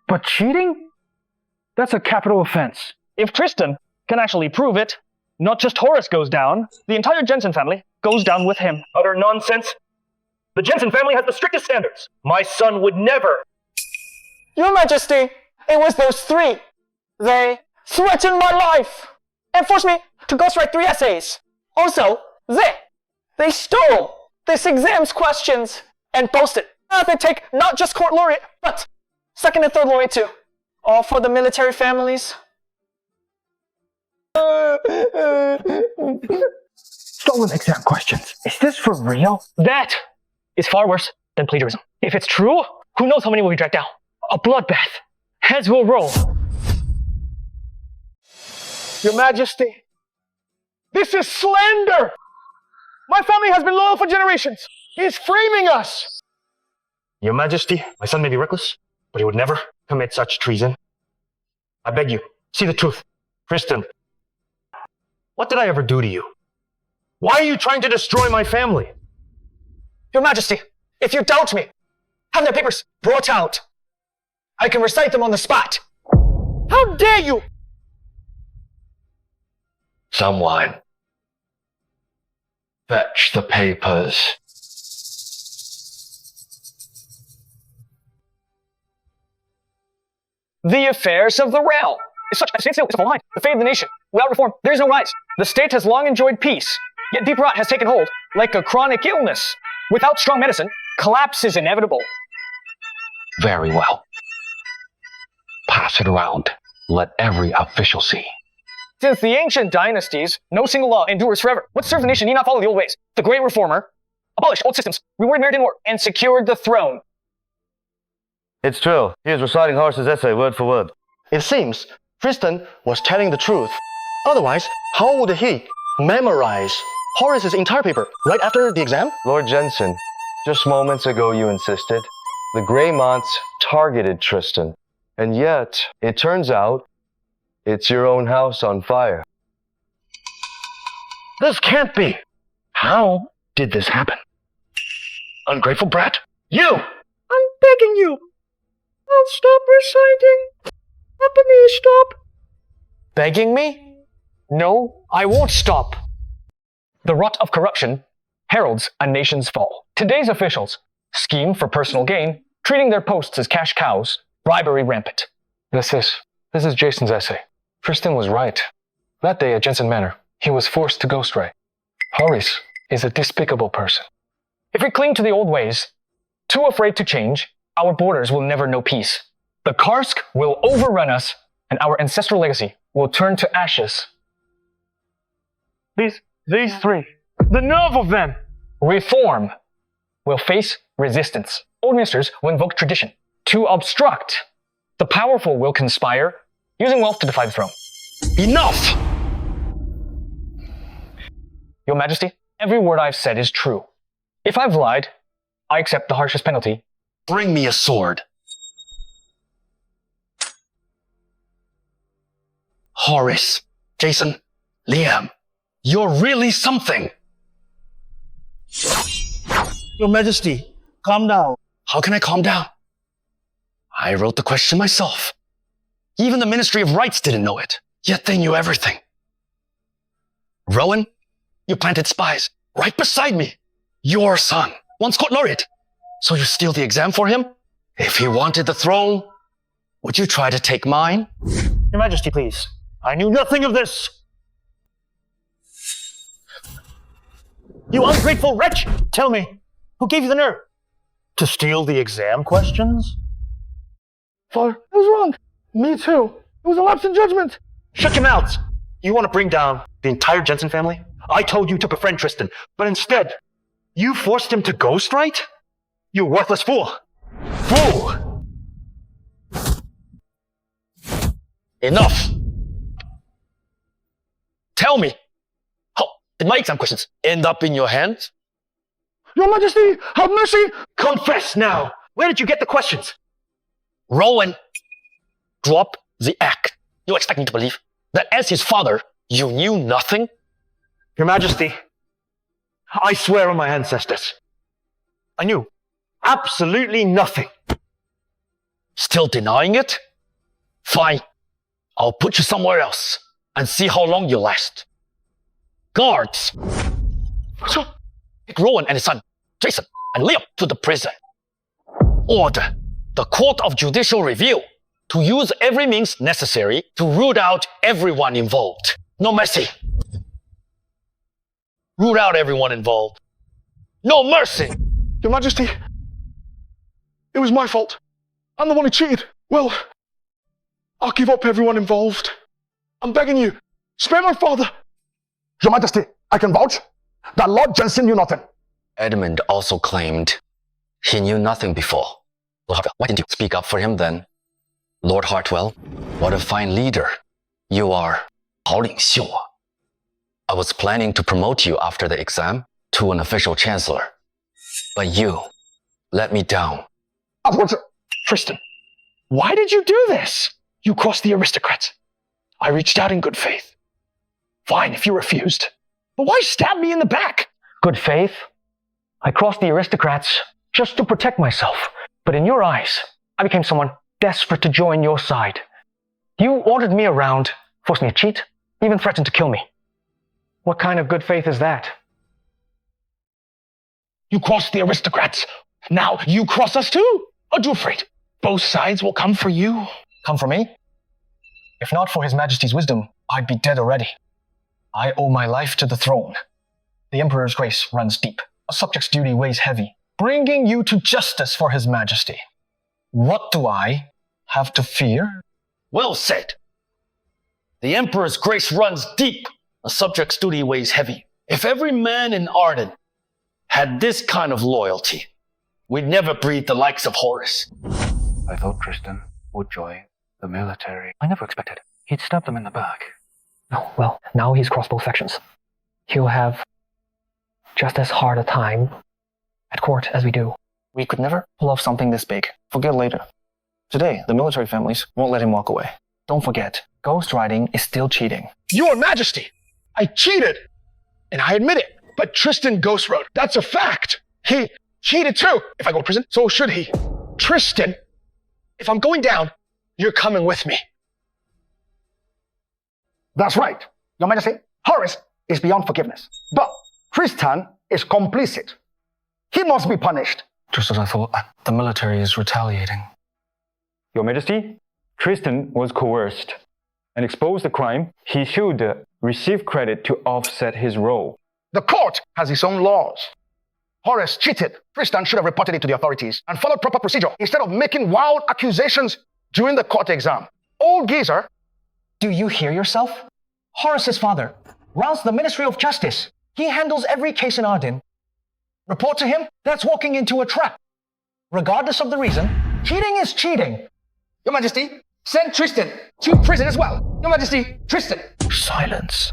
But cheating? That's a capital offense. If Tristan can actually prove it, not just Horace goes down, the entire Jensen family goes down with him. Utter nonsense. The Jensen family has the strictest standards. My son would never. Your Majesty, it was those three. They threatened my life and forced me to ghostwrite 3 essays. Also, they stole this exam's questions and boasted they take not just court laureate, but second and third laureate too. All for the military families. Stolen exam questions. Is this for real? That is far worse than plagiarism. If it's true, who knows how many will be dragged down? A bloodbath. Heads will roll. Your Majesty, this is slander! My family has been loyal for generations. He is framing us! Your Majesty, my son may be reckless, but he would never commit such treason. I beg you, see the truth. Tristan, what did I ever do to you? Why are you trying to destroy my family? Your Majesty, if you doubt me, have the papers brought out. I can recite them on the spot. How dare you! Someone, fetch the papers. The affairs of the realm. Is such a standstill is a line. The fate of the nation. Without reform, there is no rise. The state has long enjoyed peace, yet deep rot has taken hold, like a chronic illness. Without strong medicine, collapse is inevitable. Very well. Pass it around. Let every official see. Since the ancient dynasties, no single law endures forever. What served the nation need not follow the old ways. The great reformer abolished old systems, rewarded merit in war, and secured the throne. It's true. He was reciting Horace's essay word for word. It seems Tristan was telling the truth. Otherwise, how would he memorize Horace's entire paper right after the exam? Lord Jensen, just moments ago you insisted the Greymonts targeted Tristan. And yet, it turns out, it's your own house on fire. This can't be. How did this happen? Ungrateful brat? You! I'm begging you. I'll stop reciting. Help me stop. Begging me? No, I won't stop. The rot of corruption heralds a nation's fall. Today's officials scheme for personal gain, treating their posts as cash cows, bribery rampant. This is Jason's essay. Tristan was right. That day at Jensen Manor, he was forced to ghostwrite. Horace is a despicable person. If we cling to the old ways, too afraid to change, our borders will never know peace. The Karsk will overrun us, and our ancestral legacy will turn to ashes. These three. The nerve of them! Reform will face resistance. Old ministers will invoke tradition to obstruct. The powerful will conspire, using wealth to defy the throne. Enough! Your Majesty, every word I've said is true. If I've lied, I accept the harshest penalty. Bring me a sword. Horace, Jason, Liam, you're really something. Your Majesty, calm down. How can I calm down? I wrote the question myself. Even the Ministry of Rights didn't know it, yet they knew everything. Rowan, you planted spies right beside me. Your son once court laureate. So you steal the exam for him? If he wanted the throne, would you try to take mine? Your Majesty, please. I knew nothing of this. You ungrateful wretch! Tell me, who gave you the nerve? To steal the exam questions? Father, I was wrong. Me too. It was a lapse in judgment. Shut your mouths! You want to bring down the entire Jensen family? I told you to befriend Tristan, but instead, you forced him to ghostwrite? You worthless fool! Fool! Enough! Tell me, how did my exam questions end up in your hands? Your Majesty, have mercy! Confess now! Where did you get the questions? Rowan, drop the act. You expect me to believe that as his father, you knew nothing? Your Majesty, I swear on my ancestors, I knew absolutely nothing. Still denying it? Fine. I'll put you somewhere else and see how long you last. Guards! Take Rowan and his son, Jason, and Liam to the prison. Order the Court of Judicial Review to use every means necessary to root out everyone involved. No mercy. Root out everyone involved. No mercy. Your Majesty, it was my fault. I'm the one who cheated. Well, I'll give up everyone involved. I'm begging you, spare my father. Your Majesty, I can vouch. that Lord Jensen knew nothing. Edmund also claimed he knew nothing before. Lord Hartwell, why didn't you speak up for him then? Lord Hartwell, what a fine leader you are. 好领袖啊. I was planning to promote you after the exam to an official chancellor. But you let me down. Tristan, why did you do this? You crossed the aristocrats. I reached out in good faith. Fine if you refused. But why stab me in the back? Good faith? I crossed the aristocrats just to protect myself. But in your eyes, I became someone desperate to join your side. You ordered me around, forced me to cheat, even threatened to kill me. What kind of good faith is that? You crossed the aristocrats. Now you cross us too. Aren't you afraid? Both sides will come for you. Come for me? If not for His Majesty's wisdom, I'd be dead already. I owe my life to the throne. The Emperor's grace runs deep. A subject's duty weighs heavy, bringing you to justice for His Majesty. What do I have to fear? Well said. The Emperor's grace runs deep. A subject's duty weighs heavy. If every man in Arden had this kind of loyalty, we'd never breed the likes of Horus. I thought Tristan would join the military. I never expected he'd stab them in the back. Oh, well, now he's crossed both sections. He'll have just as hard a time at court as we do. We could never pull off something this big. Forget later. Today, the military families won't let him walk away. Don't forget, ghost riding is still cheating. Your Majesty, I cheated. And I admit it. But Tristan ghost rode. That's a fact. He cheated too. If I go to prison, so should he. Tristan, if I'm going down, you're coming with me. That's right, Your Majesty. Horace is beyond forgiveness. But Tristan is complicit. He must be punished. Just as I thought, the military is retaliating. Your Majesty, Tristan was coerced and exposed the crime. He should receive credit to offset his role. The court has its own laws. Horace cheated. Tristan should have reported it to the authorities and followed proper procedure instead of making wild accusations during the court exam. Old geezer. Do you hear yourself? Horace's father runs the Ministry of Justice. He handles every case in Arden. Report to him, that's walking into a trap. Regardless of the reason, cheating is cheating. Your Majesty, send Tristan to prison as well. Your Majesty, Tristan. Silence.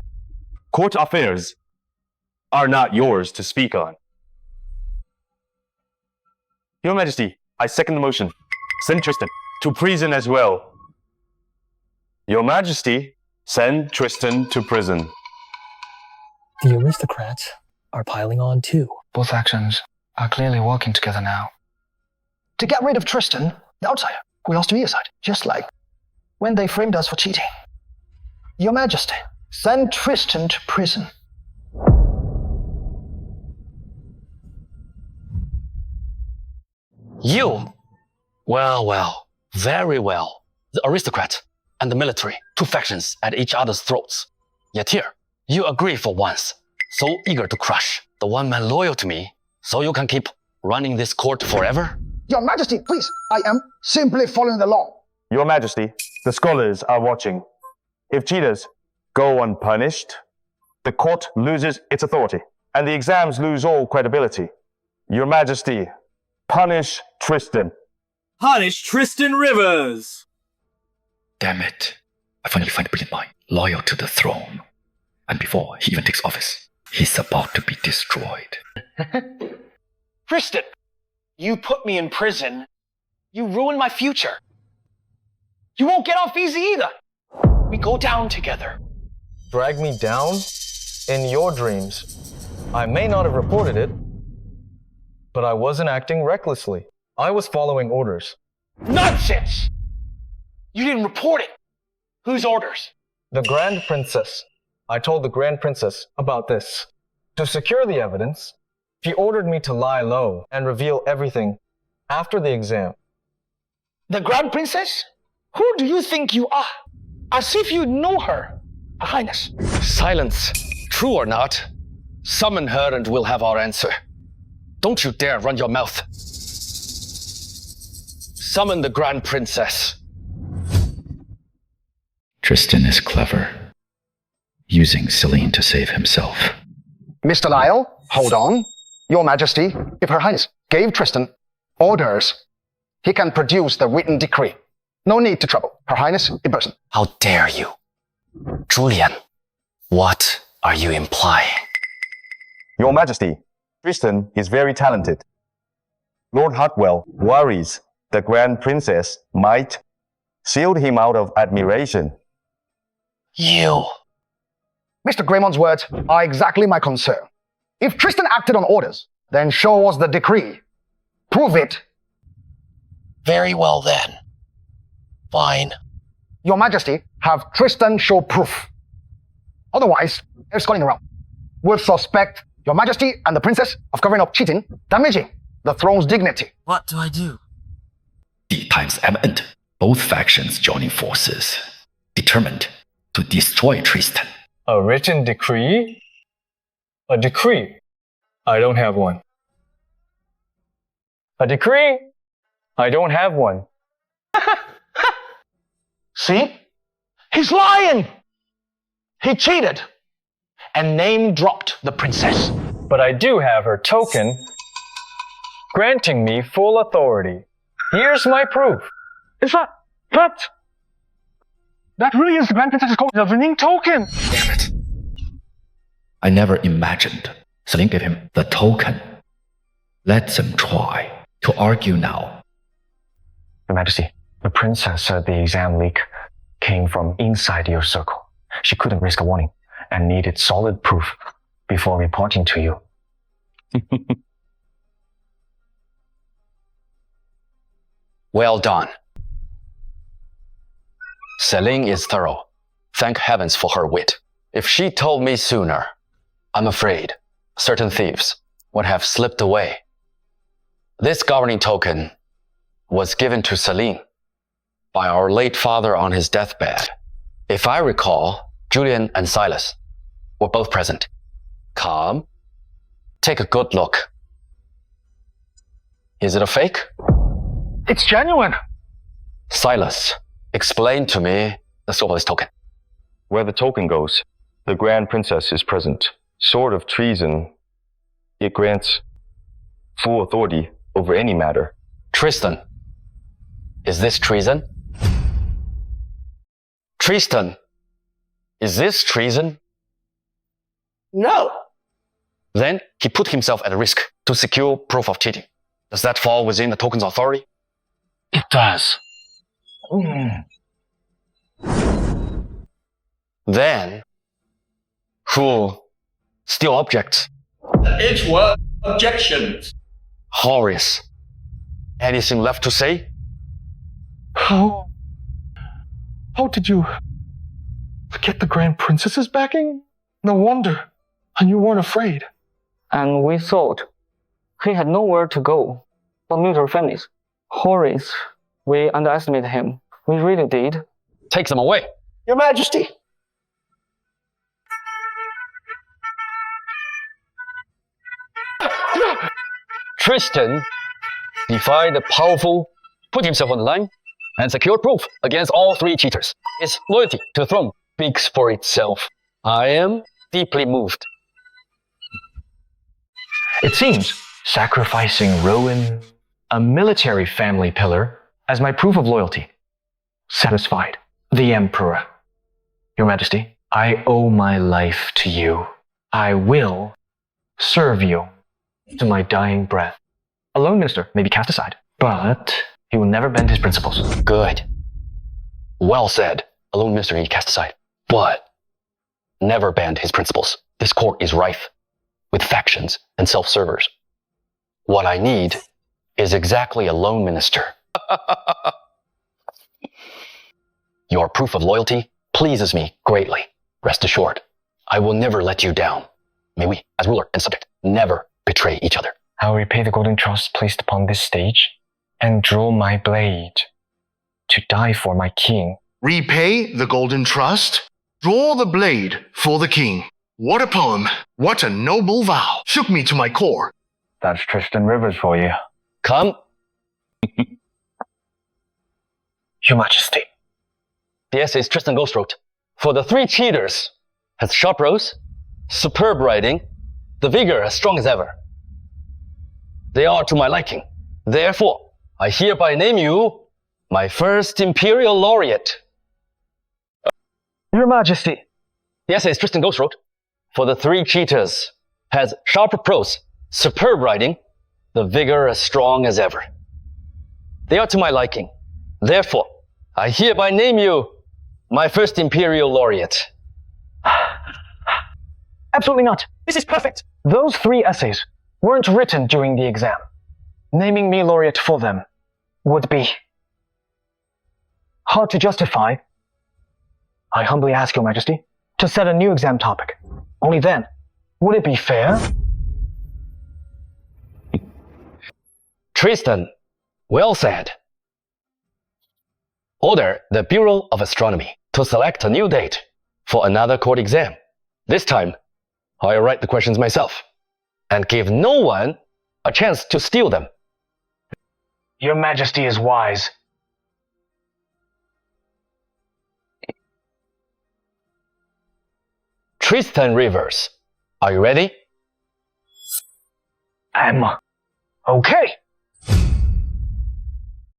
Court affairs are not yours to speak on. Your Majesty, I second the motion. Send Tristan to prison as well. Your Majesty, send Tristan to prison. The aristocrats are piling on too. Both factions are clearly working together now. To get rid of Tristan, the outsider, we lost to either side, just like when they framed us for cheating. Your Majesty, send Tristan to prison. You? Well, very well. The aristocrats and the military, two factions at each other's throats. Yet here, you agree for once, so eager to crush the one man loyal to me, so you can keep running this court forever? Your Majesty, please, I am simply following the law. Your Majesty, the scholars are watching. If cheaters go unpunished, the court loses its authority, and the exams lose all credibility. Your Majesty, punish Tristan. Punish Tristan Rivers! Damn it. I finally find a brilliant mind, loyal to the throne. And before he even takes office, he's about to be destroyed. Tristan, you put me in prison. You ruined my future. You won't get off easy either. We go down together. Drag me down? In your dreams. I may not have reported it, but I wasn't acting recklessly. I was following orders. Nonsense! You didn't report it. Whose orders? The Grand Princess. I told the Grand Princess about this. To secure the evidence, she ordered me to lie low and reveal everything after the exam. The Grand Princess? Who do you think you are? As if you know her, Your Highness. Silence. True or not, summon her and we'll have our answer. Don't you dare run your mouth. Summon the Grand Princess. Tristan is clever, using Celine to save himself. Mr. Lyle, hold on. Your Majesty, if Her Highness gave Tristan orders, he can produce the written decree. No need to trouble Her Highness in person. How dare you? Julian, what are you implying? Your Majesty, Tristan is very talented. Lord Hartwell worries the Grand Princess might shield him out of admiration. You. Mr. Greymont's words are exactly my concern. If Tristan acted on orders, then show us the decree. Prove it. Very well then. Fine. Your Majesty, have Tristan show proof. Otherwise, they're skulling around. We'll suspect Your Majesty and the Princess of covering up cheating, damaging the throne's dignity. What do I do? The time's imminent. Both factions joining forces, determined to destroy Tristan. A written decree? A decree? I don't have one. A decree? I don't have one. See? He's lying! He cheated and name-dropped the princess. But I do have her token granting me full authority. Here's my proof. Is that really is the Grand Princess's governing token? Damn it. I never imagined Celine gave him the token. Let them try to argue now. Your Majesty, the princess said the exam leak came from inside your circle. She couldn't risk a warning and needed solid proof before reporting to you. Well done. Celine is thorough. Thank heavens for her wit. If she told me sooner, I'm afraid certain thieves would have slipped away. This governing token was given to Celine by our late father on his deathbed. If I recall, Julian and Silas were both present. Come, take a good look. Is it a fake? It's genuine. Silas, explain to me the source of this token. Where the token goes, the Grand Princess is present. Sword of treason, it grants full authority over any matter. Tristan, is this treason? Tristan, is this treason? No. Then he put himself at risk to secure proof of cheating. Does that fall within the token's authority? It does. Then, who still objects? It were objections. Horace, anything left to say? How did you get the Grand Princess's backing? No wonder. And you weren't afraid. And we thought he had nowhere to go but military families. Horace, we underestimated him. We really did. Take them away. Your Majesty. Tristan defied the powerful, put himself on the line, and secured proof against all three cheaters. His loyalty to the throne speaks for itself. I am deeply moved. It seems sacrificing Rowan, a military family pillar, as my proof of loyalty, satisfied the Emperor. Your Majesty, I owe my life to you. I will serve you to my dying breath. A lone minister may be cast aside, but he will never bend his principles. Good. Well said. A lone minister may be cast aside, but never bend his principles. This court is rife with factions and self-servers. What I need is exactly a lone minister. Your proof of loyalty pleases me greatly. Rest assured, I will never let you down. May we, as ruler and subject, never betray each other. I will repay the golden trust placed upon this stage and draw my blade to die for my king. Repay the golden trust? Draw the blade for the king. What a poem. What a noble vow. Shook me to my core. That's Tristan Rivers for you. Come. Your Majesty. The essay is Tristan Ghostwrote. For the three cheaters, has sharp prose, superb writing, the vigor as strong as ever. They are to my liking. Therefore, I hereby name you my first Imperial laureate. Your Majesty. The essay is Tristan Ghost wrote. For the three cheaters has sharper prose, superb writing, the vigor as strong as ever. They are to my liking. Therefore, I hereby name you my first Imperial laureate. Absolutely not. This is perfect. Those 3 essays weren't written during the exam. Naming me laureate for them would be hard to justify. I humbly ask Your Majesty to set a new exam topic. Only then would it be fair. Tristan, well said. Order the Bureau of Astronomy to select a new date for another court exam. This time, I'll write the questions myself and give no one a chance to steal them. Your Majesty is wise. Tristan Rivers, are you ready? I'm okay.